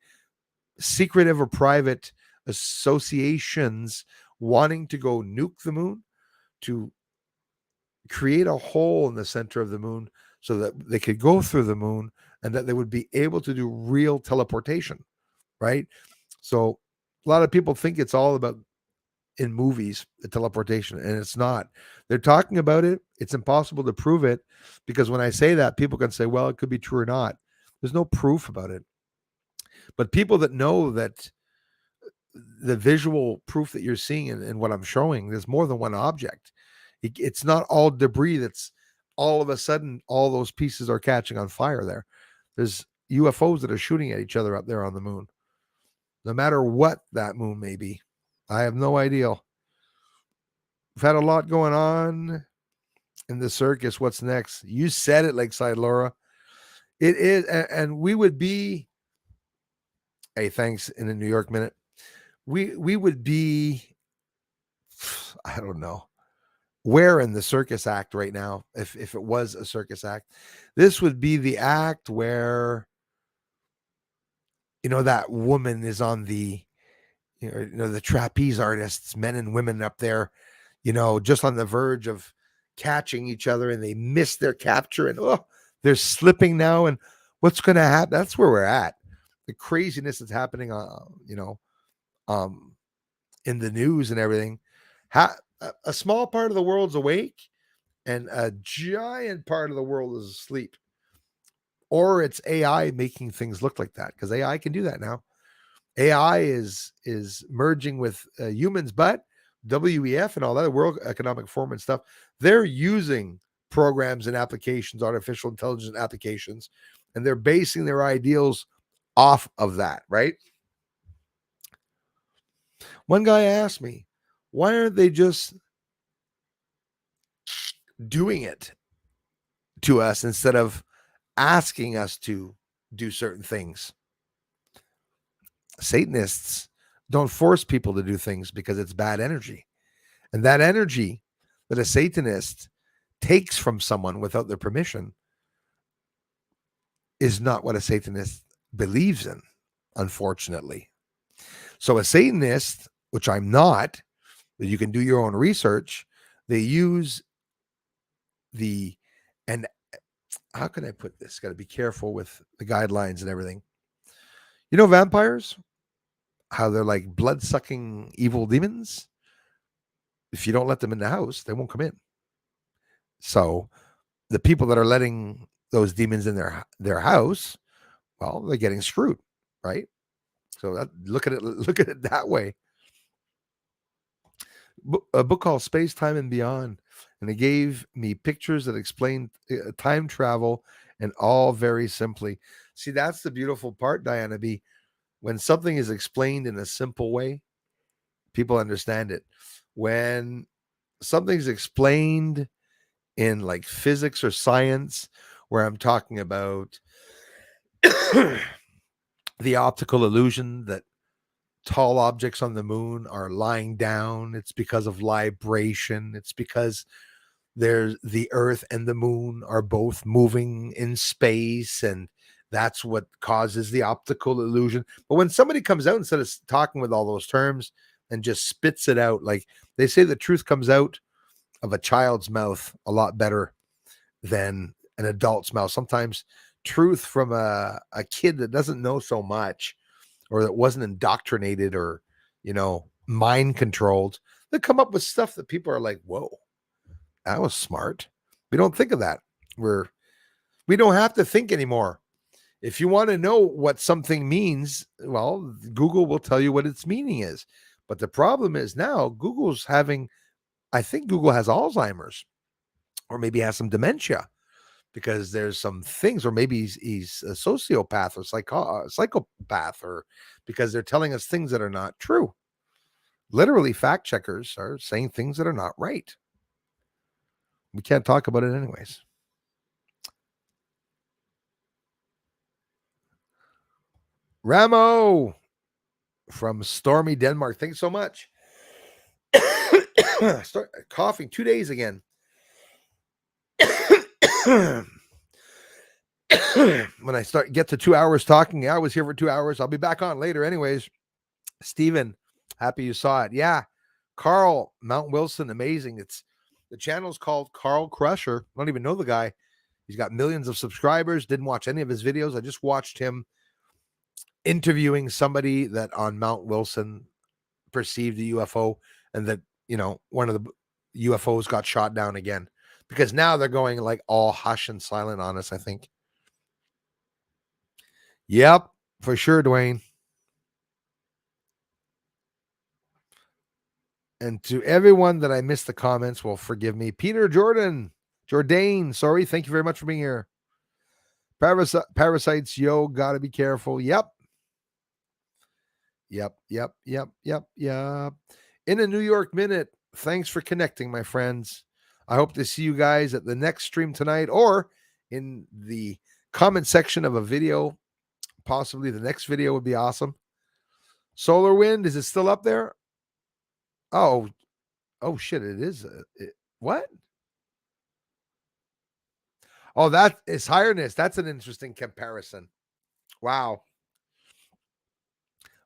secretive or private associations wanting to go nuke the moon to create a hole in the center of the moon so that they could go through the moon and that they would be able to do real teleportation, right? So a lot of people think it's all about in movies, the teleportation, and it's not. They're talking about it. It's impossible to prove it because when I say that, people can say, well, it could be true or not. There's no proof about it. But people that know that the visual proof that you're seeing and what I'm showing, there's more than one object. It's not all debris that's all of a sudden all those pieces are catching on fire there. There's UFOs that are shooting at each other up there on the moon. No matter what that moon may be. I have no idea. We've had a lot going on in the circus. What's next? You said it, Lakeside Laura. It is, and we would be. Hey, thanks in the New York Minute. We would be. I don't know where in the circus act right now. If it was a circus act, this would be the act where that woman is on the the trapeze artists, men and women up there, just on the verge of catching each other, and they miss their capture, and they're slipping now. And what's going to happen? That's where we're at. The craziness that's happening, in the news and everything. A small part of the world's awake, and a giant part of the world is asleep. Or it's AI making things look like that, because AI can do that now. AI is merging with humans, but WEF and all that, World Economic Forum and stuff, they're using programs and applications, artificial intelligence applications, and they're basing their ideals off of that, right? One guy asked me, why aren't they just doing it to us instead of asking us to do certain things? Satanists don't force people to do things because it's bad energy. And that energy that a Satanist takes from someone without their permission is not what a Satanist believes in, unfortunately. So a Satanist, which I'm not, but you can do your own research, they use and how can I put this? Got to be careful with the guidelines and everything. Vampires, how they're like blood-sucking evil demons. If you don't let them in the house, they won't come in. So the people that are letting those demons in their house, well, they're getting screwed, right? So look at it that way. A book called Space, Time, and Beyond, and it gave me pictures that explained time travel, and all very simply. See, that's the beautiful part, Diana B. When something is explained in a simple way, people understand it. When something's explained in like physics or science, where I'm talking about the optical illusion that tall objects on the moon are lying down, it's because of libration. It's because there's the Earth and the moon are both moving in space, and that's what causes the optical illusion. But when somebody comes out, instead of talking with all those terms and just spits it out, like they say, the truth comes out of a child's mouth a lot better than an adult's mouth. Sometimes truth from a kid that doesn't know so much, or that wasn't indoctrinated, or mind controlled, they come up with stuff that people are like, whoa, that was smart. We don't think of that. We don't have to think anymore. If you want to know what something means, well, Google will tell you what its meaning is. But the problem is now I think Google has Alzheimer's, or maybe has some dementia, because there's some things, or maybe he's a sociopath or psychopath, or because they're telling us things that are not true. Literally, fact checkers are saying things that are not right. We can't talk about it anyways. Ramo from stormy Denmark, thanks so much. Start coughing 2 days again. When I get to 2 hours talking, I was here for 2 hours. I'll be back on later anyways. Steven, happy you saw it. Yeah. Carl, Mount Wilson, amazing. The channel's called Carl Crusher. I don't even know the guy. He's got millions of subscribers. Didn't watch any of his videos. I just watched him interviewing somebody that on Mount Wilson perceived a UFO, and that, one of the UFOs got shot down again, because now they're going like all hush and silent on us, I think. Yep, for sure, Dwayne. And to everyone that I missed the comments, well, forgive me. Peter Jordan, sorry. Thank you very much for being here. Parasites, yo, gotta be careful. Yep. In a New York minute, thanks for connecting, my friends. I hope to see you guys at the next stream tonight, or in the comment section of a video. Possibly the next video would be awesome. Solar Wind, is it still up there? Oh shit, it is. What? Oh, that is Hireness. That's an interesting comparison. Wow.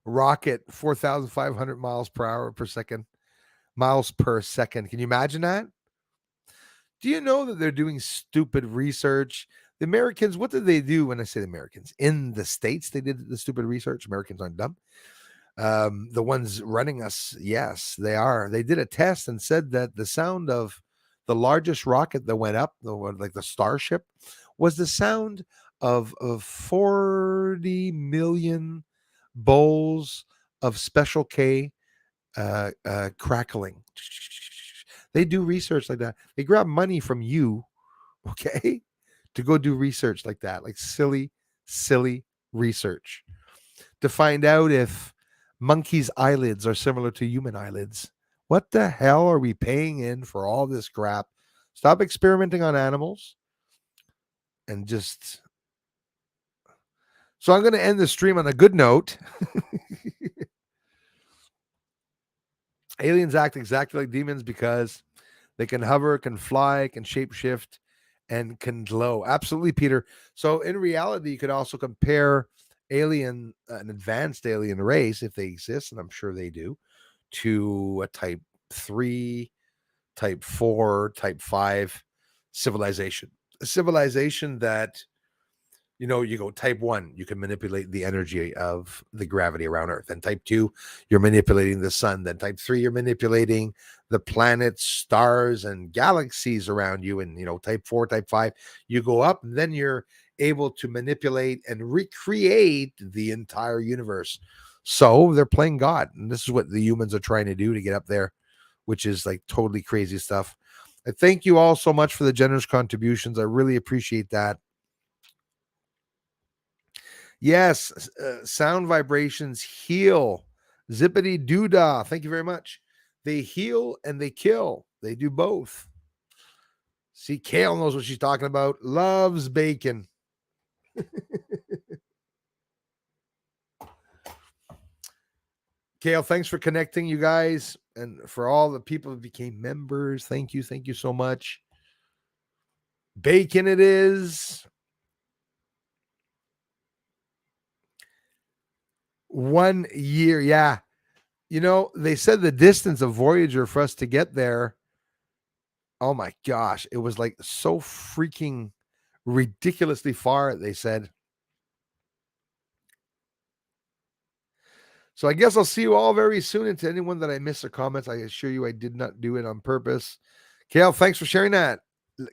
Rocket, 4,500 miles per hour per second. miles per second. Can you imagine that? Do you know that they're doing stupid research? The Americans, what did they do when I say the Americans? In the States, they did the stupid research. Americans aren't dumb. The ones running us, yes, they are. They did a test and said that the sound of the largest rocket that went up, the one like the Starship, was the sound of 40 million bowls of Special K crackling. They do research like that. They grab money from you, okay, to go do research like that, like silly research to find out if monkeys' eyelids are similar to human eyelids. What the hell are we paying in for all this crap? Stop experimenting on animals and just. So I'm going to end the stream on a good note. Aliens act exactly like demons because they can hover, can fly, can shapeshift, and can glow. Absolutely, Peter. So in reality, you could also compare an advanced alien race, if they exist, and I'm sure they do, to a type 3, type 4, type 5 civilization. A civilization that, you go type 1, you can manipulate the energy of the gravity around Earth. And type 2, you're manipulating the sun. Then type 3, you're manipulating the planets, stars, and galaxies around you. And, type 4, type 5, you go up, and then you're able to manipulate and recreate the entire universe. So they're playing God. And this is what the humans are trying to do to get up there, which is like totally crazy stuff. I thank you all so much for the generous contributions. I really appreciate that. Yes, sound vibrations heal. Zippity doodah. Thank you very much. They heal and they kill. They do both. See, Kale knows what she's talking about. Loves bacon. Kale, thanks for connecting, you guys. And for all the people who became members, thank you. Thank you so much. Bacon it is. 1 year. Yeah. They said the distance of Voyager for us to get there. Oh my gosh. It was like so freaking ridiculously far, they said. So I guess I'll see you all very soon. And to anyone that I missed their comments, I assure you I did not do it on purpose. Kale, thanks for sharing that.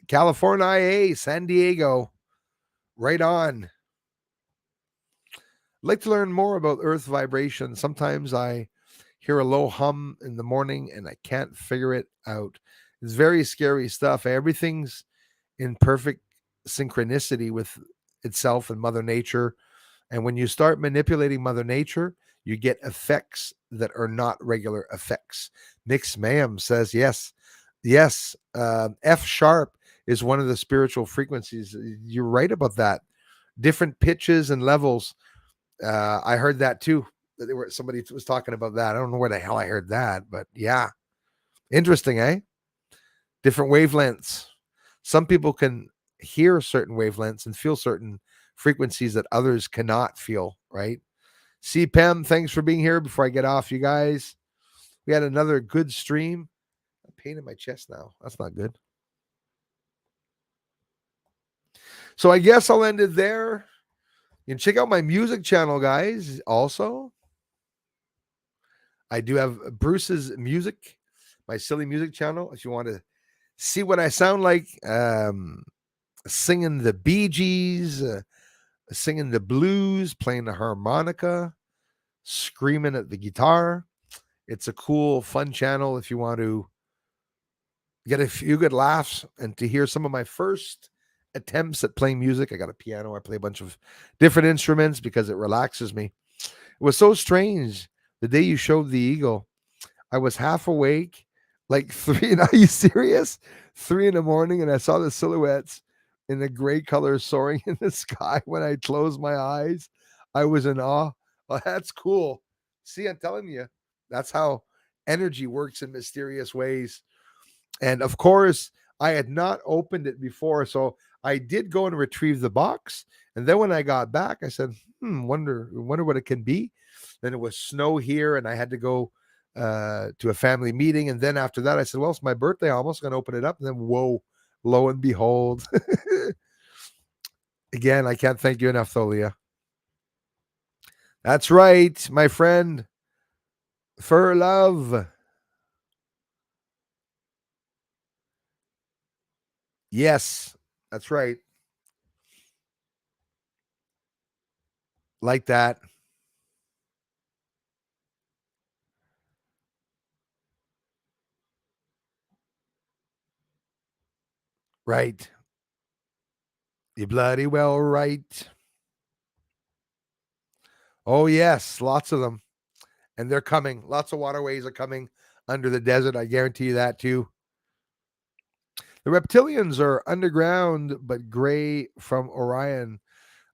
California IA, San Diego. Right on. I'd like to learn more about earth vibration. Sometimes I hear a low hum in the morning and I can't figure it out. It's very scary stuff. Everything's in perfect synchronicity with itself and Mother Nature. And when you start manipulating Mother Nature, you get effects that are not regular effects. Mix Mayhem says, yes. F sharp is one of the spiritual frequencies. You're right about that. Different pitches and levels. I heard that too. Somebody was talking about that. I don't know where the hell I heard that, but yeah. Interesting, eh? Different wavelengths. Some people can hear certain wavelengths and feel certain frequencies that others cannot feel, right? CPEM, thanks for being here. Before I get off, you guys, we had another good stream. I'm pain in my chest now. That's not good. So I guess I'll end it there. You can check out my music channel, guys. Also, I do have Bruce's music, my silly music channel. If you want to see what I sound like, singing the Bee Gees, singing the blues, playing the harmonica, screaming at the guitar. It's a cool, fun channel if you want to get a few good laughs and to hear some of my first attempts at playing music. I got a piano. I play a bunch of different instruments because it relaxes me. It was so strange. The day you showed the eagle, I was half awake, like 3. Are you serious? 3 in the morning, and I saw the silhouettes in the gray color soaring in the sky. When I closed my eyes, I was in awe. Oh, that's cool. See, I'm telling you, that's how energy works in mysterious ways. And of course, I had not opened it before, so I did go and retrieve the box. And then when I got back, I said, wonder what it can be. Then it was snow here, and I had to go to a family meeting. And then after that, I said, well, it's my birthday. I'm almost going to open it up. And then, whoa, lo and behold. Again, I can't thank you enough, Tholia. That's right, my friend. For love. Yes, that's right. Like that. Right. You bloody well right. Oh, yes, lots of them. And they're coming. Lots of waterways are coming under the desert. I guarantee you that too. The reptilians are underground but gray from Orion.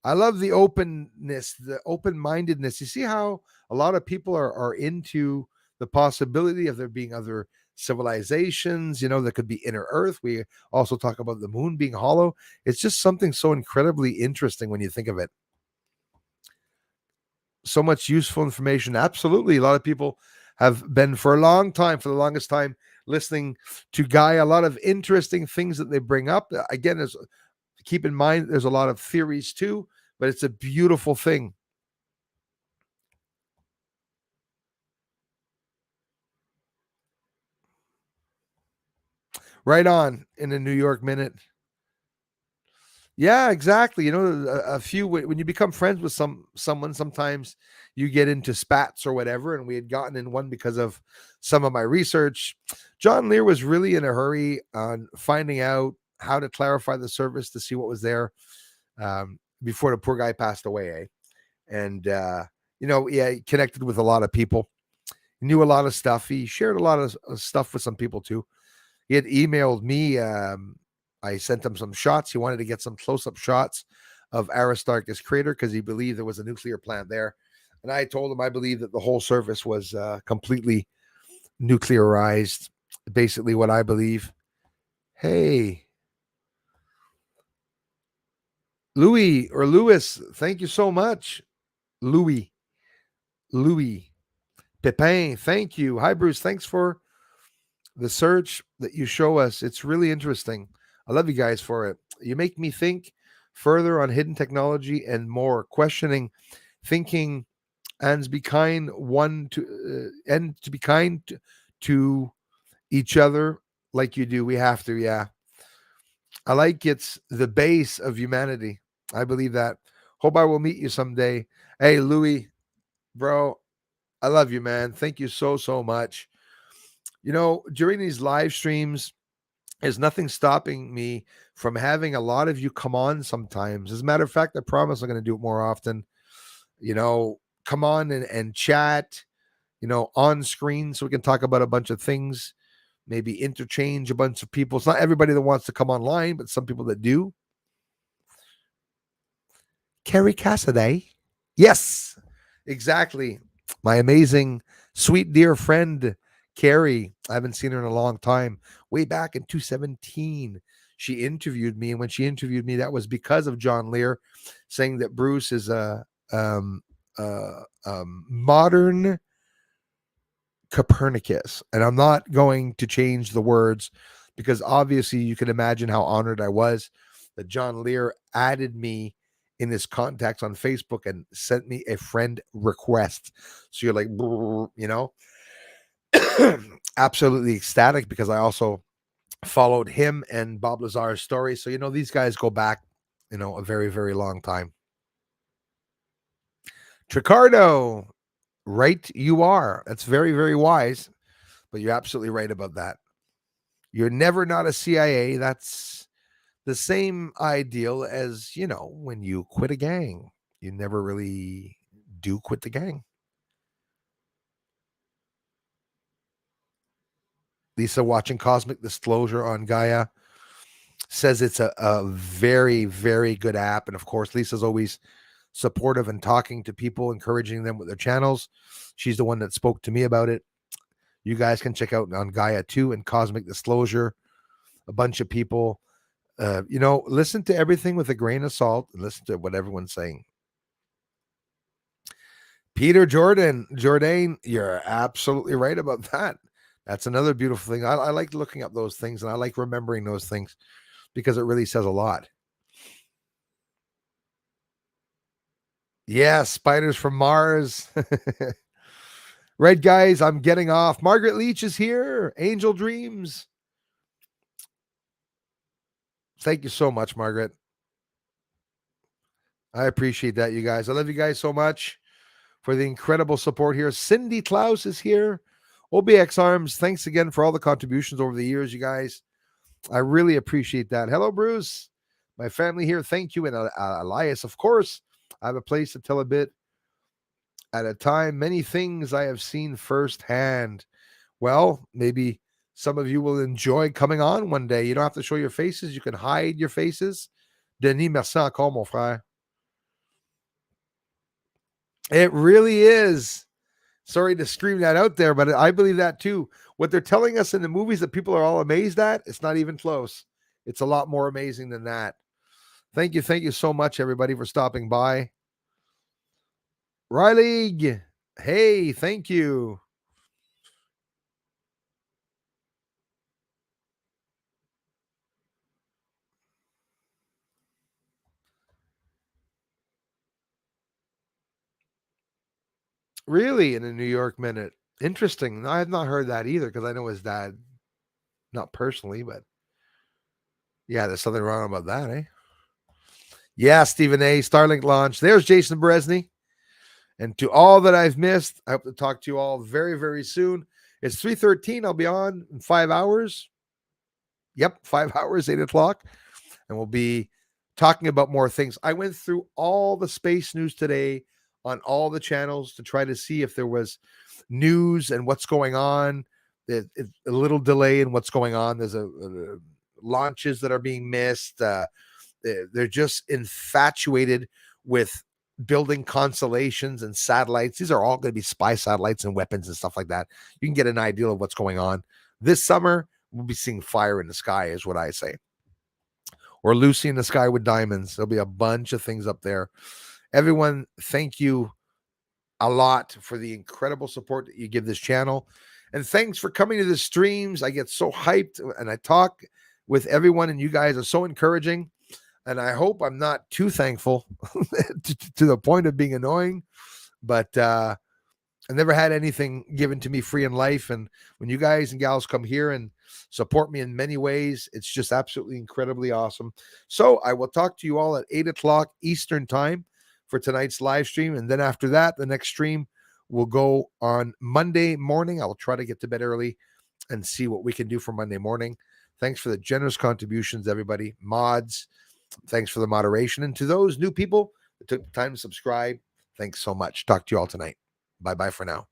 I love the openness, the open mindedness. You see how a lot of people are into the possibility of there being other civilizations, that could be inner Earth. We also talk about the moon being hollow. It's just something so incredibly interesting when you think of it. So much useful information. Absolutely. A lot of people have been for a long time, for the longest time, listening to Guy. A lot of interesting things that they bring up. Again, keep in mind, there's a lot of theories too, but it's a beautiful thing. Right on in a New York minute. Yeah, exactly. A few when you become friends with someone, sometimes you get into spats or whatever. And we had gotten in one because of some of my research. John Lear was really in a hurry on finding out how to clarify the service to see what was there before the poor guy passed away. And yeah, he connected with a lot of people. He knew a lot of stuff. He shared a lot of stuff with some people too. He had emailed me. I sent him some shots. He wanted to get some close-up shots of Aristarchus crater because he believed there was a nuclear plant there. And I told him I believe that the whole surface was completely nuclearized. Basically, what I believe. Hey, Louis or Louis, thank you so much. Louis, Louis, Pepin, thank you. Hi, Bruce. Thanks for the search that you show us. It's really interesting. I love you guys for it. You make me think further on hidden technology and more, questioning, thinking, and be kind and to be kind to each other like you do. We have to, yeah. I like it's the base of humanity. I believe that. Hope I will meet you someday. Hey, Louis, bro, I love you, man. Thank you so much. During these live streams, there's nothing stopping me from having a lot of you come on sometimes. As a matter of fact, I promise I'm going to do it more often. Come on and chat, on screen so we can talk about a bunch of things, maybe interchange a bunch of people. It's not everybody that wants to come online, but some people that do. Carrie Cassidy. Yes, exactly. My amazing, sweet, dear friend, Carrie. I haven't seen her in a long time. Way back in 2017, she interviewed me. And when she interviewed me, that was because of John Lear saying that Bruce is a modern Copernicus. And I'm not going to change the words because obviously you can imagine how honored I was that John Lear added me in his contacts on Facebook and sent me a friend request. So you're like, absolutely ecstatic because I also followed him and Bob Lazar's story. So, these guys go back, a very, very long time. Tricardo, right you are. That's very, very wise, but you're absolutely right about that. You're never not a CIA. That's the same ideal as, when you quit a gang. You never really do quit the gang. Lisa watching Cosmic Disclosure on Gaia says it's a very, very good app. And of course, Lisa's always supportive and talking to people, encouraging them with their channels. She's the one that spoke to me about it. You guys can check out on Gaia 2 and Cosmic Disclosure. A bunch of people, listen to everything with a grain of salt and listen to what everyone's saying. Peter Jordan, you're absolutely right about that. That's another beautiful thing. I like looking up those things, and I like remembering those things because it really says a lot. Yeah, spiders from Mars. Red guys, I'm getting off. Margaret Leach is here. Angel Dreams. Thank you so much, Margaret. I appreciate that, you guys. I love you guys so much for the incredible support here. Cindy Klaus is here. OBX Arms, thanks again for all the contributions over the years, you guys. I really appreciate that. Hello, Bruce. My family here, thank you. And Elias, of course. I have a place to tell a bit at a time. Many things I have seen firsthand. Well, maybe some of you will enjoy coming on one day. You don't have to show your faces. You can hide your faces. Denis, merci encore, mon frère. It really is. Sorry to scream that out there, but I believe that too. What they're telling us in the movies that people are all amazed at, it's not even close. It's a lot more amazing than that. Thank you so much, everybody, for stopping by. Riley, hey, thank you. Really, in a New York minute. Interesting. I have not heard that either because I know his dad, not personally, but yeah, there's something wrong about that, eh? Yeah, Stephen A. Starlink launch. There's Jason Beresny. And to all that I've missed, I hope to talk to you all very, very soon. It's 3:13. I'll be on in 5 hours. Yep, 5 hours, 8 o'clock. And we'll be talking about more things. I went through all the space news today on all the channels to try to see if there was news and what's going on. It's a little delay in what's going on. There's launches that are being missed. They're just infatuated with building constellations and satellites. These are all going to be spy satellites and weapons and stuff like that. You can get an idea of what's going on. This summer, we'll be seeing fire in the sky, is what I say. Or Lucy in the Sky with Diamonds. There'll be a bunch of things up there. Everyone, thank you a lot for the incredible support that you give this channel. And thanks for coming to the streams. I get so hyped and I talk with everyone, and you guys are so encouraging. And I hope I'm not too thankful to the point of being annoying. But I never had anything given to me free in life. And when you guys and gals come here and support me in many ways, it's just absolutely incredibly awesome. So I will talk to you all at 8 o'clock Eastern time for tonight's live stream. And then after that, the next stream will go on Monday morning. I'll try to get to bed early and see what we can do for Monday morning. Thanks for the generous contributions, everybody. Mods, thanks for the moderation. And to those new people that took the time to subscribe, thanks so much. Talk to you all tonight. Bye-bye for now.